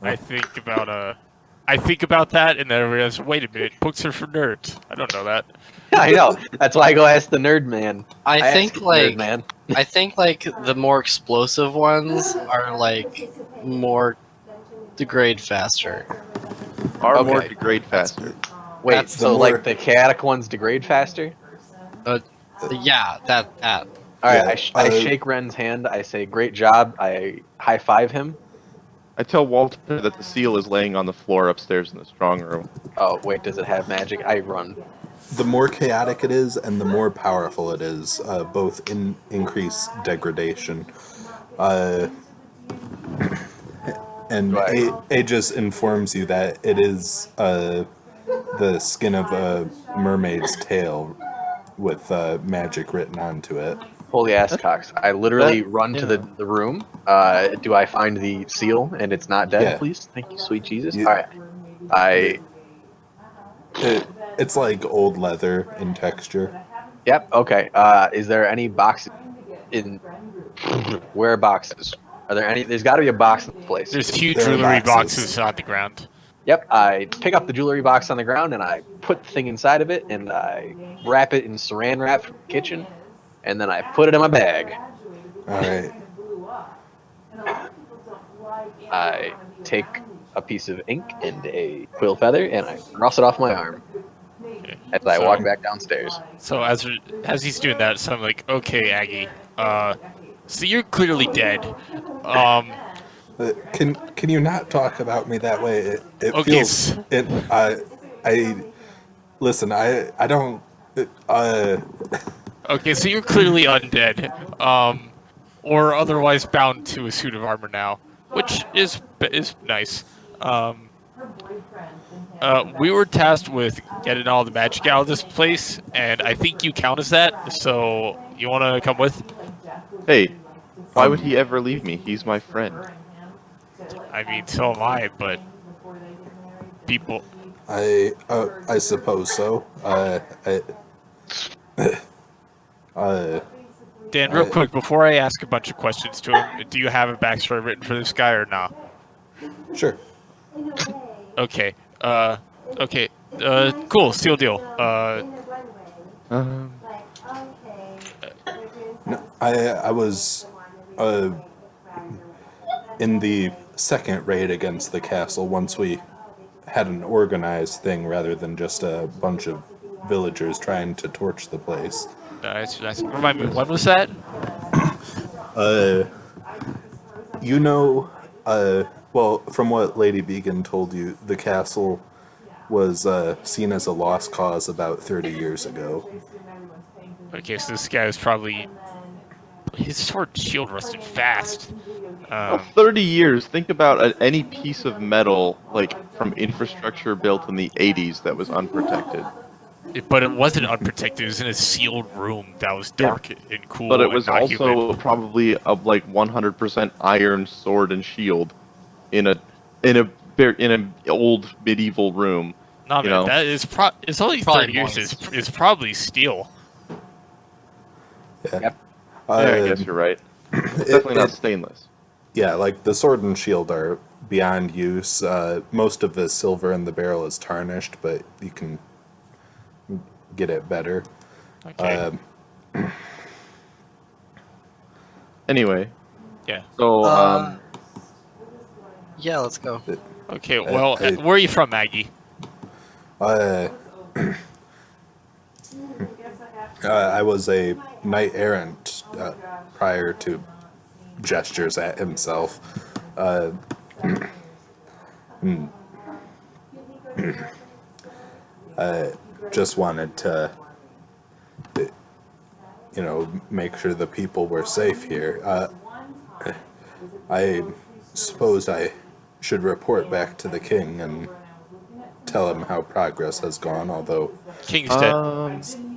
I think about that, and then I realize, wait a minute, books are for nerds. I don't know that. I know. That's why I go ask the nerd man. I think like nerd man. I think like the more explosive ones are like more degrade faster. More Okay. degrade faster. Wait, That's so the like more- the chaotic ones degrade faster? Yeah, that. All right, Yeah, I shake Ren's hand. I say, "Great job." I high five him. I tell Walter that the seal is laying on the floor upstairs in the strong room. Oh wait, does it have magic? I run. The more chaotic it is, and the more powerful it is, both increase degradation. And Right. Aegis informs you that it is the skin of a mermaid's tail with magic written onto it. Holy ass cocks. I literally run to the room. Do I find the seal and it's not dead, Yeah. please? Thank you, sweet Jesus. You- Alright. It's like old leather in texture. Yep, okay. Is there any boxes in. Where are boxes? Are there any. There's gotta be a box in the place. There's two There are jewelry boxes. boxes on the ground. Yep, I pick up the jewelry box on the ground and I put the thing inside of it and I wrap it in saran wrap from the kitchen and then I put it in my bag. All right. I take a piece of ink and a quill feather and I cross it off my arm as I walk back downstairs. So as he's doing that, so I'm like, okay, Aggie. So you're clearly dead. Can you not talk about me that way? It Okay, feels it. I listen. I don't. Okay, so you're clearly undead, or otherwise bound to a suit of armor now, which is nice. We were tasked with getting all the magic out of this place, and I think you count as that. So you want to come with? Hey, why would he ever leave me? He's my friend. I mean, so am I, but people. I suppose so. Dan, real quick, before I ask a bunch of questions to him, do you have a backstory written for this guy or not? Sure. Okay. Okay. Cool. Seal deal. No, I was in the second raid against the castle once we had an organized thing rather than just a bunch of villagers trying to torch the place. Nice. Remind me, when was that? You know, well, from what Lady Began told you, the castle was seen as a lost cause about 30 years ago. Okay, so this guy is probably... His sword and shield rusted fast. 30 years. Think about any piece of metal, like, from infrastructure built in the 80s that was unprotected. But it wasn't unprotected. It was in a sealed room that was dark and cool. But it was and not also human. probably a, like, 100% iron sword and shield in an old medieval room. Nah, you man, know. that is it's only Probably 30 years. moist. It's probably steel. Yeah. Yep. Yeah, I guess you're right. It's definitely not stainless. Yeah, like the sword and shield are beyond use. Most of the silver in the barrel is tarnished, but you can get it better. Okay. Anyway. Yeah. So, Yeah, let's go. Okay. Well, I- where are you from, Maggie? I was a knight errant prior to gestures at himself. Just wanted to, make sure the people were safe here. I suppose I should report back to the king and tell him how progress has gone, although King's dead.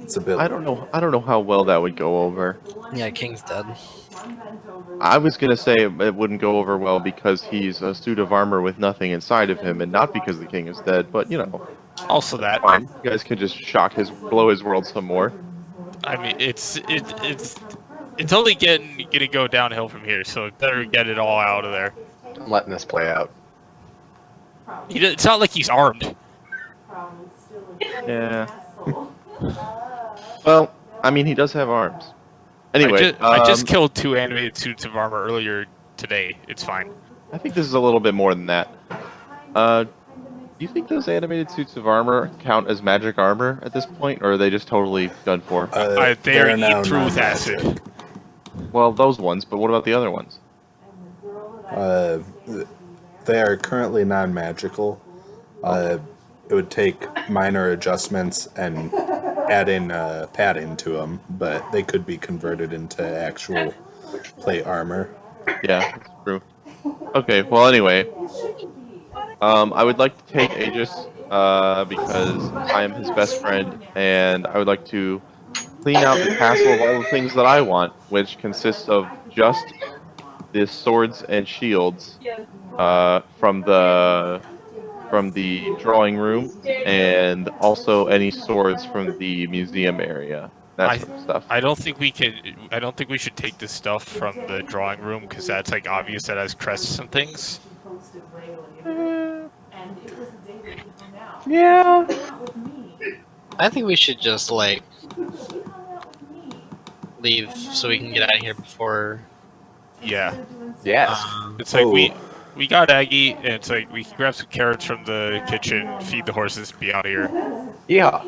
it's a bit... I don't know how well that would go over. Yeah, King's dead. I was gonna say it wouldn't go over well because he's a suit of armor with nothing inside of him, and not because the king is dead. But Also that. fine. You guys can just blow his world some more. I mean, it's only gonna go downhill from here. So better get it all out of there. I'm letting this play out. It's not like he's armed. Yeah. Well, I mean, he does have arms. Anyway, I just killed 2 animated suits of armor earlier today. It's fine. I think this is a little bit more than that. Do you think those animated suits of armor count as magic armor at this point, or are they just totally done for? They they're are now eaten through with non-magic. acid. Well, those ones, but what about the other ones? They are currently non-magical. It would take minor adjustments and add in padding to them, but they could be converted into actual plate armor. Yeah, that's true. Okay, well, anyway. I would like to take Aegis, because I am his best friend, and I would like to clean out the castle of all the things that I want, which consists of just the swords and shields from the drawing room, and also any swords from the museum area. That sort of stuff. I don't think we can. I don't think we should take the stuff from the drawing room because that's like obvious that has crests and things. Yeah. I think we should just like leave so we can get out of here before. Yeah, Yes. it's like Oh. we got Aggie, and it's like we can grab some carrots from the kitchen, feed the horses, and be out of here. Yeah.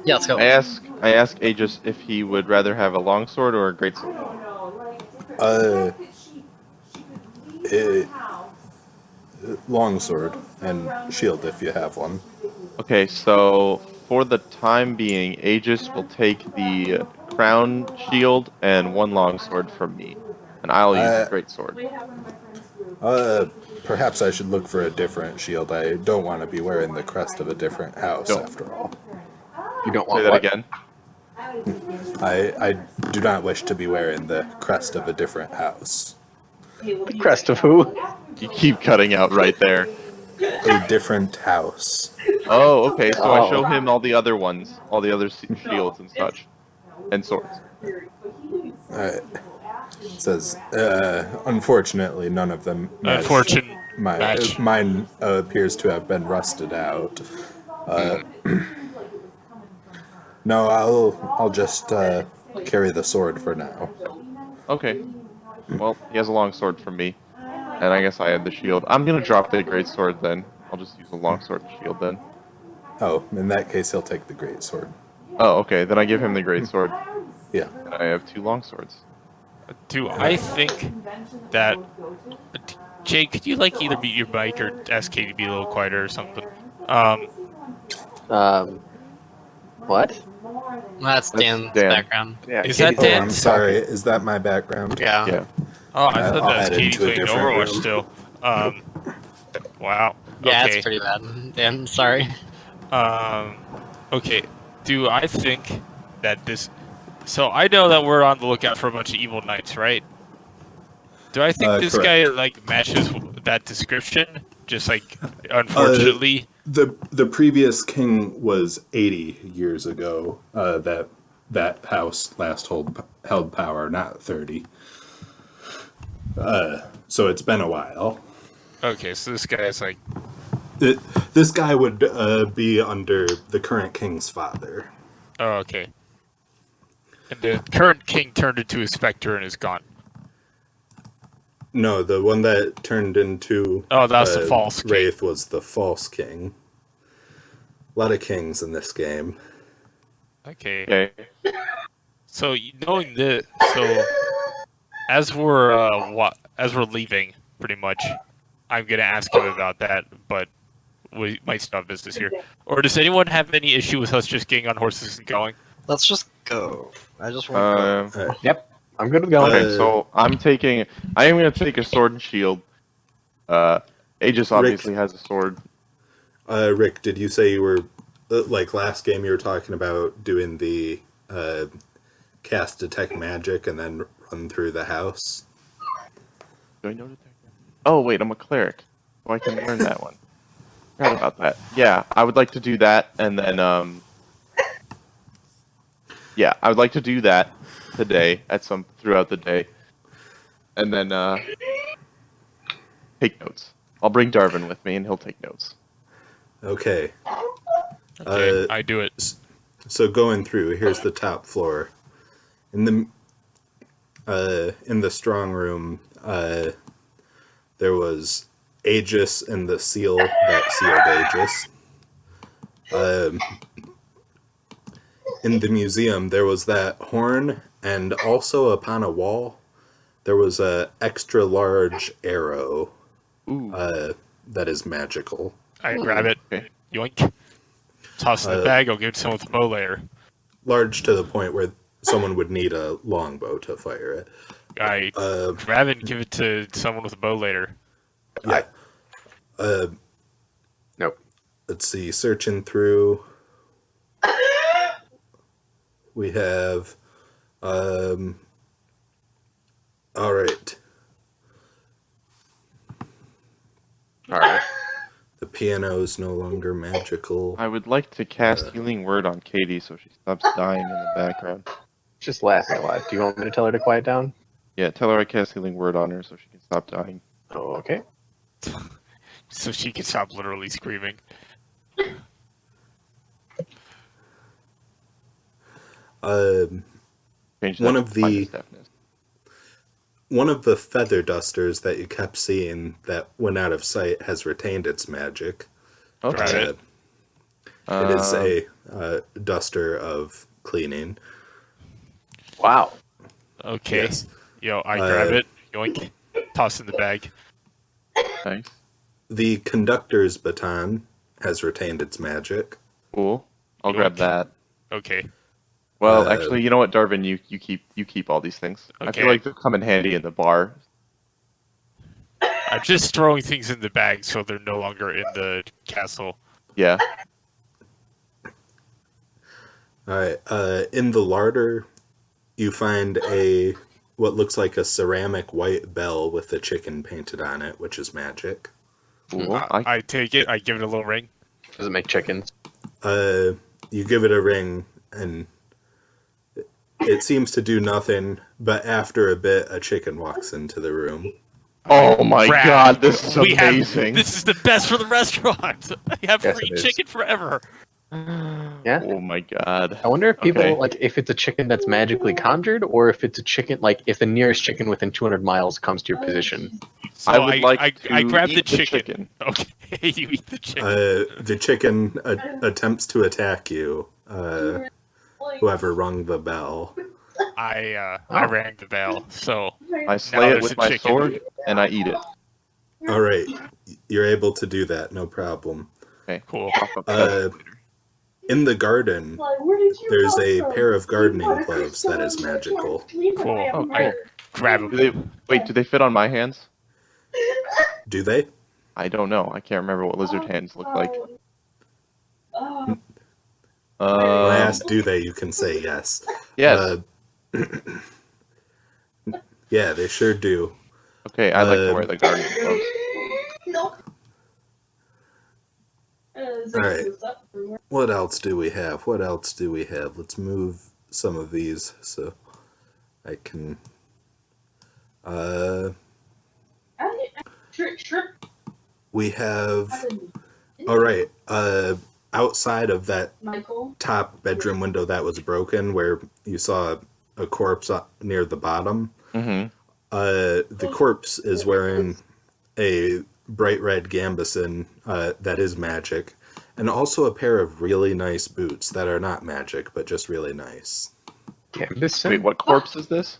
Yeah, let's go. I ask Aegis if he would rather have a longsword or a greatsword. Longsword and shield if you have one. Okay, so for the time being, Aegis will take the crown shield and one longsword from me, and I'll use the greatsword. Perhaps I should look for a different shield. I don't want to be wearing the crest of a different house, Don't. after all. You don't Say want that what? again. I do not wish to be wearing the crest of a different house. The crest of who? You keep cutting out right there. A different house. Oh, okay. So I Oh. show him all the other ones, all the other shields and such, and swords. It says, unfortunately, none of them match. Unfortunate match. Mine appears to have been rusted out. No, I'll just carry the sword for now. Okay. Well, he has a longsword from me, and I guess I had the shield. I'm gonna drop the greatsword then. I'll just use the longsword and shield then. Oh, in that case, he'll take the great sword. Oh, okay. Then I give him the greatsword, Yeah. and I have two longswords. Do I think that Jay, could you like either mute your mic or ask Katie to be a little quieter or something? What? That's Dan's Dan. background. Yeah. Is that Oh, Dan? I'm sorry. Is that my background? Yeah. Yeah. Oh, I thought I'll that was head Katie into a playing different Overwatch room. still. Wow. Yeah, Okay. it's pretty bad. Dan, sorry. Okay. Do I think that this? So I know that we're on the lookout for a bunch of evil knights, right? Do I think this Correct. guy like matches that description? Just like, unfortunately. The previous king was 80 years ago. That house last held power, not 30. So it's been a while. Okay, so this guy is like. This guy would be under the current king's father. Oh, okay. And the current king turned into a specter and is gone. No, the one that turned into Oh, that's the false king. Wraith was the false king. A lot of kings in this game. Okay. Okay. So knowing this, so as we're leaving, pretty much, I'm gonna ask him about that, but we might stop business here. Or does anyone have any issue with us just getting on horses and going? Let's just go. I just want to go. Yep. I'm good with going. Okay, so I am going to take a sword and shield. Aegis obviously has a sword. Rick, did you say you were, like last game you were talking about doing the cast detect magic and then run through the house? Do I know detect? Oh wait, I'm a cleric, so I can learn that one. Forgot about that. Yeah, I would like to do that, and then yeah, I would like to do that today throughout the day, and then take notes. I'll bring Darvin with me, and he'll take notes. Okay. Okay, I do it. So going through, here's the top floor. In the strong room, there was Aegis and the seal that sealed Aegis. In the museum, there was that horn, and also upon a wall, there was a extra large arrow Ooh. that is magical. I grab it. Okay. Yoink. Toss it in the bag. I'll give it to someone with a bow layer. Large to the point where someone would need a longbow to fire it. I grab it and give it to someone with a bow later. Yeah. Nope. Let's see, searching through. We have All right. All right. The piano is no longer magical. I would like to cast Healing Word on Katie so she stops dying in the background. Just laughing a lot. Do you want me to tell her to quiet down? Yeah, tell her I cast Healing Word on her so she can stop dying. Oh, okay. So she can stop literally screaming. Change One that of to minus the- deafness. One of the feather dusters that you kept seeing that went out of sight has retained its magic. Okay. It is a duster of cleaning. Wow. Okay. Yes. Yo, I grab it. Yoink. Toss in the bag. Thanks. The conductor's baton has retained its magic. Cool. I'll Yoink. grab that. Okay. Well, actually, you know what, Darvin? You keep all these things. I Okay. feel like they'll come in handy in the bar. I'm just throwing things in the bag so they're no longer in the castle. Yeah. Alright, in the larder, you find what looks like a ceramic white bell with a chicken painted on it, which is magic. Cool. I take it. I give it a little ring. Does it make chickens? You give it a ring, and it seems to do nothing, but after a bit, a chicken walks into the room. Oh my Rad. god, this is We have- amazing. This is the best for the restaurant. I have Yes, free it is. chicken forever. Yeah. Oh my god. I wonder if people Okay. like if it's a chicken that's magically conjured, or if it's a chicken like if the nearest chicken within 200 miles comes to your position. So I would like I to grab the eat the chicken. chicken. Okay, you eat the chicken. The chicken attempts to attack you, whoever rung the bell. I Oh. rang the bell. So I slay it there's with a my chicken. sword, and I eat it. Alright, you're able to do that, no problem. Okay. cool. Pop up that later. In the garden, there's a pair of gardening gloves that is magical. Cool. Oh, I cool. grab Do them. do they fit on my hands? Do they? I don't know. I can't remember what lizard hands look like. When I Um, ask do they, you can say yes. yes. Yeah, they sure do. Okay, I like to wear the garden gloves. Alright. What else do we have? What else do we have? Let's move some of these so I can... we have... Alright, outside of that Michael. top bedroom window that was broken where you saw a corpse near the bottom, Mm-hmm. the corpse is wearing a bright red gambeson that is magic, and also a pair of really nice boots that are not magic, but just really nice. Wait, what corpse is this?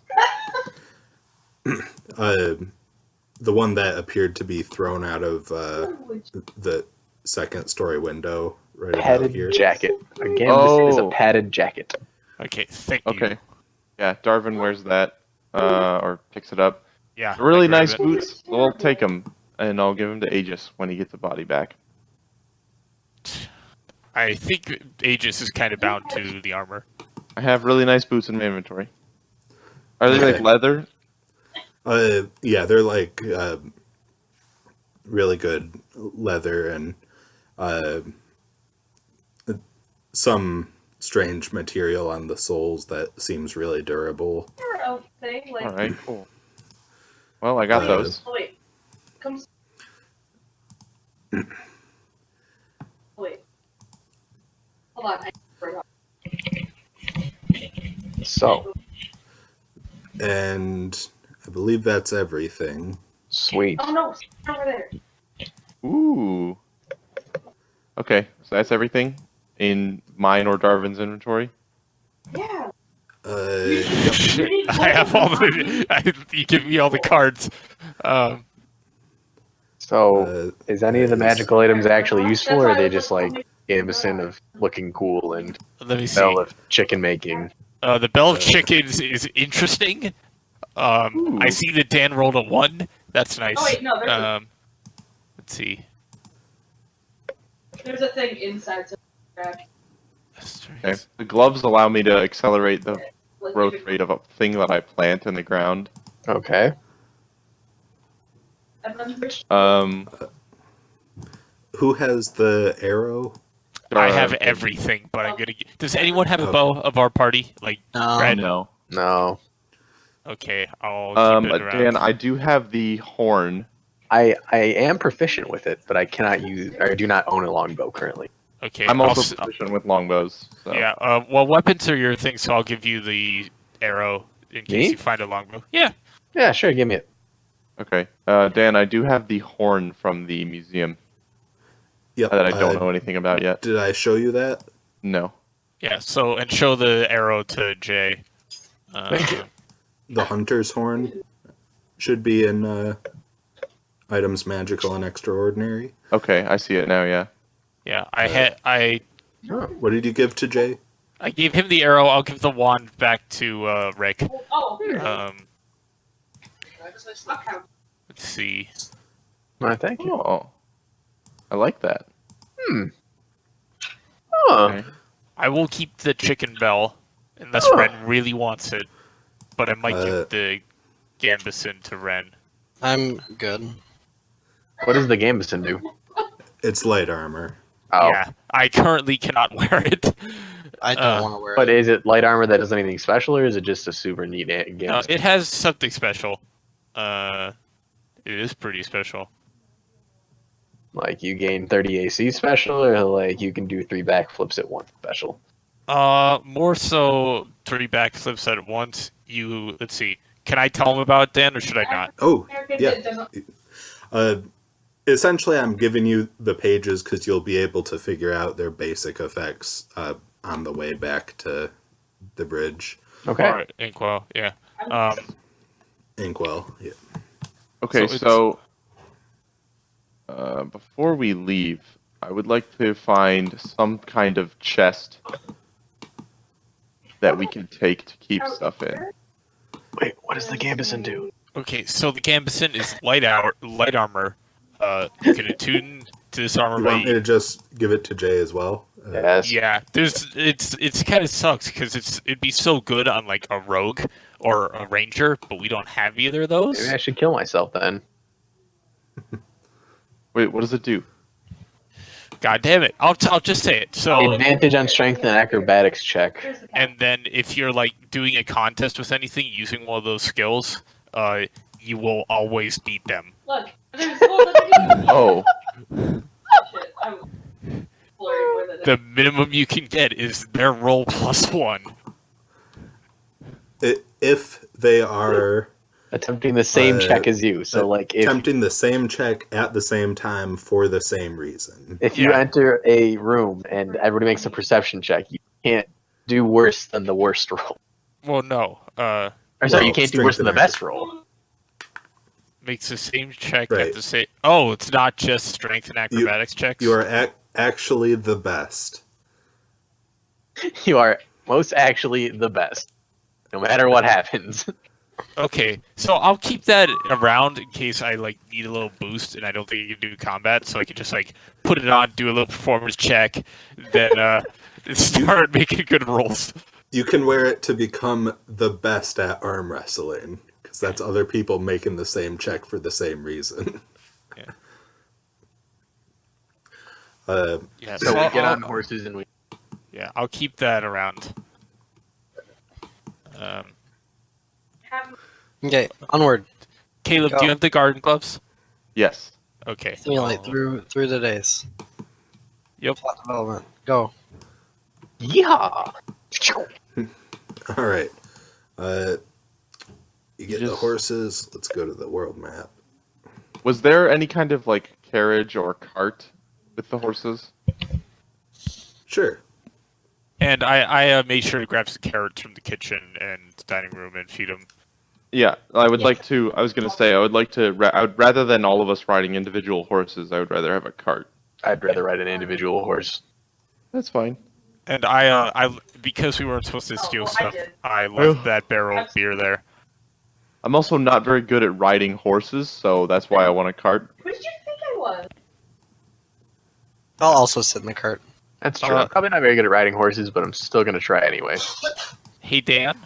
The one that appeared to be thrown out of the second story window right about Padded here. jacket. Again, this is a Oh. padded jacket. Okay, thank you. Okay. Yeah, Darvin wears that, or picks it up. Yeah. They're really I grab nice it. boots. We'll take them, and I'll give them to Aegis when he gets the body back. I think Aegis is kind of bound to the armor. I have really nice boots in my inventory. Are they Okay. like leather? Yeah, they're like really good leather and some strange material on the soles that seems really durable. Thing, like, All right, cool. Well, I got those. Oh, wait. Come. Wait. Hold on. So And I believe that's everything. sweet. Oh no, it's over there. Ooh. Okay, so that's everything in mine or Darvin's inventory. Yeah. Yep. I have all the. You give me all the cards. So is any of the yes. magical items actually useful, or are they just like gambeson of looking cool and Let me see. bell of chicken making? The bell of chickens is interesting. I see that Dan rolled a 1. That's nice. Oh, wait, no, there's Let's see. There's a thing inside. So grab. Okay. The gloves allow me to accelerate the growth rate of a thing that I plant in the ground. Okay. Who has the arrow? I have okay. everything, but I'm gonna. Does anyone have a Okay. bow of our party? Like, Red? No. No. Okay, I'll keep it around. Dan, I do have the horn. I am proficient with it, but I cannot use or I do not own a longbow currently. Okay, I'm I'll also s- proficient with longbows. So. Yeah. Well, weapons are your thing, so I'll give you the arrow in case Me? you find a longbow. Yeah. Yeah, sure, give me it. Okay. Dan, I do have the horn from the museum Yep. that I don't know anything about yet. Did I show you that? No. Yeah. So and show the arrow to Jay. Thank you. The hunter's horn should be in items magical and extraordinary. Okay, I see it now. Yeah. Yeah. I What did you give to Jay? gave him the arrow. I'll give the wand back to Rick. Oh, here. Let's see. Thank you. Oh, I like that. Oh, Okay. I will keep the chicken bell unless Oh. Ren really wants it, but I might Uh, give the gambeson to Ren. I'm good. what does the gambeson do? It's light armor. Oh, Yeah, I currently cannot wear it. I don't want to wear but it. is it light armor that does anything special, or is it just a super neat No, gambeson? it has something special. It is pretty special. Like you gain 30 AC special, or like you can do 3 backflips at once special? More so 3 backflips at once. Let's see. Can I tell him about it, Dan, or should I not? Oh, American yeah. it doesn't. Essentially, I'm giving you the pages because you'll be able to figure out their basic effects on the way back to the bridge. Okay. All right, Inkwell, yeah. Inkwell, yeah. Okay, So so before we leave, I would like to find some kind of chest that we can take to keep stuff in. Wait, what does the gambeson do? Okay, so the gambeson is light armor. You can attune to this armor You by want me to just give it to Jay as well? Yes. Yeah, it's kind of sucks because it'd be so good on like a rogue or a ranger, but we don't have either of those. Maybe I should kill myself then. Wait, what does it do? God damn it! I'll just say it. So, Advantage on strength and acrobatics check. Here's the cat. and then if you're like doing a contest with anything using one of those skills, you will always beat them. Look, there's well, the Oh, shit. I'm blurry more than The minimum you can get is their roll +1. If they are Attempting the same check as you. So like if attempting the same check at the same time for the same reason. you Yeah. enter a room and everybody makes a perception check, you can't do worse than the worst roll. Well, no. Or sorry, you Well, can't do worse than the strength and best roll. Makes the same check Right. at the same. Oh, it's not just strength and acrobatics checks. You are actually the best. You are most actually the best. No matter what happens. Okay, so I'll keep that around in case I like need a little boost and I don't think you can do combat, so I can just like put it on, do a little performance check, then start making good rolls. You can wear it to become the best at arm wrestling, because that's other people making the same check for the same reason. Yeah. Yeah, So we get I'll- on horses and we Yeah, I'll keep that around. have Okay, onward. Caleb, Go. do you have the garden gloves? yes. Okay. Simulate through the days. Yep. Plot development. Go. Yeehaw! All right. You get the Just- horses. Let's go to the world map. Was there any kind of like carriage or cart with the horses? Sure. And I made sure to grab some carrots from the kitchen and dining room and feed them. Yeah, I would like to. I was gonna say I would like to. I would rather than all of us riding individual horses. I would rather have a cart. I'd rather ride an individual horse. That's fine. And I because we weren't supposed to steal well, I stuff, did. I left that barrel of beer there. I'm also not very good at riding horses, so that's why I want a cart. Who did you think I was? I'll also sit in the cart. That's true. I'm probably not very good at riding horses, but I'm still gonna try anyway. Hey Dan,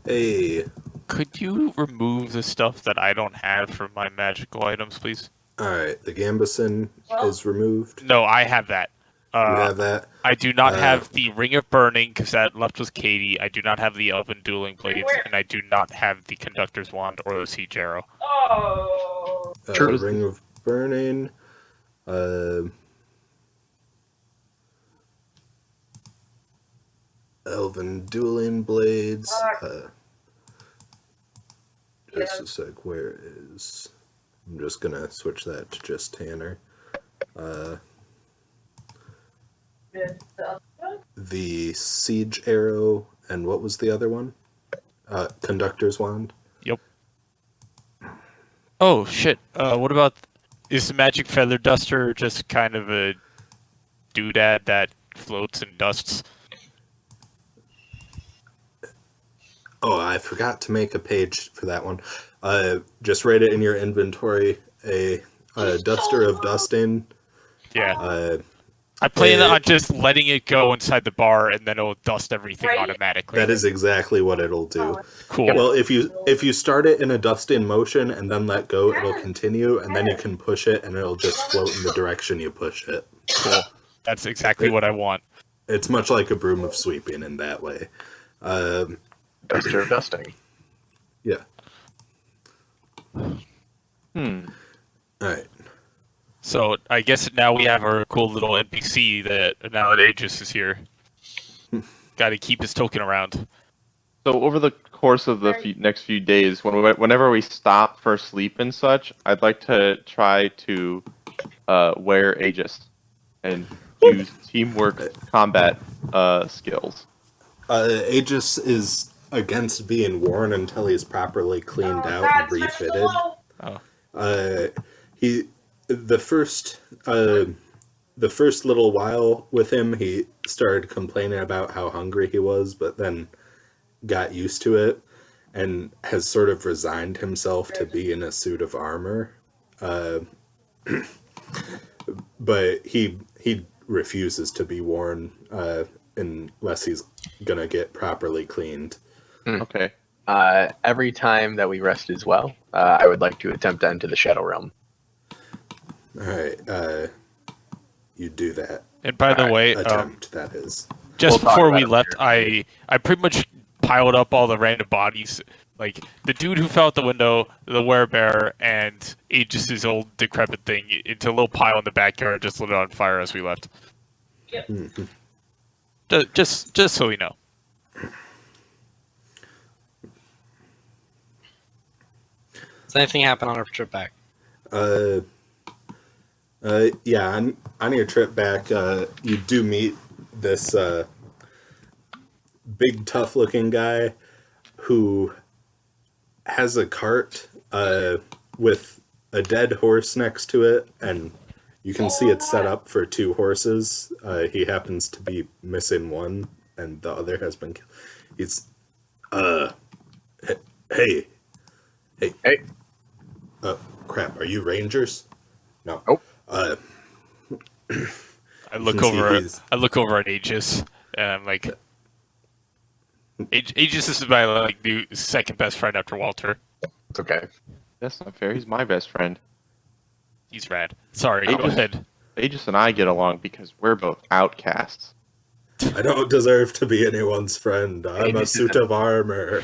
Hey, Could you remove the stuff that I don't have from my magical items, please? alright, the Gambeson is removed. No, I have that. You have that? I do not have the Ring of Burning, because that left with Katie. I do not have the Oven Dueling Blades, and I do not have the Conductor's Wand or the Siege Arrow. Oh. Ring of Burning. Elven Dueling Blades. Just a sec, where is... I'm just gonna switch that to just Tanner. The Siege Arrow, and what was the other one? Conductor's Wand. Yep. Oh, shit. What about... Is the Magic Feather Duster just kind of a doodad that floats and dusts? Oh, I forgot to make a page for that one. Just write it in your inventory. A duster of dusting. Yeah. I plan on just letting it go inside the bar, and then it'll dust everything automatically. That is exactly what it'll do. Cool. Well, if you start it in a dusting motion and then let go, it'll continue, and then you can push it, and it'll just float in the direction you push it. Cool. That's exactly what I want. It's much like a broom of sweeping in that way. Duster of dusting. Yeah. Hmm. All right. So I guess now we have our cool little NPC that now that Aegis is here. Got to keep his token around. So over the course of the next few days, whenever we stop for sleep and such, I'd like to try to wear Aegis and use teamwork combat skills. Aegis is against being worn until he's properly cleaned out and refitted. Oh. The first little while with him, he started complaining about how hungry he was, but then got used to it and has sort of resigned himself to be in a suit of armor. But he refuses to be worn unless he's gonna get properly cleaned. Okay. Every time that we rest as well, I would like to attempt to enter the Shadow Realm. All right, you do that. And by the way, Attempt, that is. just We'll talk before about we it left, I pretty much piled up all the random bodies. Like, the dude who fell out the window, the werebear, and Aegis' old decrepit thing into a little pile in the backyard, just lit it on fire as we left. Yep. Just so we know. Does anything happen on our trip back? Yeah, on your trip back, you do meet this big, tough-looking guy who has a cart with a dead horse next to it, and you can see it's set up for 2 horses. He happens to be missing one, and the other has been killed. He's, hey. Hey. Oh, crap, are you rangers? No. Nope. I look over at Aegis, and I'm like, Aegis is my new second best friend after Walter. It's okay. That's not fair. He's my best friend. He's rad. Sorry, go ahead. Aegis and I get along because we're both outcasts. I don't deserve to be anyone's friend. I'm a suit of armor.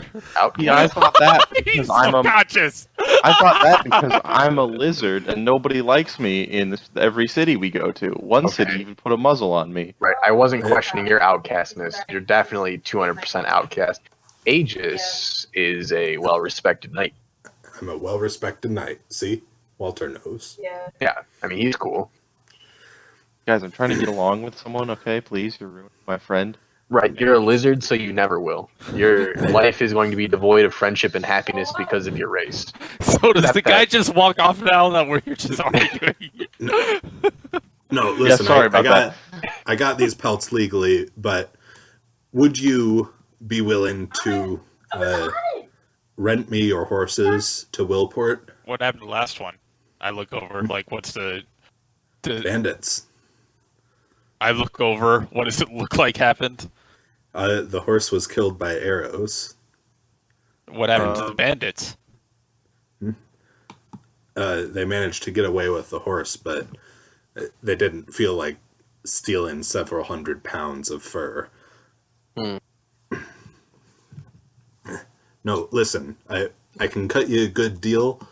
Yeah, I thought that because He's I'm a. conscious. I thought that because I'm a lizard and nobody likes me in every city we go to. One city even put a muzzle on me. Right. I wasn't questioning your outcastness. You're definitely 200% outcast. Aegis is a well-respected knight. I'm a well-respected knight. See? Walter knows. Yeah. Yeah. I mean, he's cool. Guys, I'm trying to get along with someone, okay? Please, you're ruining my friend. Right. You're a lizard, so you never will. Your life is going to be devoid of friendship and happiness because of your race. So does That the guy just walk off now that we're just arguing? No, listen, sorry about that. I got these pelts legally, but would you be willing to rent me your horses to Willport? What happened to the last one? I look over, like, what's the... Bandits. I look over, what does it look like happened? The horse was killed by arrows. What happened to the bandits? They managed to get away with the horse, but they didn't feel like stealing several hundred pounds of fur. No, listen, I can cut you a good deal.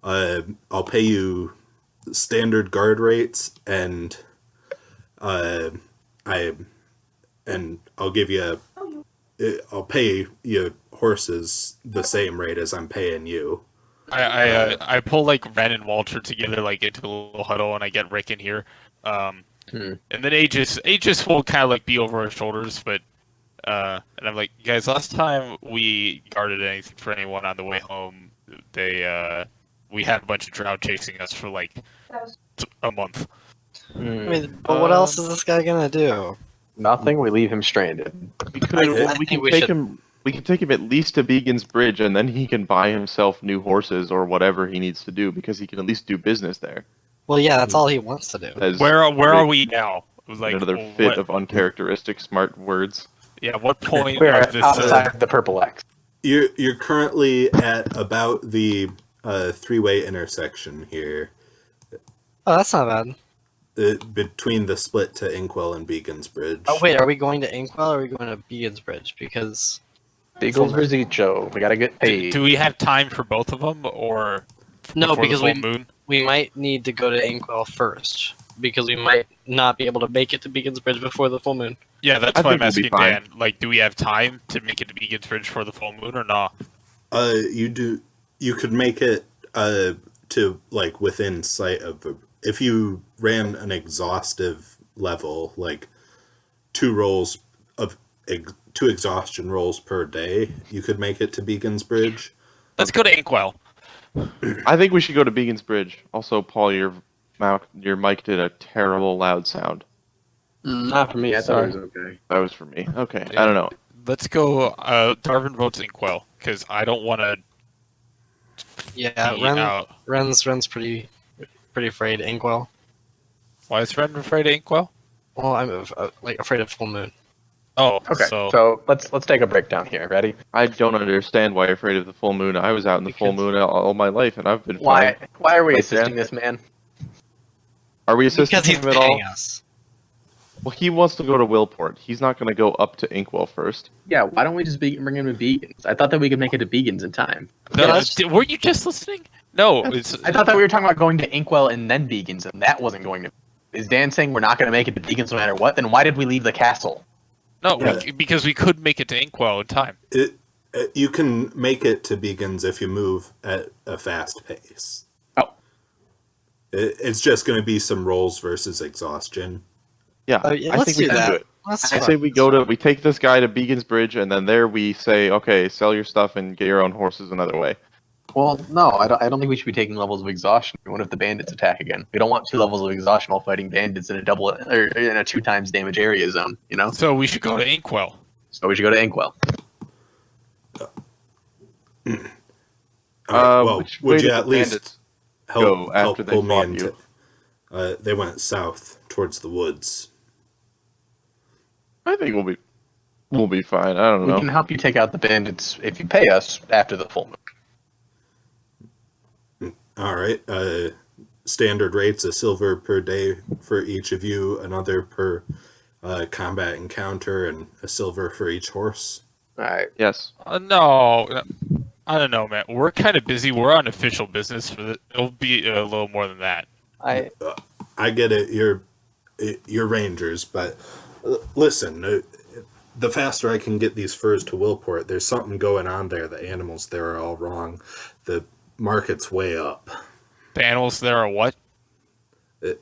I'll pay you standard guard rates, and I'll give you I'll pay you horses the same rate as I'm paying you. I pull like Ren and Walter together like into a little huddle, and I get Rick in here. And then Aegis will kind of like be over our shoulders, but and I'm like, guys, last time we guarded anything for anyone on the way home, we had a bunch of drow chasing us for like a month. I mean, but what else is this guy gonna do? Nothing. We leave him stranded. We could, I we think can we take should- him. We can take him at least to Beacon's Bridge, and then he can buy himself new horses or whatever he needs to do, because he can at least do business there. Well, yeah, that's all he wants to do. As Where are Rick- we now? It was like another fit of uncharacteristic smart words. Yeah, what point We're of this? outside the purple X. You're currently at about the three-way intersection here, Oh, that's not bad. between the split to Inkwell and Beacon's Bridge. Oh, wait, are we going to Inkwell or are we going to Beacon's Bridge? Because Beagles Rizzicho. We gotta get paid. Do we have time for both of them, or No, before because the full moon? we might need to go to Inkwell first. Because we might not be able to make it to Beacon's Bridge before the full moon. Yeah, that's I why I'm think we'll be asking fine. Dan. Like, do we have time to make it to Beacon's Bridge for the full moon or not? You do. You could make it to like within sight of if you ran an exhaustive level, like two exhaustion rolls per day. You could make it to Beacon's Bridge. Let's go to Inkwell. I think we should go to Beacon's Bridge. Also, Paul, your mic did a terrible loud sound. Not for me. I thought it was okay. That was for me. Okay, I don't know. Let's go. Darvin votes Inkwell because I don't want to. Yeah, Ren's pretty afraid Inkwell. Why is Ren afraid of Inkwell? Well, I'm afraid of full moon. Oh, Okay, so let's take a break down here. Ready? I don't understand why you're afraid of the full moon. I was out in the full moon all my life, and I've been Why fine. are we Like assisting that? this man? Are we assisting Because he's him at all? paying us. Well, he wants to go to Willport. He's not going to go up to Inkwell first. Yeah. Why don't we just bring him to Beacons? I thought that we could make it to Beacons in time. no, that's- were you just listening? No, it's. I thought that we were talking about going to Inkwell and then Beacons, and that wasn't going to. Is Dan saying we're not going to make it to Beacons no matter what? Then why did we leave the castle? No, Yeah. because we could make it to Inkwell in time. You can make it to Beacons if you move at a fast pace. Oh. It's just going to be some rolls versus exhaustion. Yeah, Yeah, I let's think we do can that. do it. Let's I say we take this guy to Beacon's Bridge, and then there we say, okay, sell your stuff and get your own horses another way. Well, no, I don't think we should be taking levels of exhaustion. What if the bandits attack again? We don't want 2 levels of exhaustion while fighting bandits in a double or in a 2 times damage area zone. You know, So we should go to Inkwell. so we should go to Inkwell. Well, Which way would you did at the least bandits help go after they pull me fought into? They went south towards the woods. I think we'll be fine. I don't We know. can help you take out the bandits if you pay us after the full moon. All right. Standard rates: a silver per day for each of you, another per combat encounter, and a silver for each horse. All right. Yes. No, I don't know, man. We're kind of busy. We're on official business for the. It'll be a little more than that. I get it. You're rangers, but listen. The faster I can get these furs to Willport, there's something going on there. The animals there are all wrong. The market's way up. The animals there are what?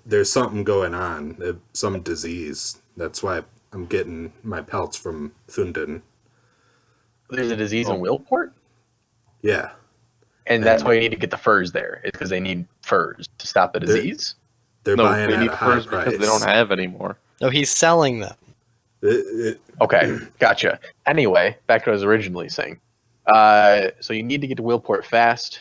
There's something going on. Some disease. That's why I'm getting my pelts from Thunden. there's a disease in Willport, Yeah. and that's why you need to get the furs there. It's because they need furs to stop the disease. They're No, buying they at need a high furs price. because they don't have any more. No, he's selling them. Okay, gotcha. Anyway, back to what I was originally saying. So you need to get to Willport fast.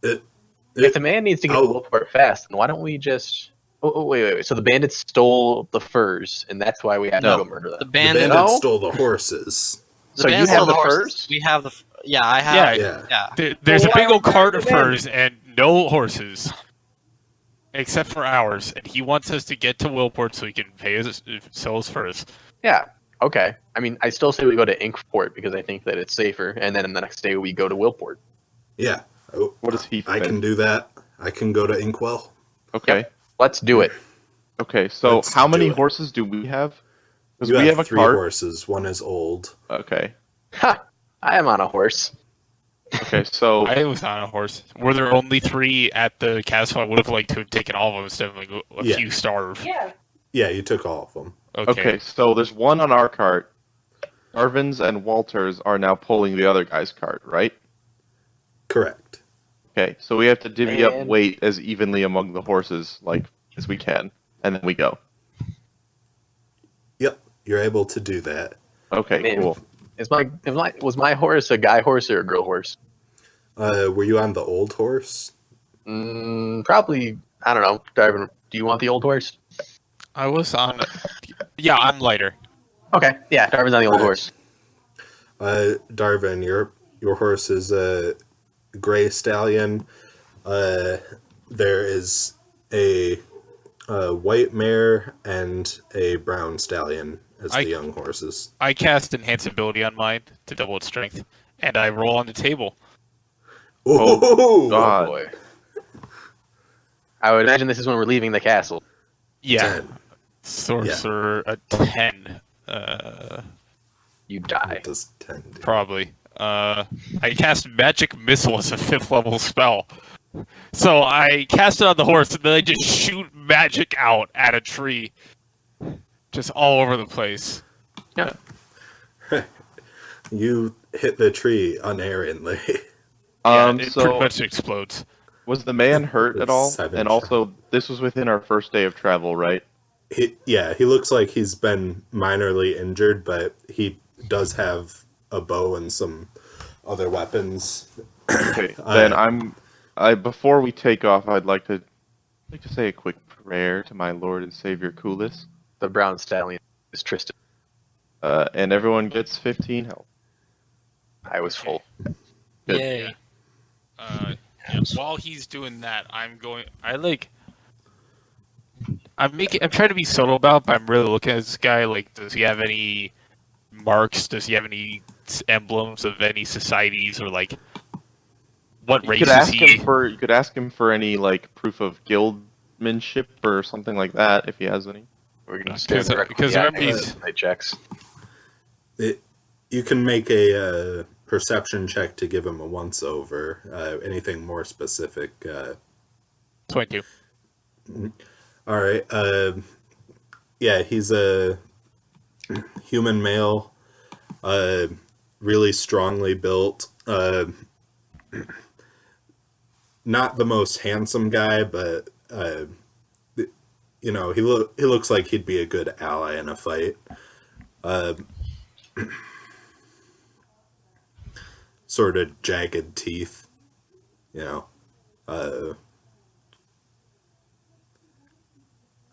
If the man needs to get to Willport fast, then why don't we just... Oh, wait. So the bandits stole the furs, and that's why we had to No. go murder them. The The bandit. bandits No? stole the horses. So you band's have still the horses. furs? We have the. Yeah, I have. Yeah. Yeah. There's Well, a why big are old we cart of buying the furs and no horses. Except for ours. And he wants us to get to Willport so he can sell his furs. Yeah. Okay. I mean, I still say we go to Inkport because I think that it's safer, and then the next day we go to Willport. Yeah. Oh, What does he I think? can do that. I can go to Inkwell. Okay. Let's do it. Okay, so Let's how many do it. horses do we have? Because You we have a 3 cart. horses. One is old. Okay. Ha! I am on a horse. Okay, so I was on a horse. Were there only 3 at the castle? I would have liked to have taken all of them instead of like a Yeah. few starve. Yeah. Yeah, you took all of them. okay, so there's one on our cart. Arvin's and Walter's are now pulling the other guy's cart, right? Correct. Okay, so we have to divvy up And- weight as evenly among the horses, like as we can, and then we go. Yep, you're able to do that. Okay, Man. cool. Was my horse a guy horse or a girl horse? Were you on the old horse? Probably. I don't know. Darvin, do you want the old horse? I was on. Yeah, I'm lighter. Okay. Yeah, Darvin's on the old Alright. horse. Darvin, your horse is a gray stallion. There is a white mare and a brown stallion as I- the young horses. I cast Enhance Ability on mine to double its strength, and I roll on the table. Oh, God. Oh boy. I would imagine this is when we're leaving the castle. Yeah. 10. Sorcerer, a 10. You die. What does 10 do? Probably. I cast Magic Missile as a 5th level spell. So I cast it on the horse, and then I just shoot magic out at a tree. Just all over the place. You hit the tree unerringly. Yeah, it pretty So much explodes. was the man hurt at all? 7 And also, this was within our first day of travel, right? He looks like he's been minorly injured, but he does have a bow and some other weapons. Okay, then before we take off, I'd like to say a quick prayer to my Lord and Savior Kulis. The brown stallion is Tristan. And everyone gets 15 health. I was full. Good. Yay. Yeah, while he's doing that, I'm trying to be subtle about it, but I'm really looking at this guy. Like, does he have any marks? Does he have any emblems of any societies, or like what You race could is ask he? him for any like proof of guildmanship or something like that if he has any. We're gonna Because- stare directly because at remember he's- my checks. You can make a perception check to give him a once over. Anything more specific? 22. All right. Yeah, he's a human male, really strongly built. Not the most handsome guy, but he looks like he'd be a good ally in a fight. Sort of jagged teeth, I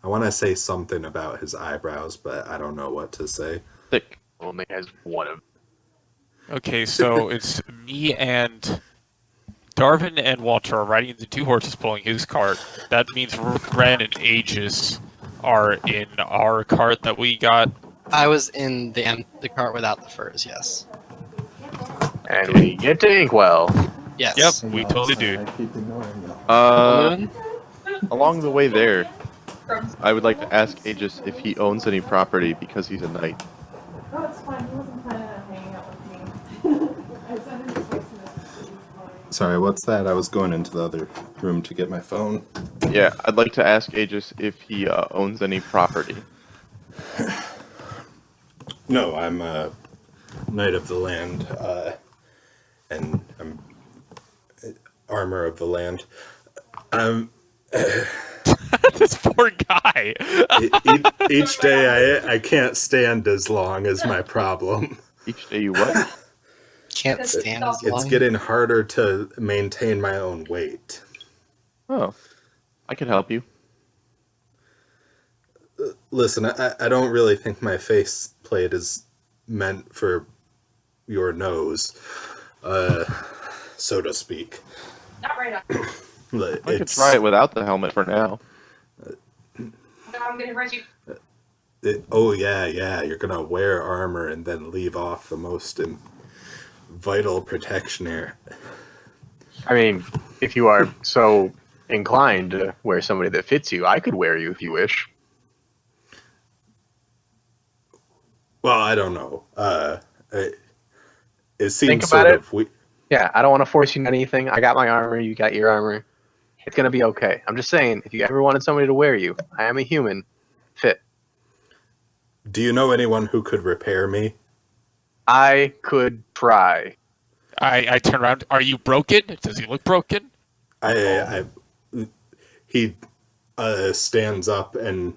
want to say something about his eyebrows, but I don't know what to say. Thick. Only has one of. Okay, so it's me and Darvin and Walter are riding the 2 horses pulling his cart. That means Ren and Aegis are in our cart that we got. I was in the cart without the furs. Yes. And we get to Inkwell. Yes. Yep, we totally do. Balloon? Along the way there, I would like to ask Aegis if he owns any property because he's a knight. Oh, it's fine. He wasn't planning on hanging out with me. I sent him a text message. Sorry, what's that? I was going into the other room to get my phone. Yeah, I'd like to ask Aegis if he owns any property. No, I'm a knight of the land, and I'm armor of the land. This poor guy. Each day I can't stand as long as my problem. Each day you what? Can't stand as It's long. getting harder to maintain my own weight. Oh, I can help you. Listen, I don't really think my face plate is meant for your nose, so to speak. Not right now. But I could try it without the helmet for now. No, I'm gonna hurt you. Oh yeah, you're gonna wear armor and then leave off the most vital protection area. I mean, if you are so inclined to wear somebody that fits you, I could wear you if you wish. Well, I don't know. It seems Think about sort it. of we. Yeah, I don't want to force you into anything. I got my armor, you got your armor. It's gonna be okay. I'm just saying, if you ever wanted somebody to wear you, I am a human. Fit. Do you know anyone who could repair me? I could try. I turn around. Are you broken? Does he look broken? He stands up and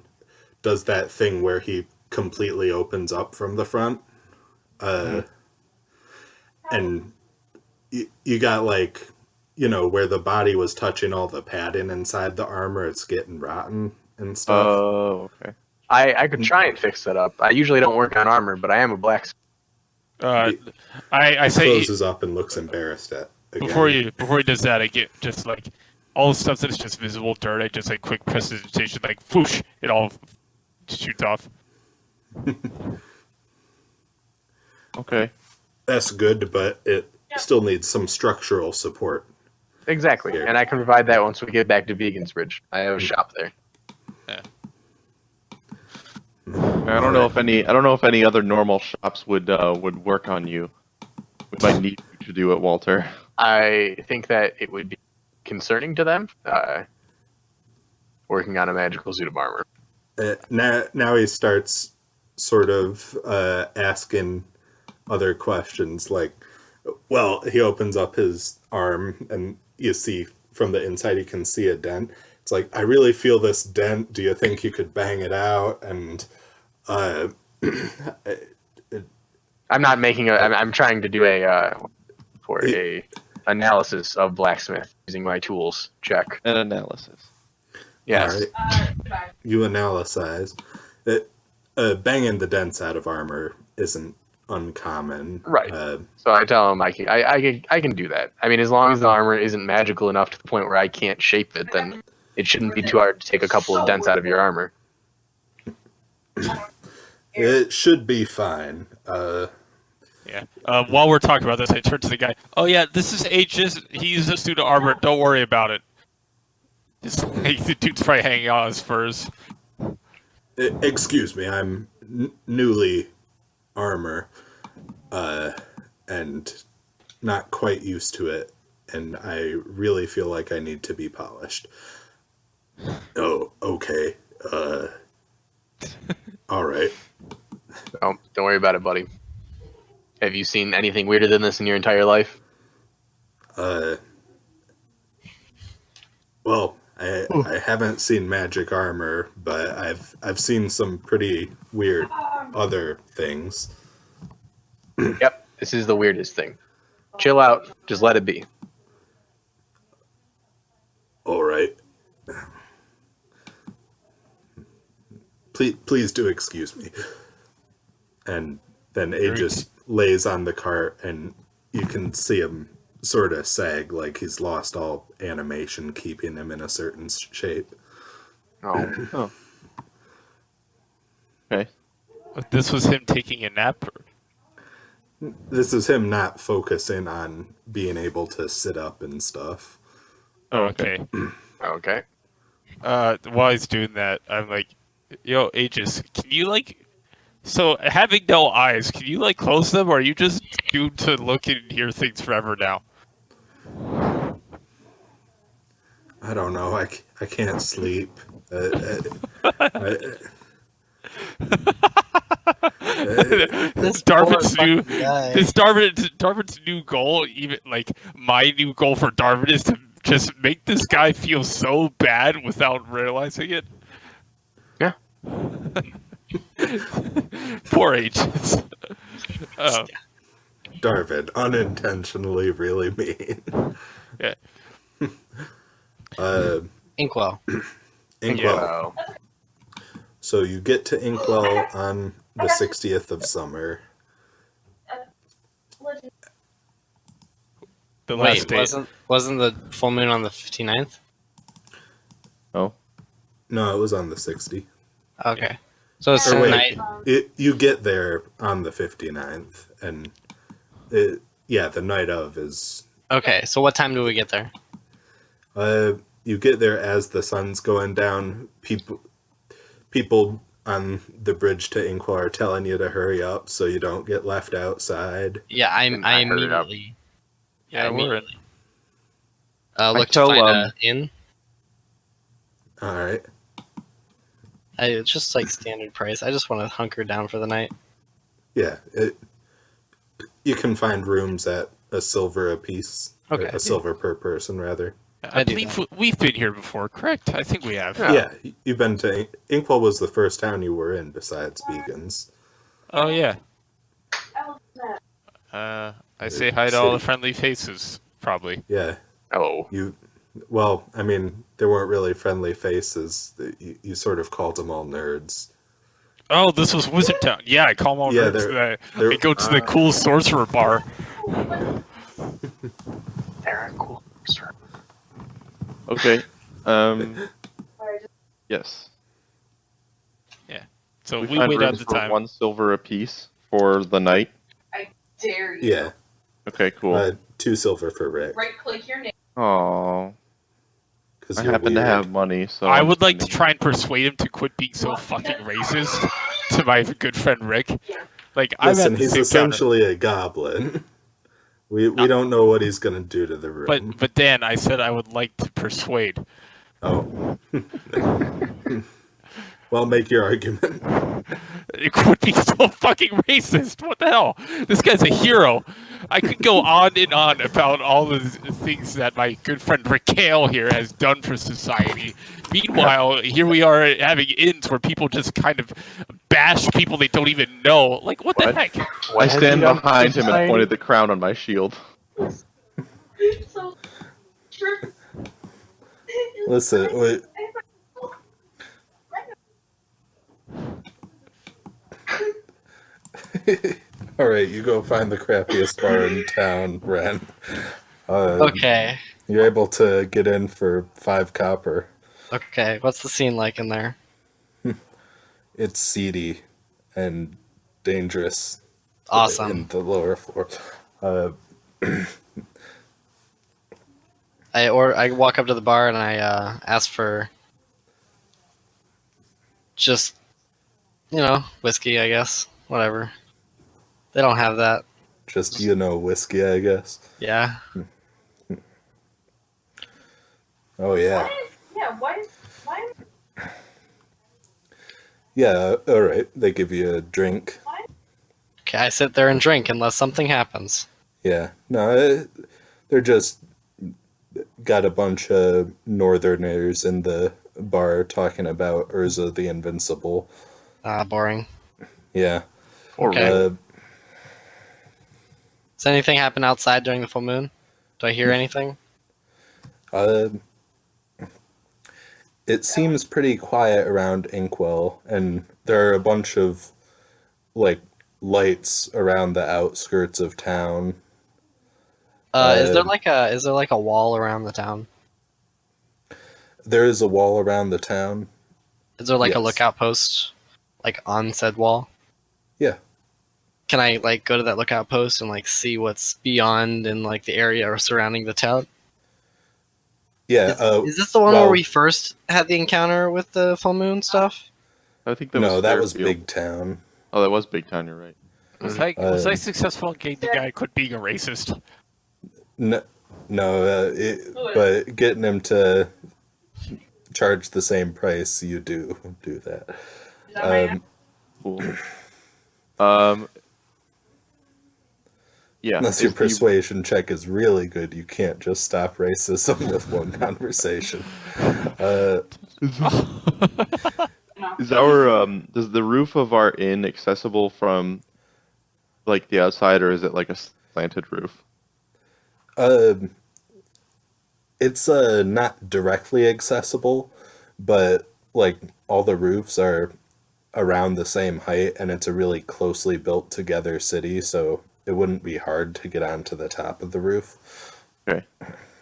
does that thing where he completely opens up from the front. And you got like, where the body was touching all the padding inside the armor, it's getting rotten and stuff. Oh, okay. I could try and fix that up. I usually don't work on armor, but I am a blacksmith. I say Closes up and looks embarrassed at again. before he does that, I get just like all the stuff that's just visible dirt. I just like quick precipitation, like whoosh, it all shoots off. Okay. That's good, but it still needs some structural support. Exactly, Here. and I can provide that once we get back to Vegans Bridge. I have a shop there. I don't know if any other normal shops would work on you. We might need you to do it, Walter. I think that it would be concerning to them working on a magical suit of armor. Now he starts sort of asking other questions, like, well, he opens up his arm and you see from the inside you can see a dent. It's like, I really feel this dent. Do you think you could bang it out? And I'm not making a. I'm trying to do a analysis of blacksmith using my tools. Check. An analysis. Yes. all right, Goodbye. you analyze it. Banging the dents out of armor isn't uncommon, Right. So I tell him I can do that. I mean, as long as the armor isn't magical enough to the point where I can't shape it, then it shouldn't be too hard to take a couple of dents out of your armor. It should be fine. Yeah. While we're talking about this, I turn to the guy. Oh yeah, this is H's. He's a suit of armor. Don't worry about it. Just like the dude's probably hanging on his furs. Excuse me, I'm newly armor, and not quite used to it, and I really feel like I need to be polished. Oh, okay. All right. Oh, don't worry about it, buddy. Have you seen anything weirder than this in your entire life? Well, I haven't seen magic armor, but I've seen some pretty weird other things. Yep, this is the weirdest thing. Chill out. Just let it be. All right. Please do excuse me. And then Aegis lays on the cart, and you can see him sort of sag, like he's lost all animation keeping him in a certain shape. Oh. Okay. This was him taking a nap. This is him not focusing on being able to sit up and stuff. Oh, okay. Okay. While he's doing that, I'm like, yo, Aegis, can you like... So, having no eyes, can you like close them, or are you just doomed to look and hear things forever now? I don't know. I can't sleep. Darvin's new goal, even like my new goal for Darvin, is to just make this guy feel so bad without realizing it. Yeah. Poor agents. Darvin, unintentionally really mean. Yeah. Inkwell. Inkwell. So you get to Inkwell on the 60th of summer. The last Wait, day. wasn't the full moon on the 59th? Oh, No, it was on the 60. Okay. So it's Or wait, tonight. you get there on the 59th, and the night of is. Okay, so what time do we get there? You get there as the sun's going down. People on the bridge to Inkwell are telling you to hurry up so you don't get left outside. Yeah, I I heard it up. immediately. Yeah, I we're in. immediately. Look to tell, find a inn. All right. It's just like standard price. I just want to hunker down for the night. Yeah, you can find rooms at a silver a piece. Or Okay. a silver per person, rather. I I do believe we've been here before, correct? I think we have. Yeah, you've been to Inkwell was the first town you were in besides Beacons. Oh yeah. I say hi to all the City. friendly faces, probably. Yeah, hello. well, I mean, there weren't really friendly faces. You sort of called them all nerds. Oh, this was Wizard Town. Yeah, I call them all Yeah, nerds. they're- I go to the cool sorcerer bar. Very cool, sir. Okay. Yes. So we find wait out rooms the for time. 1 silver apiece for the night. Dare you. Yeah, Okay, cool. 2 silver for Rick. Right click your name. Oh, Because I happen to have money, so I I'm would like to spending- try and persuade him to quit being so fucking racist to my good friend Rick. Like I'm Listen, at the he's same counter. essentially a goblin. We don't know what he's gonna do to the room. But Dan, I said I would like to persuade. Oh. Well, make your argument. It could be so fucking racist. What the hell? This guy's a hero. I could go on and on about all the things that my good friend Rick Kale here has done for society. Meanwhile, here we are having inns where people just kind of bash people they don't even know. Like, what the What? heck? I stand behind him and pointed the crown on my shield. So, true. Listen, wait. All right, you go find the crappiest bar in town, Ren. Okay. You're able to get in for 5 copper. Okay. What's the scene like in there? It's seedy and dangerous. Awesome. In the lower floor. I walk up to the bar and I ask for just whiskey, I guess. Whatever. They don't have that. Just, whiskey, I guess. Yeah. Oh, yeah. Yeah, why? Yeah, all right. They give you a drink. Okay, I sit there and drink unless something happens. Yeah. No, they're just got a bunch of northerners in the bar talking about Urza the Invincible. Boring. Yeah. Okay. Does anything happen outside during the full moon? Do I hear anything? It seems pretty quiet around Inkwell, and there are a bunch of lights around the outskirts of town. Is there like a wall around the town? There is a wall around the town. Is there like a Yes. lookout post, like on said wall? Yeah. Can I go to that lookout post and see what's beyond in the area surrounding the town? Yeah. Is this the one where well- we first had the encounter with the full moon stuff? I think that No, was that was Fairfield. Big Town. Oh, that was Big Town, you're right. Was I successful in getting the guy to quit being a racist? No, but getting him to charge the same price, you do that. Is that my Cool. Yeah. Unless your if you- persuasion check is really good, you can't just stop racism with one conversation. Is our does the roof of our inn accessible from the outside, or is it like a slanted roof? It's not directly accessible, but all the roofs are around the same height, and it's a really closely built together city, so it wouldn't be hard to get onto the top of the roof. Okay.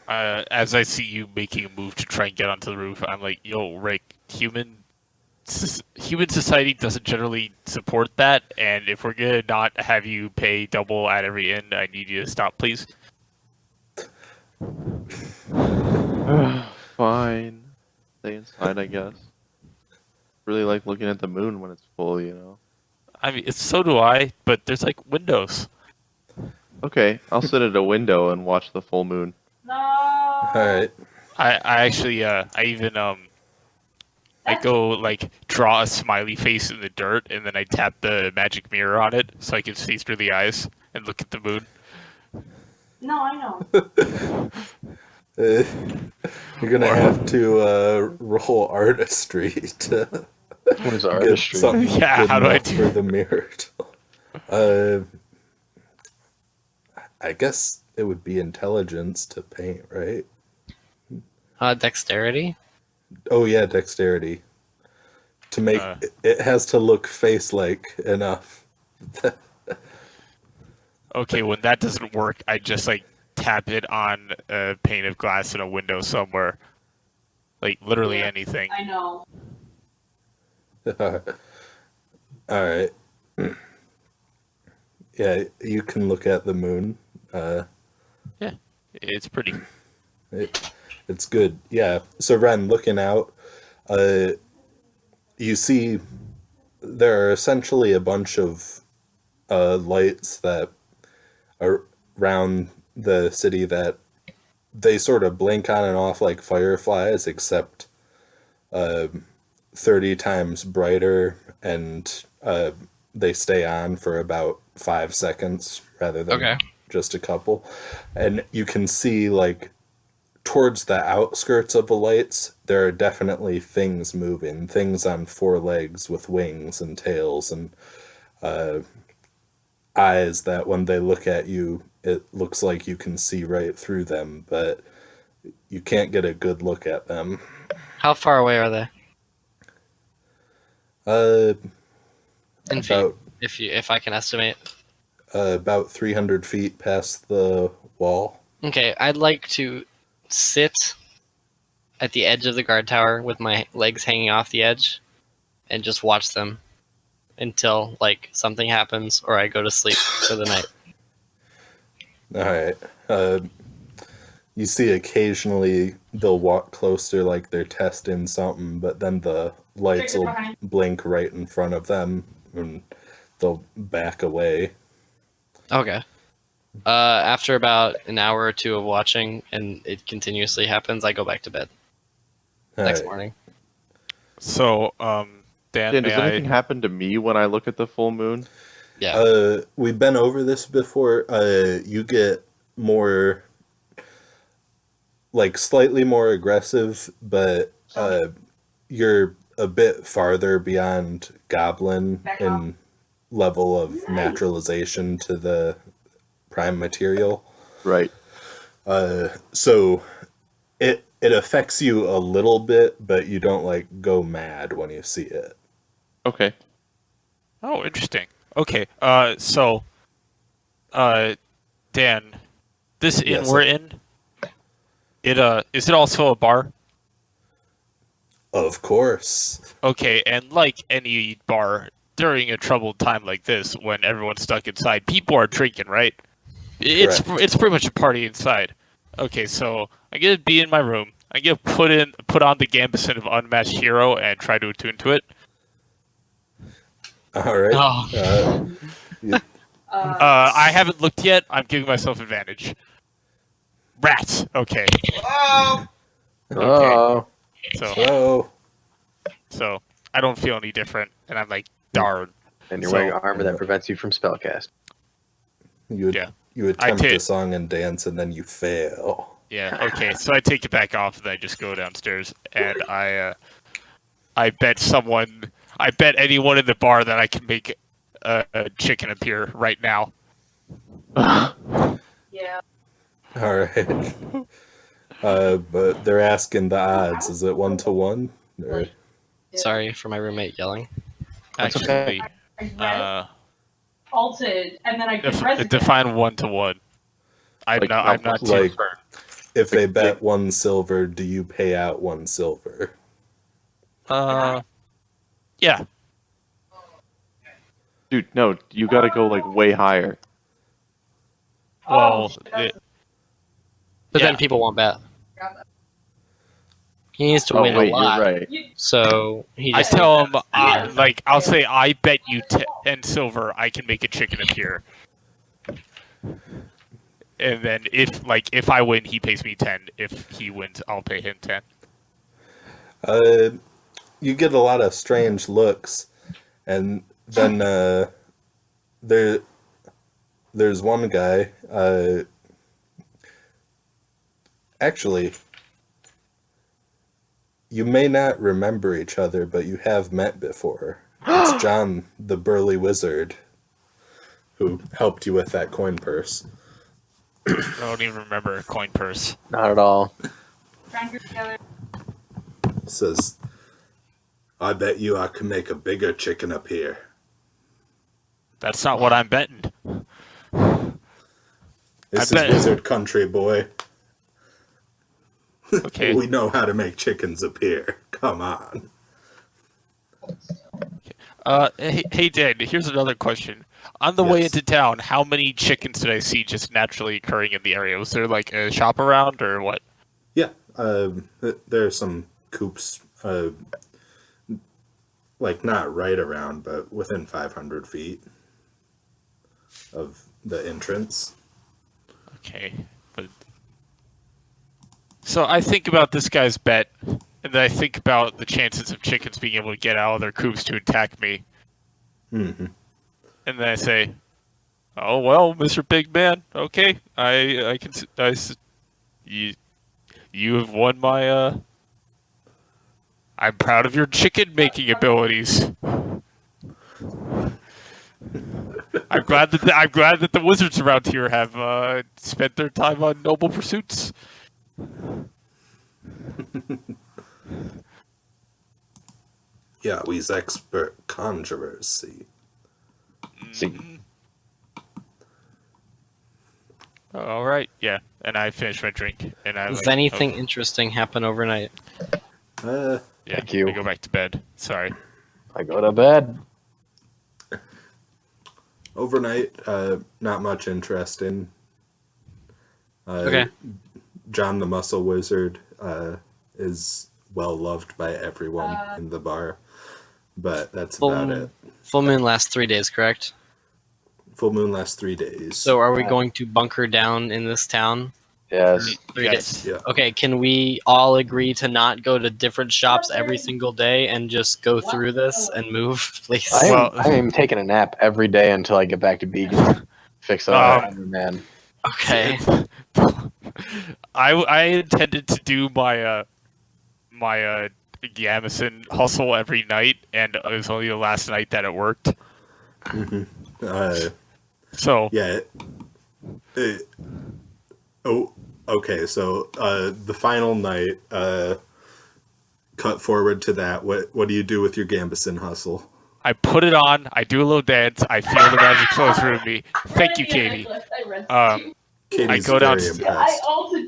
As I see you making a move to try and get onto the roof, I'm like, yo, Rick, human society doesn't generally support that, and if we're gonna not have you pay double at every end, I need you to stop, please. Fine. Stay inside, I guess. Really like looking at the moon when it's full, you know. I mean, so do I, but there's like windows. Okay, I'll sit at a window and watch the full moon. No. All right. I actually, I even, I go, like, draw a smiley face in the dirt, and then I tap the magic mirror on it so I can see through the eyes and look at the moon. No, I know. You're gonna have to roll artistry to What is get artistry? something Yeah, good how do I enough do for the mirror. I guess it would be intelligence to paint, right? Dexterity. Oh yeah, dexterity. To make it has to look face-like enough. Okay, when that doesn't work, I just, like, tap it on a pane of glass in a window somewhere. Like, literally Yeah. anything. I know. All right. Yeah, you can look at the moon. It's pretty. It's good. Yeah. So Ren, looking out, you see there are essentially a bunch of lights that are around the city that they sort of blink on and off like fireflies, except 30 times brighter, and they stay on for about 5 seconds rather than Okay. just a couple. And you can see, like, towards the outskirts of the lights, there are definitely things moving, things on 4 legs with wings and tails and eyes that when they look at you, it looks like you can see right through them, but you can't get a good look at them. How far away are they? In feet, About if I can estimate. about 300 feet past the wall. Okay, I'd like to sit at the edge of the guard tower with my legs hanging off the edge and just watch them until, like, something happens or I go to sleep for the night. All right. You see occasionally they'll walk closer like they're testing something, but then the lights will blink right in front of them and they'll back away. Okay. After about an hour or two of watching and it continuously happens, I go back to bed All next right. morning. So, Dan, Dan, does may anything happen to me when I look at the full moon? Yeah. We've been over this before. You get more, like, slightly more aggressive, but you're a bit farther beyond goblin in level of naturalization to the prime material. Right. So it affects you a little bit, but you don't, like, go mad when you see it. Okay. Oh, interesting. Okay, so, Dan, this inn Yes, we're sir. in, is it also a bar? Of course. Okay, and like any bar, during a troubled time like this, when everyone's stuck inside, people are drinking, right? It's pretty much a party inside. Okay, so I'm gonna be in my room. I'm gonna put on the Gambison of Unmatched Hero and try to attune to it. All right. Oh. I haven't looked yet. I'm giving myself advantage. Rats. Okay. Oh. So I don't feel any different, and I'm like, darn. And you're wearing armor that prevents you from spellcast. You Yeah. you attempt did. the song and dance, and then you fail. Yeah. Okay. So I take it back off, and I just go downstairs, and I bet anyone in the bar that I can make a chicken appear right now. Yeah. All right. But they're asking the odds. Is it 1-to-1? Or... Sorry for my roommate yelling. Actually, I read alted, and then I could define 1-to-1. I'm not like If they bet 1 silver, do you pay out 1 silver? Yeah. Dude, no, you gotta go like way higher. Well, But Yeah. then people won't bet. He needs to Oh win wait, a lot. you're right. So he I just tell him, like, I'll say, I bet you 10 silver I can make a chicken appear. And then if I win, he pays me 10. If he wins, I'll pay him 10. You get a lot of strange looks, and then there's one guy. Actually, you may not remember each other, but you have met before. It's John, the burly wizard, who helped you with that coin purse. I don't even remember a coin purse. Not at all. Try and group together. Says, I bet you I can make a bigger chicken up here. That's not what I'm betting. This I bet- is wizard country, boy. Okay. We know how to make chickens appear. Come on. Hey, Dan, here's another question. On the way Yes. into town, how many chickens did I see just naturally occurring in the area? Was there like a shop around or what? Yeah, there are some coops, like not right around, but within 500 feet of the entrance. Okay, but so I think about this guy's bet, and then I think about the chances of chickens being able to get out of their coops to attack me, Mm-hmm. and then I say, "Oh well, Mr. Big Man, okay, you have won my I'm proud of your chicken making abilities." I'm glad that the wizards around here have spent their time on noble pursuits. Yeah, we's expert conjurers, see. See. All right, yeah, and I finished my drink, and I Does like, anything interesting happen overnight? Uh, yeah, Thank you. I go back to bed. Sorry. I go to bed. overnight, not much interesting. Okay. John the Muscle Wizard is well loved by everyone in the bar, but that's about it. Full moon lasts 3 days, correct? Full moon lasts 3 days. So are we going to bunker down in this town? Yes. 3 Yes. days. Yeah. Okay, can we all agree to not go to different shops every single day and just go through this and move, please? I am taking a nap every day until I get back to Beacon. Fix it up, man. Okay. I intended to do my my Gamison hustle every night, and it was only the last night that it worked. So Yeah. Oh, okay. So the final night. Cut forward to that. What do you do with your Gambison hustle? I put it on. I do a little dance. I feel the magic flow through me. Thank you, Katie. Katie's go down- very impressed.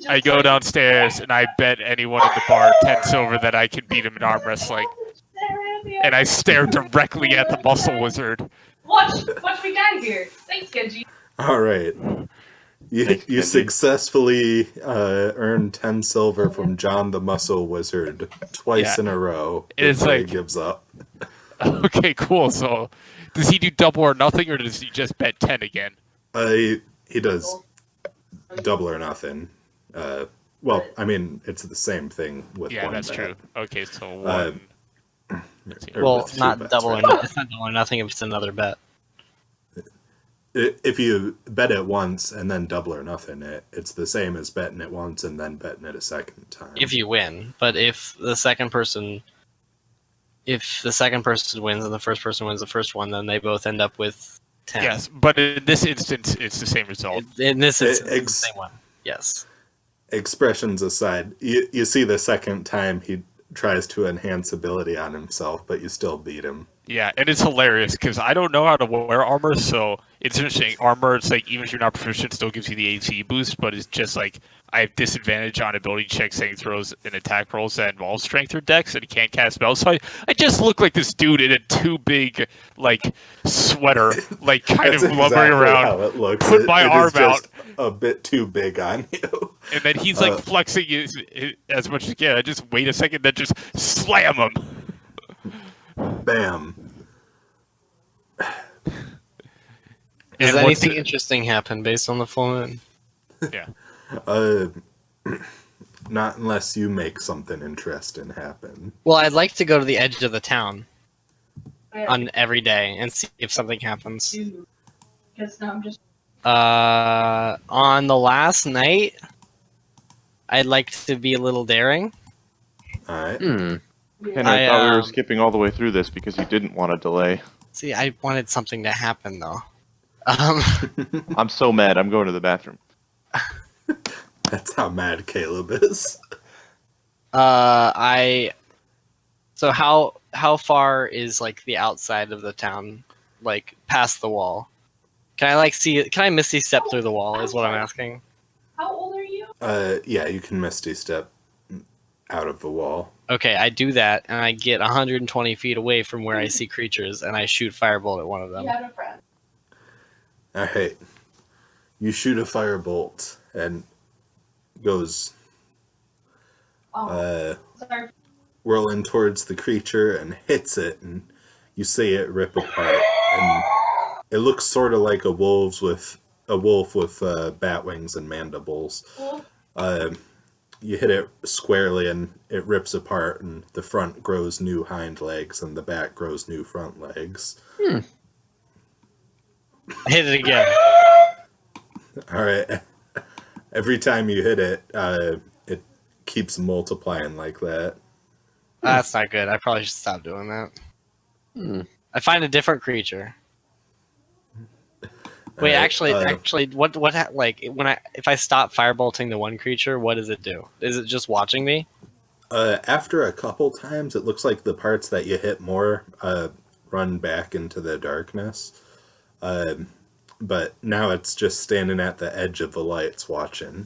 I go downstairs and I bet anyone in the bar 10 silver that I can beat him in arm wrestling. And I stare directly at the muscle wizard. Watch me die here. Thanks, Genji. All right. You Thanks, Kenji. successfully earned 10 silver from John the Muscle Wizard twice in a row. It's before he like- gives up. Okay, cool. So does he do double or nothing, or does he just bet 10 again? He does double or nothing. Well, I mean, it's the same thing with Yeah, one that's bet. true. Okay, so one. Or Well, with two not bets, double right? or nothing. It's not double or nothing if it's another bet. If you bet it once and then double or nothing, it's the same as betting it once and then betting it a second time. If you win, but if the second person wins and the first person wins the first one, then they both end up with 10. Yes, but in this instance, it's the same result. In this instance, it's the ex- same one. Yes. Expressions aside, you see the second time he tries to enhance ability on himself, but you still beat him. Yeah, and it's hilarious because I don't know how to wear armor, so it's interesting. Armor, it's like even if you're not proficient, it still gives you the AC boost, but it's just like I have disadvantage on ability checks, saving throws, and attack rolls that involve strength or dex, and can't cast spells. So I just look like this dude in a too big like sweater, like kind of That's lumbering exactly around. how it looks. Put my it is arm just out. a bit too big on you. And then he's like flexing as much as he can. I just wait a second, then just slam him. Bam. Does And anything interesting happen based on the full moon? Yeah. Not unless you make something interesting happen. Well, I'd like to go to the edge of the town Yeah. on every day and see if something happens. Because now I'm just. On the last night, I'd like to be a little daring. All right. Henry, I I, thought we were skipping all the way through this because you didn't want to delay. See, I wanted something to happen though. I'm so mad. I'm going to the bathroom. That's how mad Caleb is. So how far is like the outside of the town, like past the wall? Can I like see it? Can I misty step through the wall? Is what I'm asking. How old are you? Yeah, you can misty step out of the wall. Okay, I do that, and I get 120 feet away from where I see creatures, and I shoot firebolt at one of them. You had a friend. All right. You shoot a firebolt and goes Oh, sorry. whirling towards the creature and hits it, and you see it rip apart. And it looks sort of like a wolf with bat wings and mandibles. You hit it squarely, and it rips apart, and the front grows new hind legs, and the back grows new front legs. I hit it again. All right. Every time you hit it, it keeps multiplying like that. That's not good. I probably should stop doing that. I find a different creature. Wait, Alright, actually, what like if I stop firebolting the one creature, what does it do? Is it just watching me? After a couple times, it looks like the parts that you hit more run back into the darkness. But now it's just standing at the edge of the lights watching.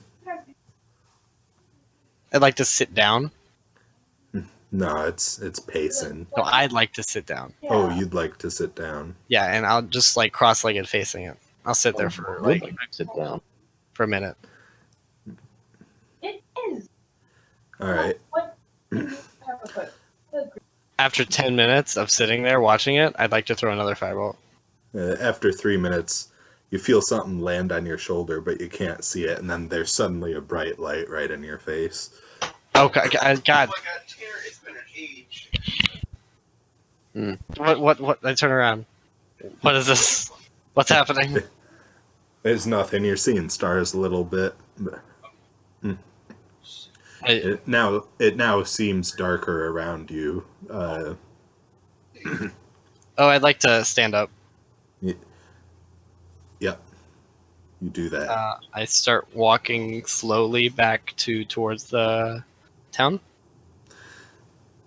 I'd like to sit down. No, it's pacing. No, I'd like to sit down. Oh, you'd like to sit down. Yeah, and I'll just like cross-legged facing it. I'll sit there for like sit down. for a minute. It is. All right. What? Have a foot. After 10 minutes of sitting there watching it, I'd like to throw another firebolt. After 3 minutes, you feel something land on your shoulder, but you can't see it, and then there's suddenly a bright light right in your face. Oh God! What? I turn around. What is this? What's happening? There's nothing. You're seeing stars a little bit. But it now seems darker around you. Oh, I'd like to stand up. Yep. You do that. I start walking slowly back towards the town,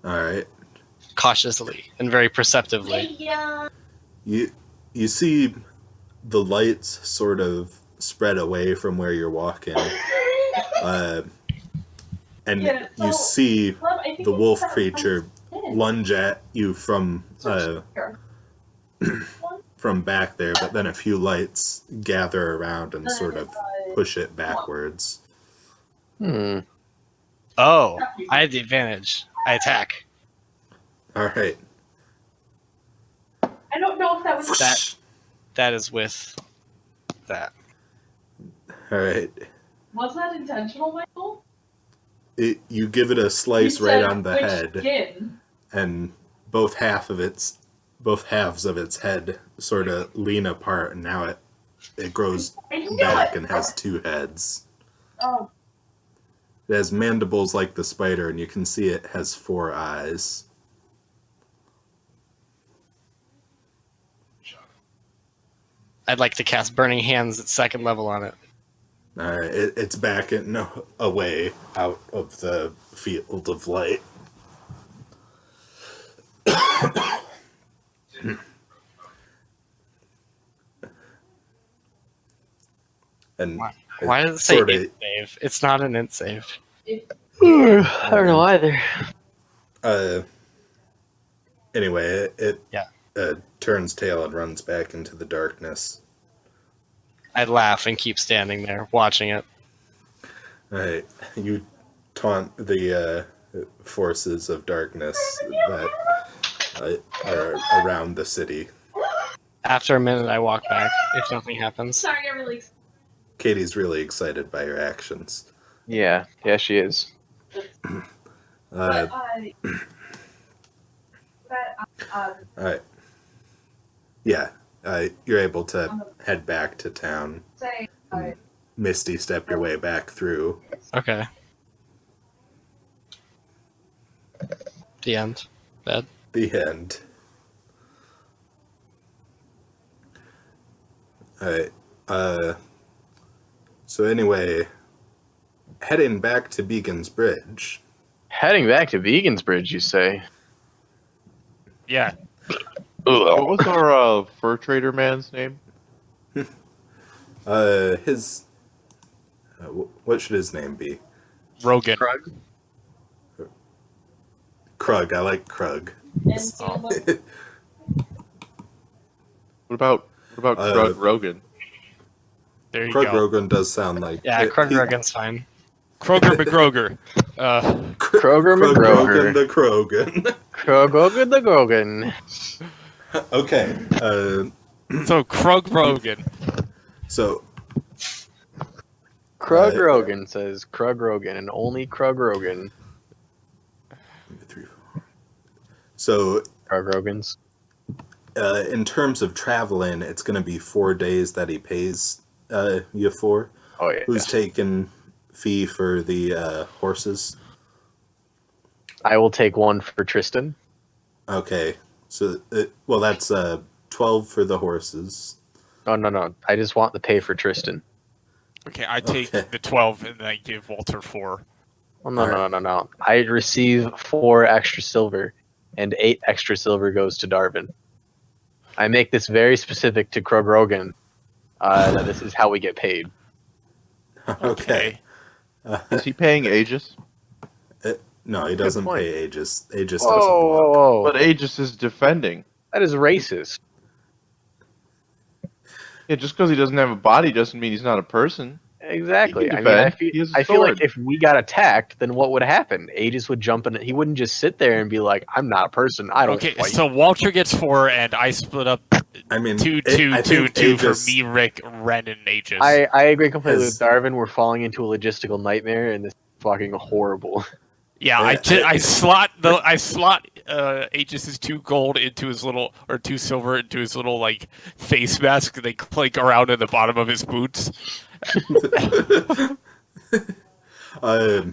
All right. cautiously and very perceptively. Yeah. You see the lights sort of spread away from where you're walking. And Yeah, you so, see Clem, I think the we wolf have creature in. lunge at you from Sure. from back there, but then a few lights gather around and sort of push it backwards. Oh, I have the advantage. I attack. All right. I don't know if that was That is with that. All right. Was that intentional, Michael? You give it a slice You right said on the which head, skin? and both halves of its head sort of lean apart, and now it grows I knew back it. and has two heads. Oh, It has mandibles like the spider, and you can see it has 4 eyes. I'd like to cast Burning Hands at 2nd level on it. All right, it's back and away out of the field of light. And Why does it say sorta- int save? It's not an int save. I don't know either. Anyway, it Yeah. turns tail and runs back into the darkness. I laugh and keep standing there watching it. Right. You taunt the forces of darkness that are around the city. After a minute, I walk back if nothing happens. Sorry, I really. Katie's really excited by your actions. Yeah, she is. But, Alright. Yeah, you're able to head back to town. say, Misty step your way back through. Okay. The end. Bad. The end. Alright, so anyway, heading back to Beacon's Bridge. Heading back to Vegan's Bridge, you say? Yeah. What was our fur trader man's name? His... what should his name be? Rogan. Krug? Krug, I like Krug. and so, What about Krug Rogan? There you Krug go. Rogan does sound like... Yeah, Krug he- Rogan's fine. Kroger McGroger. Kroger Krug McGroger. Rogan the Krogan. Kroger the Grogan. Okay, So Krug Rogan. so Krug Rogan says Krug Rogan and only Krug Rogan. So, Krug Rogans. in terms of traveling, it's going to be 4 days that he pays you for. Oh yeah. Who's taking fee for the horses? I will take one for Tristan. Okay, so well, that's 12 for the horses. Oh no. I just want the pay for Tristan. Okay, I take Okay. the 12 and then I give Walter 4. Oh no. I receive 4 extra silver, and 8 extra silver goes to Darvin. I make this very specific to Krug Rogan. That this is how we get paid. Okay. Is he paying Aegis? No, he doesn't point. pay Aegis. Aegis Whoa, doesn't walk. whoa. But Aegis is defending. That is racist. Yeah, just because he doesn't have a body doesn't mean he's not a person. Exactly. He I can mean, defend. He has a I feel like sword. if we got attacked, then what would happen? Aegis would jump in. He wouldn't just sit there and be like, "I'm not a person. I don't Okay, fight." so Walter gets 4 and I split up I mean, 2, I 2, think 2, 2 for Aegis- me, Rick, Ren, and Aegis. I agree completely Has- with Darvin. We're falling into a logistical nightmare, and this is fucking horrible. Yeah, I slot Aegis's 2 gold into his little, or 2 silver into his little like face mask. They clink around in the bottom of his boots. All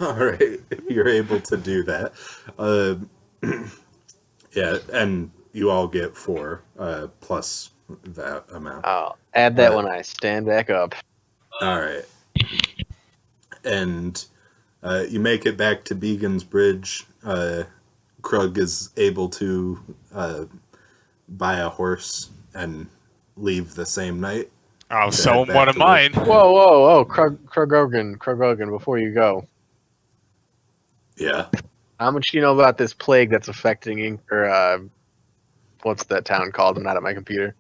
right, you're able to do that. Yeah, and you all get 4 plus that amount. I'll add that when I stand back up. All right, and you make it back to Beacon's Bridge. Krug is able to buy a horse and leave the same night. Oh, so back one of to mine. Whoa, Krug Rogan, before you go. Yeah. How much do you know about this plague that's affecting, what's that town called? I'm not at my computer.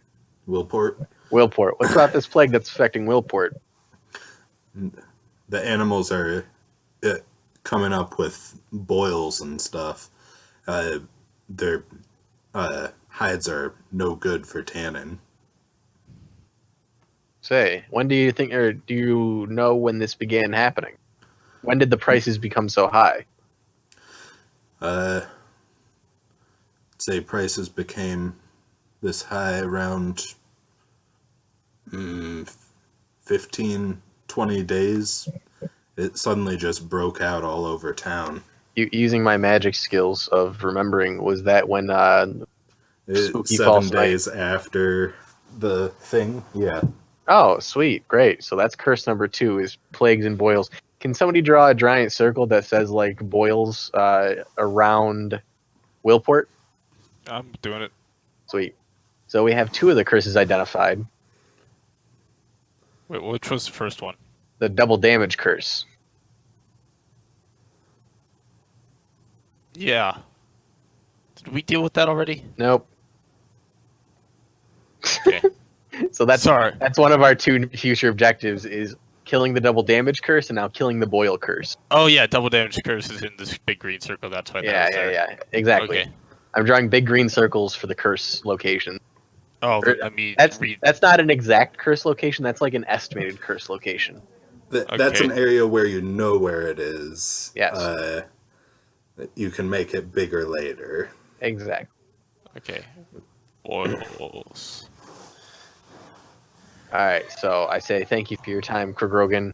Willport. Willport. What's about this plague that's affecting Willport? The animals are coming up with boils and stuff. Their hides are no good for tanning. Say, when do you think, or do you know when this began happening? When did the prices become so high? Say prices became this high around 15, 20 days. It suddenly just broke out all over town. Using my magic skills of remembering, was that when Spooky 7 False Night. days after the thing, yeah. Oh, sweet, great. So that's curse number 2 is plagues and boils. Can somebody draw a giant circle that says like boils around Willport? I'm doing it. Sweet. So we have 2 of the curses identified. Wait, which was the first one? The double damage curse. Yeah. Did we deal with that already? Nope. Okay. So that's Sorry. that's one of our 2 future objectives is killing the double damage curse and now killing the boil curse. Oh yeah, double damage curse is in this big green circle. That's why. that was there. Yeah. Exactly. Okay. I'm drawing big green circles for the curse location. Oh, Or- let me That's read. that's not an exact curse location. That's like an estimated curse location. That's Okay. an area where you know where it is. Yes. You can make it bigger later. Exactly. Okay. Boils. All right. So I say thank you for your time, Krogrogan.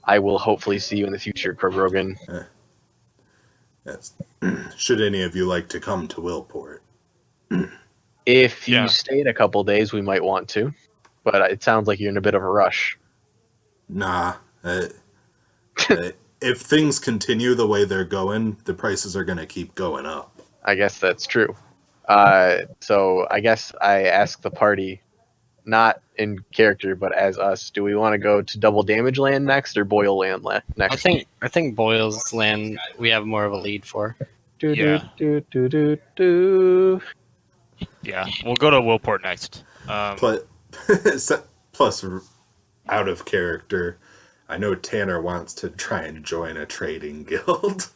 I will hopefully see you in the future, Krogrogan. Yes. Should any of you like to come to Willport? If you Yeah. stayed a couple days, we might want to, but it sounds like you're in a bit of a rush. Nah. If things continue the way they're going, the prices are going to keep going up. I guess that's true. So I guess I ask the party, not in character, but as us, do we want to go to Double Damage Land next or Boil Land next? I think Boyle's land we have more of a lead for. Yeah. Do. Yeah, we'll go to Willport next. Plus, out of character, I know Tanner wants to try and join a trading guild.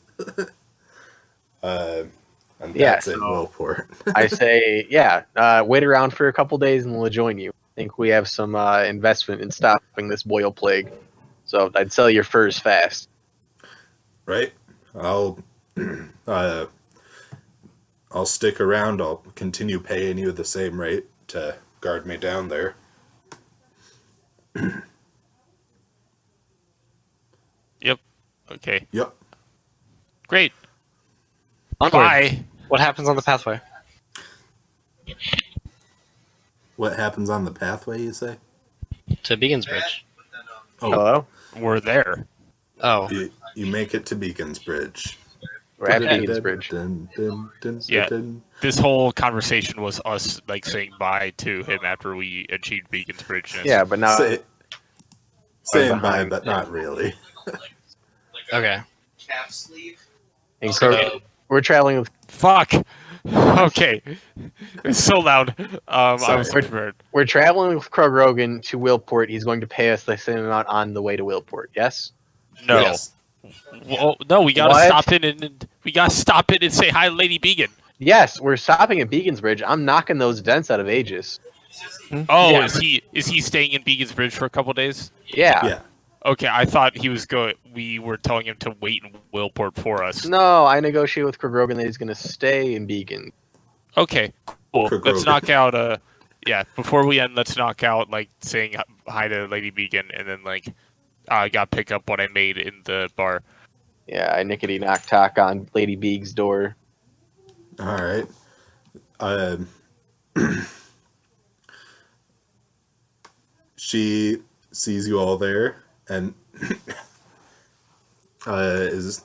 And Yeah, that's in Willport. I say, wait around for a couple days and we'll join you. I think we have some investment in stopping this boil plague. So I'd sell your furs fast. Right? I'll stick around. I'll continue paying you the same rate to guard me down there. Yep. Okay. Yep. Great. Onward. Bye. What happens on the pathway? What happens on the pathway, you say? To Beacon's Bridge. Oh, Hello? We're there. Oh, you make it to Beacon's Bridge. We're at Beacon's Bridge. Yeah. This whole conversation was us like saying bye to him after we achieved Beacon's Bridge. Yeah, but now Saying bye, behind. but not really. okay. and So- Kro- we're traveling with Fuck. Okay. It's so loud. I was Sorry. prepared. we're traveling with Krogrogan to Willport. He's going to pay us the same amount on the way to Willport. Yes? No. Yes. Well, no, we gotta What? stop in and say hi to Lady Beacon. Yes, we're stopping at Beacon's Bridge. I'm knocking those dents out of Aegis. Oh, Yeah. is he staying in Beacon's Bridge for a couple days? Yeah. Yeah. Okay, I thought he was going. We were telling him to wait in Willport for us. No, I negotiated with Krogrogan that he's going to stay in Beacon. Okay, cool. For Let's Grogan. knock out. Yeah. Before we end, let's knock out like saying hi to Lady Beacon, and then like I got pick up what I made in the bar. Yeah, I nickety knock talk on Lady Beag's door. All right. She sees you all there and is.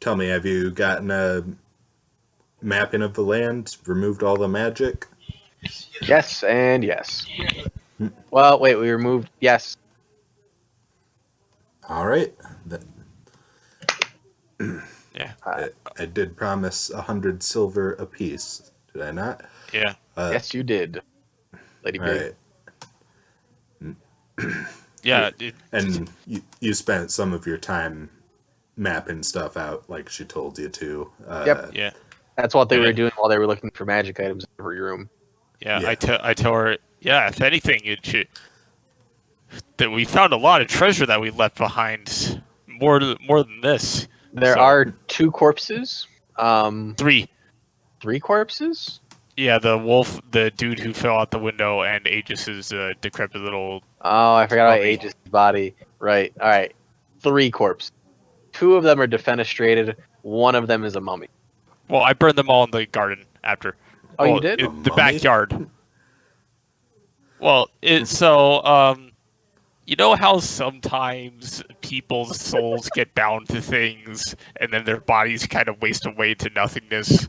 Tell me, have you gotten a mapping of the land? Removed all the magic? Yes, and yes. Well, wait, we removed. Yes. All right. Yeah. I did promise 100 silver apiece. Did I not? Yeah. Yes, you did, Lady All Big. right. Yeah. And you spent some of your time mapping stuff out like she told you to. Yep. Yeah. That's what they Yeah. were doing while they were looking for magic items in every room. Yeah. Yeah. I tell her. Yeah. If anything, it should. That we found a lot of treasure that we left behind. More than this. There So- are 2 corpses. 3. 3 corpses? Yeah, the wolf, the dude who fell out the window, and Aegis's decrepit little. Oh, I forgot about Mummy. Aegis' body. Right. All right. 3 corpses. 2 of them are defenestrated. 1 of them is a mummy. Well, I burned them all in the garden after. Oh, you Well, did? in A the mummy? backyard. Well, you know how sometimes people's souls get bound to things, and then their bodies kind of waste away to nothingness.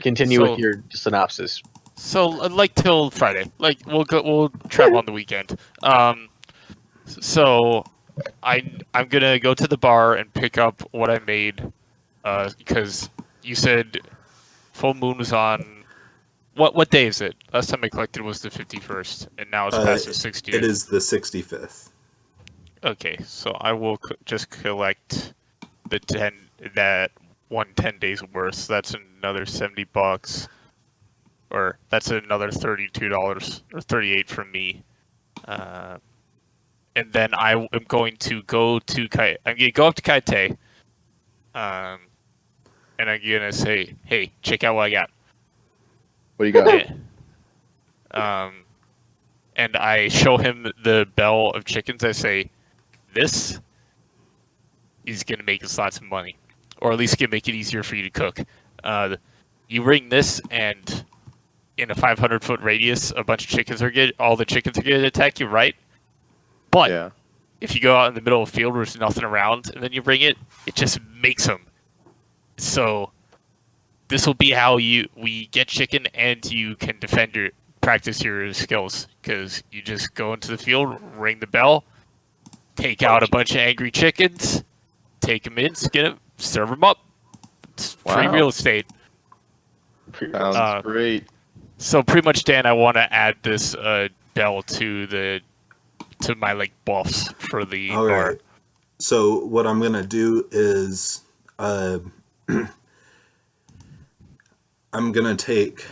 Continue So- with your synopsis. So like till Friday, like we'll travel on the weekend. So I'm gonna go to the bar and pick up what I made, because you said full moon was on. What day is it? Last time I collected was the 51st, and now it's past the 60th. It is the 65th. Okay, so I will just collect the 10 that 10 days worth. So that's another $70, or that's another $32 or 38 from me. And then I am going to go to I'm gonna go up to Kaite, and I'm gonna say, "Hey, check out what I got." What do you got? And I show him the bell of chickens. I say, "This is gonna make us lots of money, or at least gonna make it easier for you to cook. You ring this, and in a 500-foot radius, a bunch of chickens all the chickens are gonna attack you, right? But Yeah. if you go out in the middle of a field where there's nothing around, and then you ring it, it just makes them. So this will be how we get chicken, and you can practice your skills, because you just go into the field, ring the bell, take out a bunch of angry chickens, take them in, skin them, serve them up. It's free Wow. real estate. Sounds great. So pretty much, Dan, I want to add this bell to my like buffs for the All bar. right. So what I'm gonna do is, I'm gonna take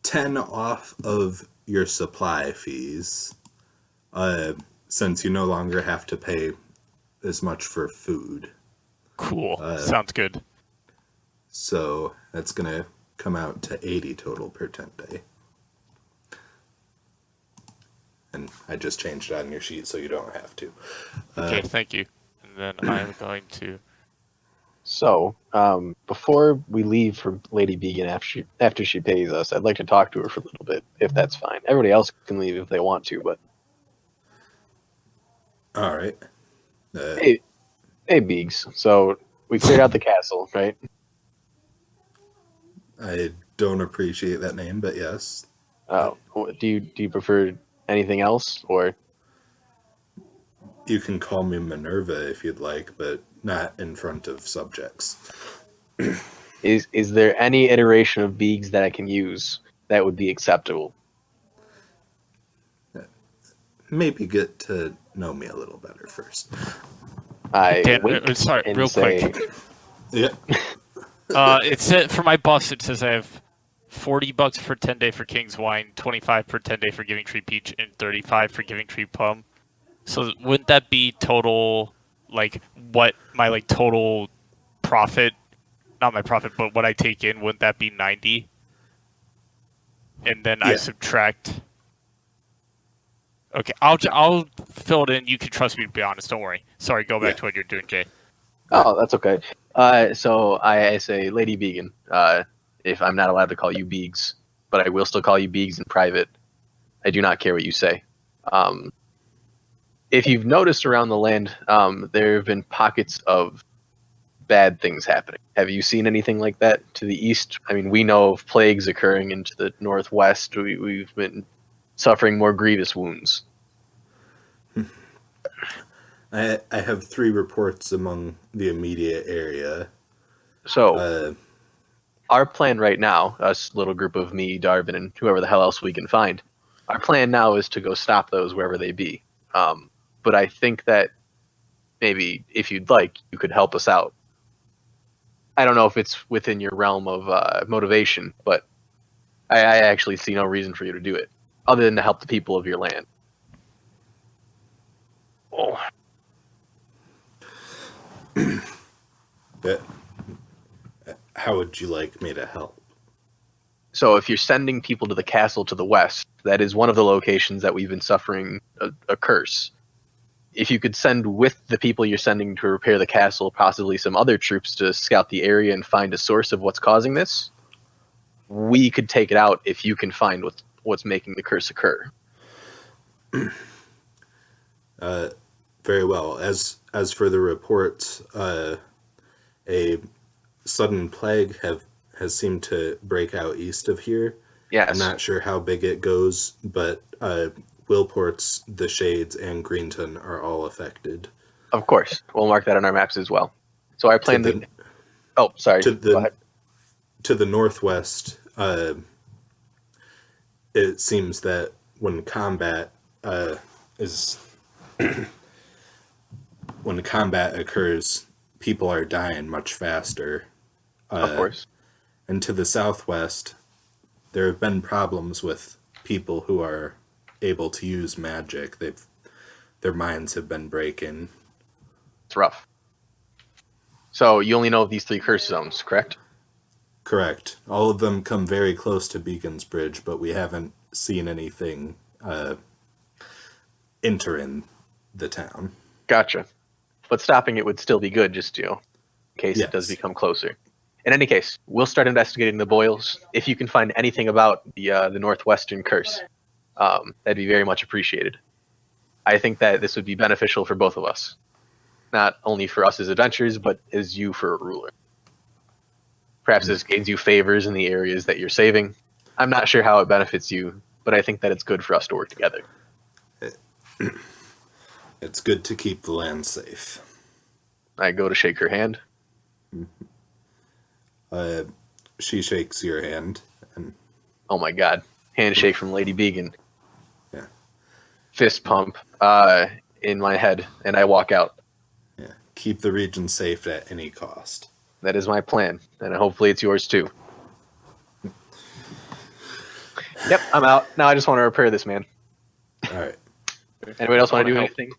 10 off of your supply fees, since you no longer have to pay as much for food. Cool. Sounds good. So that's gonna come out to 80 total per tent day. And I just changed it on your sheet so you don't have to. Okay, thank you. And then I'm going to. So, before we leave for Lady Began after she pays us, I'd like to talk to her for a little bit, if that's fine. Everybody else can leave if they want to, but All right. hey, Beegs. So we cleared out the castle, right? I don't appreciate that name, but yes. Oh, do you prefer anything else, or You can call me Minerva if you'd like, but not in front of subjects. is there any iteration of Beegs that I can use that would be acceptable? Maybe get to know me a little better first. I Dan, wink sorry, and real say, quick. Yeah. It said for my buffs, it says I have $40 for 10 day for King's Wine, 25 for 10 day for Giving Tree Peach, and 35 for Giving Tree Plum. So wouldn't that be total, like, what my, like, total profit, not my profit, but what I take in, wouldn't that be 90? And then I Yeah. subtract. Okay, I'll fill it in. You can trust me to be honest. Don't worry. Sorry, go back Yeah. to what you're doing, Jay. oh, that's okay. So I say, Lady Began, if I'm not allowed to call you Beegs, but I will still call you Beegs in private, I do not care what you say. If you've noticed around the land, there have been pockets of bad things happening. Have you seen anything like that to the east? I mean, we know of plagues occurring into the northwest. We've been suffering more grievous wounds. I have 3 reports among the immediate area. So our plan right now, us little group of me, Darvin, and whoever the hell else we can find, our plan now is to go stop those wherever they be. But I think that maybe if you'd like, you could help us out. I don't know if it's within your realm of motivation, but I actually see no reason for you to do it, other than to help the people of your land. Oh, But how would you like me to help? so if you're sending people to the castle to the west, that is one of the locations that we've been suffering a curse. If you could send with the people you're sending to repair the castle, possibly some other troops to scout the area and find a source of what's causing this, we could take it out if you can find what's making the curse occur. Very well. As for the reports, a sudden plague has seemed to break out east of here. Yes. I'm not sure how big it goes, but Willports, the Shades, and Greenton are all affected. Of course. We'll mark that on our maps as well. So I plan to... Oh, sorry. Go ahead. To the northwest, it seems that when combat when combat occurs, people are dying much faster. Of course. And to the southwest, there have been problems with people who are able to use magic. Their minds have been breaking. It's rough. So you only know of these 3 curse zones, correct? Correct. All of them come very close to Beacon's Bridge, but we haven't seen anything entering the town. Gotcha. But stopping it would still be good, just in case it does become closer. In any case, we'll start investigating the boils. If you can find anything about the Northwestern curse, that'd be very much appreciated. I think that this would be beneficial for both of us. Not only for us as adventurers, but as you for a ruler. Perhaps this gains you favors in the areas that you're saving. I'm not sure how it benefits you, but I think that it's good for us to work together. It's good to keep the land safe. I go to shake her hand. She shakes your hand. And Oh my god. Handshake from Lady Began. Yeah. Fist pump in my head, and I walk out. yeah, keep the region safe at any cost. That is my plan, and hopefully it's yours too. Yep, I'm out. Now I just want to repair this man. All right. Anybody else want to do help. anything?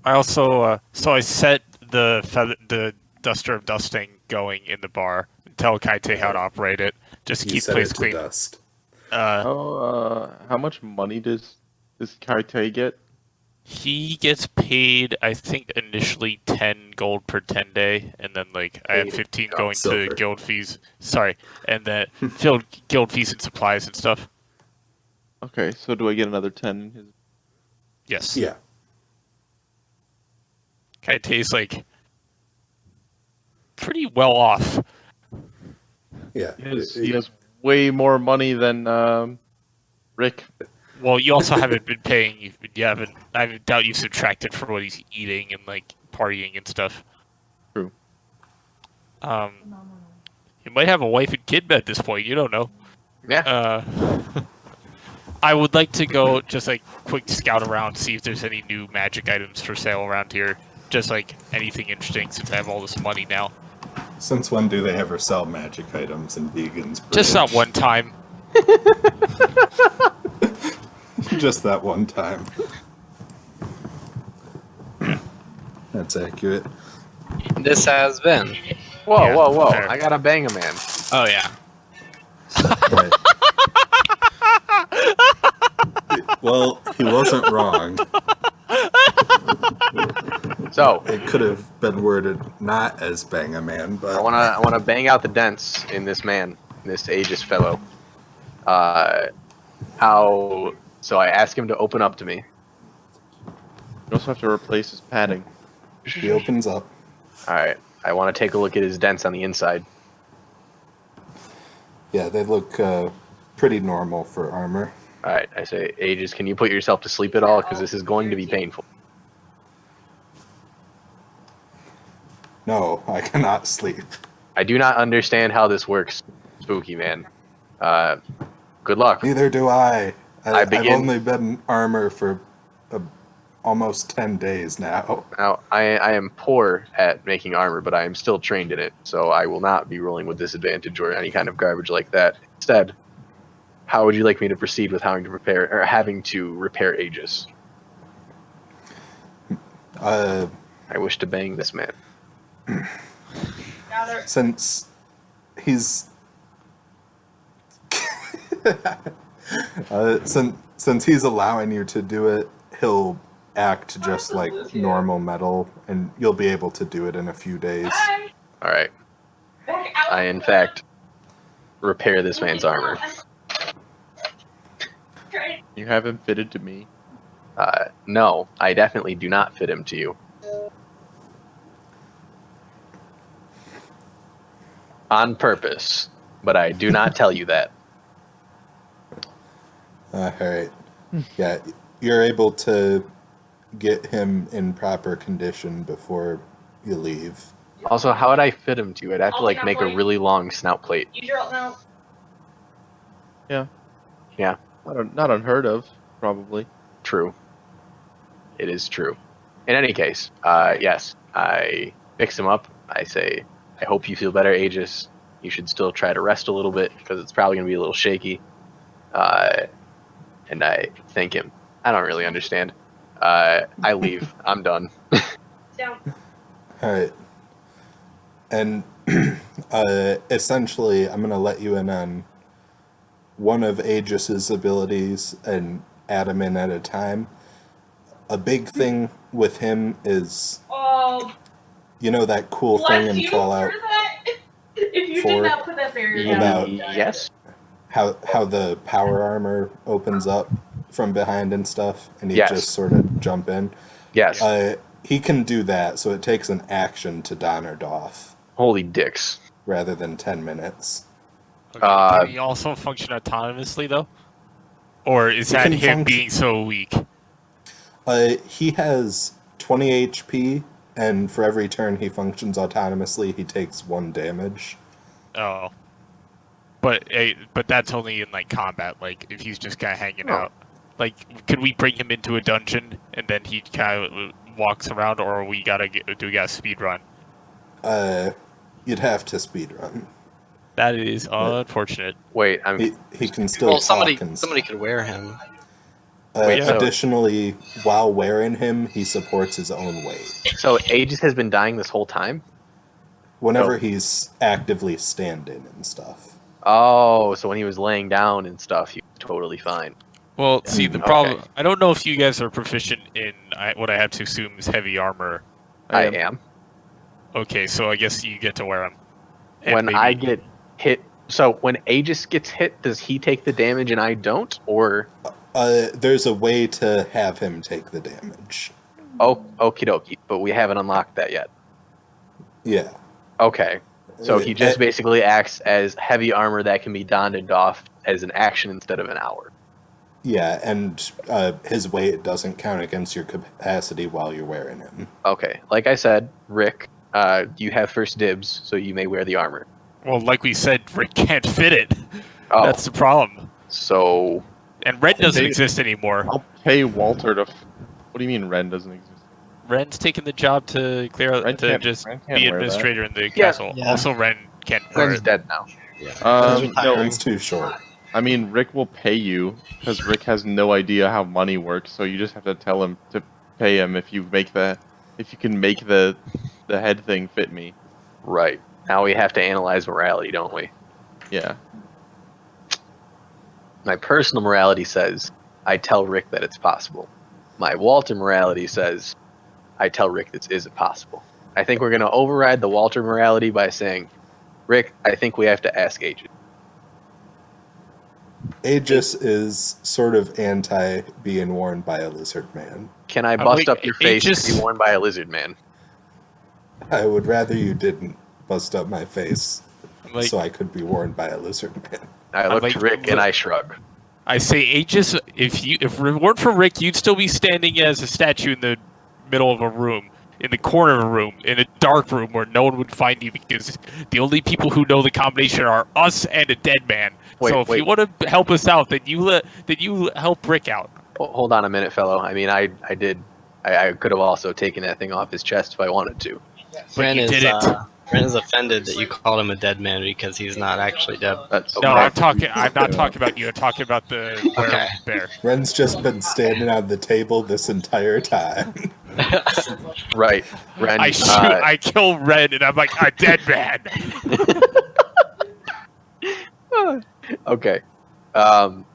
I also so I set the duster of dusting going in the bar. Tell Kaite how to operate it. Just to You keep set place it to clean. dust. How much money does Kaite get? He gets paid, I think, initially 10 gold per 10 day, and then I have 15 going silver. to guild fees. Sorry, and then filled guild fees and supplies and stuff. Okay, so do I get another 10 in his? Yes. Yeah. Kaite's pretty well off. Yeah. He has way more money than Rick. Well, you also haven't been paying. I doubt you've subtracted for what he's eating and partying and stuff. True. He might have a wife and kid at this point. You don't know. Yeah. I would like to go just quick scout around, see if there's any new magic items for sale around here. Just anything interesting, since I have all this money now. Since when do they ever sell magic items in Beacon's Bridge? Just that one time. Just that one time. That's accurate. This has been. Whoa, Yeah, whoa. fair. I gotta bang a man. Oh yeah. Right. Well, he wasn't wrong. So, It could have been worded not as bang a man, but I wanna bang out the dents in this man, this aegis fellow. So I ask him to open up to me. You also have to replace his padding. he opens up. Alright. I want to take a look at his dents on the inside. Yeah, they look pretty normal for armor. Alright, I say, Aegis, can you put yourself to sleep at all? Because this is going to be painful. No, I cannot sleep. I do not understand how this works, Spooky Man. Good luck. Neither do I. I've begin- only been armor for almost 10 days now. Now, I am poor at making armor, but I am still trained in it, so I will not be rolling with disadvantage or any kind of garbage like that. Instead, how would you like me to proceed with having to repair Aegis? I wish to bang this man. Since he's since he's allowing you to do it, he'll act just like normal metal, and you'll be able to do it in a few days. Alright. I, in fact, repair this man's armor. You have him fitted to me. No, I definitely do not fit him to you. On purpose. but I do not tell you that. All right. Yeah, you're able to get him in proper condition before you leave. Also, how would I fit him to? I'd have to I'll like take make out a for you. really long snout plate. Use your alt now. Not unheard of, probably. True. It is true. In any case, yes, I fix him up. I say, I hope you feel better, Aegis. You should still try to rest a little bit because it's probably going to be a little shaky. And I thank him. I don't really understand. I leave. I'm done. Down. All right. And essentially, I'm going to let you in on one of Aegis's abilities and add him in at a time. A big thing with him is, Oh, you know that cool thing bless in you Fallout for that. If you 4 did not put that barrier down, about- Yes. how the power armor opens up from behind and stuff, and you Yes. just sort of jump in. Yes. He can do that, so it takes an action to don or doff Holy dicks. rather than 10 minutes. Okay, can he also function autonomously though? Or is He that can him func- being so weak? He has 20 HP, and for every turn he functions autonomously, he takes 1 damage. Oh. But that's only in like combat, like if he's just kinda hanging Oh. out. Like could we bring him into a dungeon and then he kinda walks around, or do we gotta speed run? You'd have to speedrun. That is unfortunate. Wait, He can still Well, talk somebody and could wear him. Wait, so- additionally, while wearing him, he supports his own weight. so Aegis has been dying this whole time? Whenever Oh. he's actively standing and stuff. Oh, so when he was laying down and stuff, he was totally fine. Well, see, the Okay. problem... I don't know if you guys are proficient in what I have to assume is heavy armor. I am. Okay, so I guess you get to wear them. And When maybe- I get hit, so when Aegis gets hit, does he take the damage and I don't? Or, There's a way to have him take the damage. oh, okie dokie, but we haven't unlocked that yet. Yeah. Okay, so he just Uh, basically acts as heavy armor that can be donned and doffed as an action instead of an hour. Yeah, and his weight doesn't count against your capacity while you're wearing him. Okay, like I said, Rick, you have first dibs, so you may wear the armor. Well, like we said, Rick can't fit it. Oh, That's the problem. so And Ren doesn't They- exist anymore. I'll pay Walter to. What do you mean Ren doesn't exist? Ren's taken the job to clear Ren to can't- just Ren can't be wear that. administrator in the Yeah. castle. Yeah. Also, Ren can't wear Ren's it. dead now. No, It's too short. I mean Rick will pay you because Rick has no idea how money works. So you just have to tell him to pay him if you can make the head thing fit me. Right. Now we have to analyze morality, don't we? Yeah. My personal morality says I tell Rick that it's possible. My Walter morality says I tell Rick this isn't possible. I think we're going to override the Walter morality by saying, Rick, I think we have to ask Agent. Aegis is sort of anti being worn by a lizard man. Can I bust wait, up your face Aegis- to be worn by a lizard man? I would rather you didn't bust up my face Like, so I could be worn by a lizard man. I look like- to Rick and I shrug. I say, Aegis, if it weren't for Rick, you'd still be standing as a statue in the middle of a room, in the corner of a room, in a dark room where no one would find you because the only people who know the combination are us and a dead man. So if you want to help us out, then you help Rick out. Hold on a minute, fellow. I mean, I could have also taken that thing off his chest if I wanted to. But Ren you is didn't. Ren is offended that you called him a dead man because he's not actually dead. That's Okay. No, I'm not talking about you. I'm talking about the Okay. bear. Ren's just been standing on the table this entire time. Right. Ren, I kill Ren, and I'm like a dead man. Okay.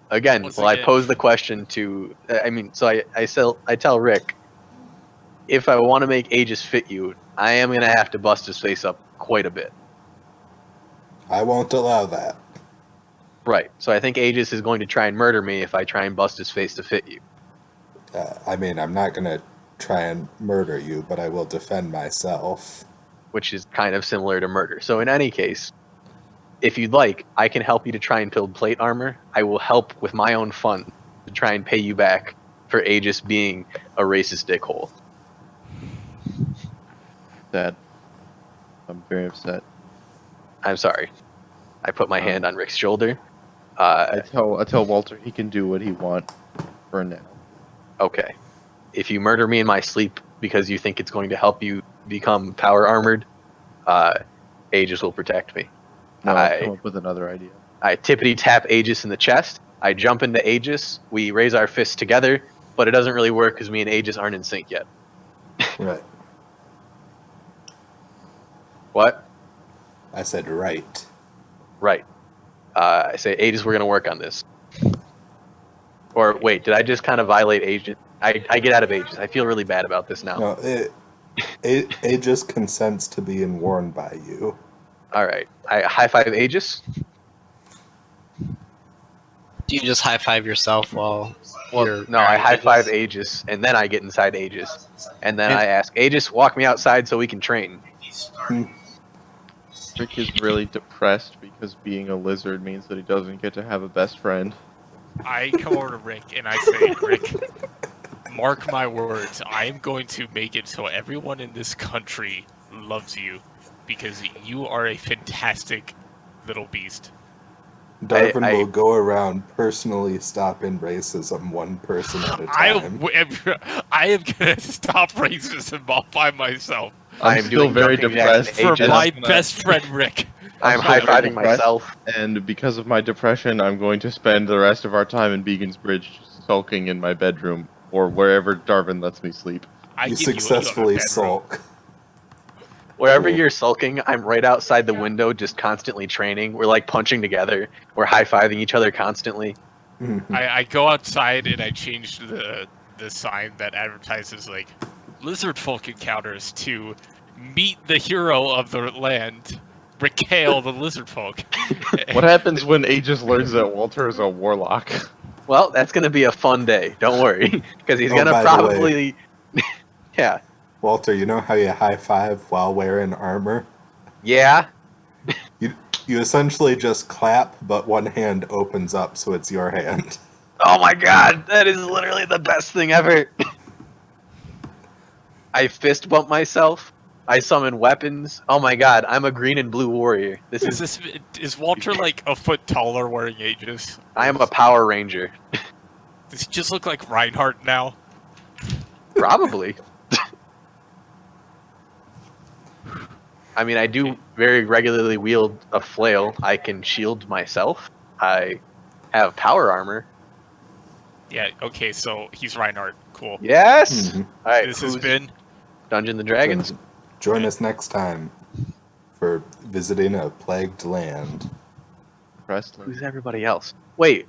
Again, Once well, I again- pose the question to. I tell Rick, if I want to make Aegis fit you, I am gonna have to bust his face up quite a bit. I won't allow that. Right. So I think Aegis is going to try and murder me if I try and bust his face to fit you. I mean, I'm not going to try and murder you, but I will defend myself. Which is kind of similar to murder. So in any case, if you'd like, I can help you to try and build plate armor. I will help with my own fund to try and pay you back for Aegis being a racist dickhole. Sad. I'm very upset. I'm sorry. I put my hand on Rick's shoulder. I tell Walter he can do what he wants for now. Okay. If you murder me in my sleep because you think it's going to help you become power armored, Aegis will protect me. No, I'll come up with another idea. I tippity tap Aegis in the chest. I jump into Aegis. We raise our fists together, but it doesn't really work because me and Aegis aren't in sync yet. Right. What? I said right. Right. I say, Aegis, we're going to work on this. Or wait, did I just kind of violate Aegis? I get out of Aegis. I feel really bad about this now. No, Aegis consents to being worn by you. All right. I high five Aegis. Do you just high five yourself while you're No, I wearing high five Aegis? Aegis, and then I get inside Aegis. And then I ask, Aegis, walk me outside so we can train. Rick is really depressed because being a lizard means that he doesn't get to have a best friend. I come over to Rick and I say, Rick, mark my words, I am going to make it so everyone in this country loves you because you are a fantastic little beast. Darvin will go around personally stopping racism one person at a time. I am going to stop racism all by myself. I'm still very depressed For my best friend, Rick. I'm high-fiving myself. And because of my depression, I'm going to spend the rest of our time in Beacon's Bridge sulking in my bedroom or wherever Darvin lets me sleep. You successfully sulk. Wherever you're sulking, I'm right outside the window just constantly training. We're like punching together. We're high-fiving each other constantly. I go outside and I change the sign that advertises like lizard folk encounters to meet the hero of the land, Ricale the lizard folk. What happens when Aegis learns that Walter is a warlock? Well, that's going to be a fun day. Don't worry. Because he's going to probably... Yeah. Walter, you know how you high-five while wearing armor? Yeah. You essentially just clap, but one hand opens up, so it's your hand. Oh my god, that is literally the best thing ever. I fist bump myself. I summon weapons. Oh my god, I'm a green and blue warrior. Is Walter like a foot taller wearing Aegis? I am a Power Ranger. Does he just look like Reinhardt now? Probably. I mean, I do very regularly wield a flail. I can shield myself. I have power armor. Yeah, okay, so he's Reinhardt. Cool. Yes! Alright, This has been Dungeons and Dragons. Join us next time for visiting a plagued land. Who's everybody else? Wait,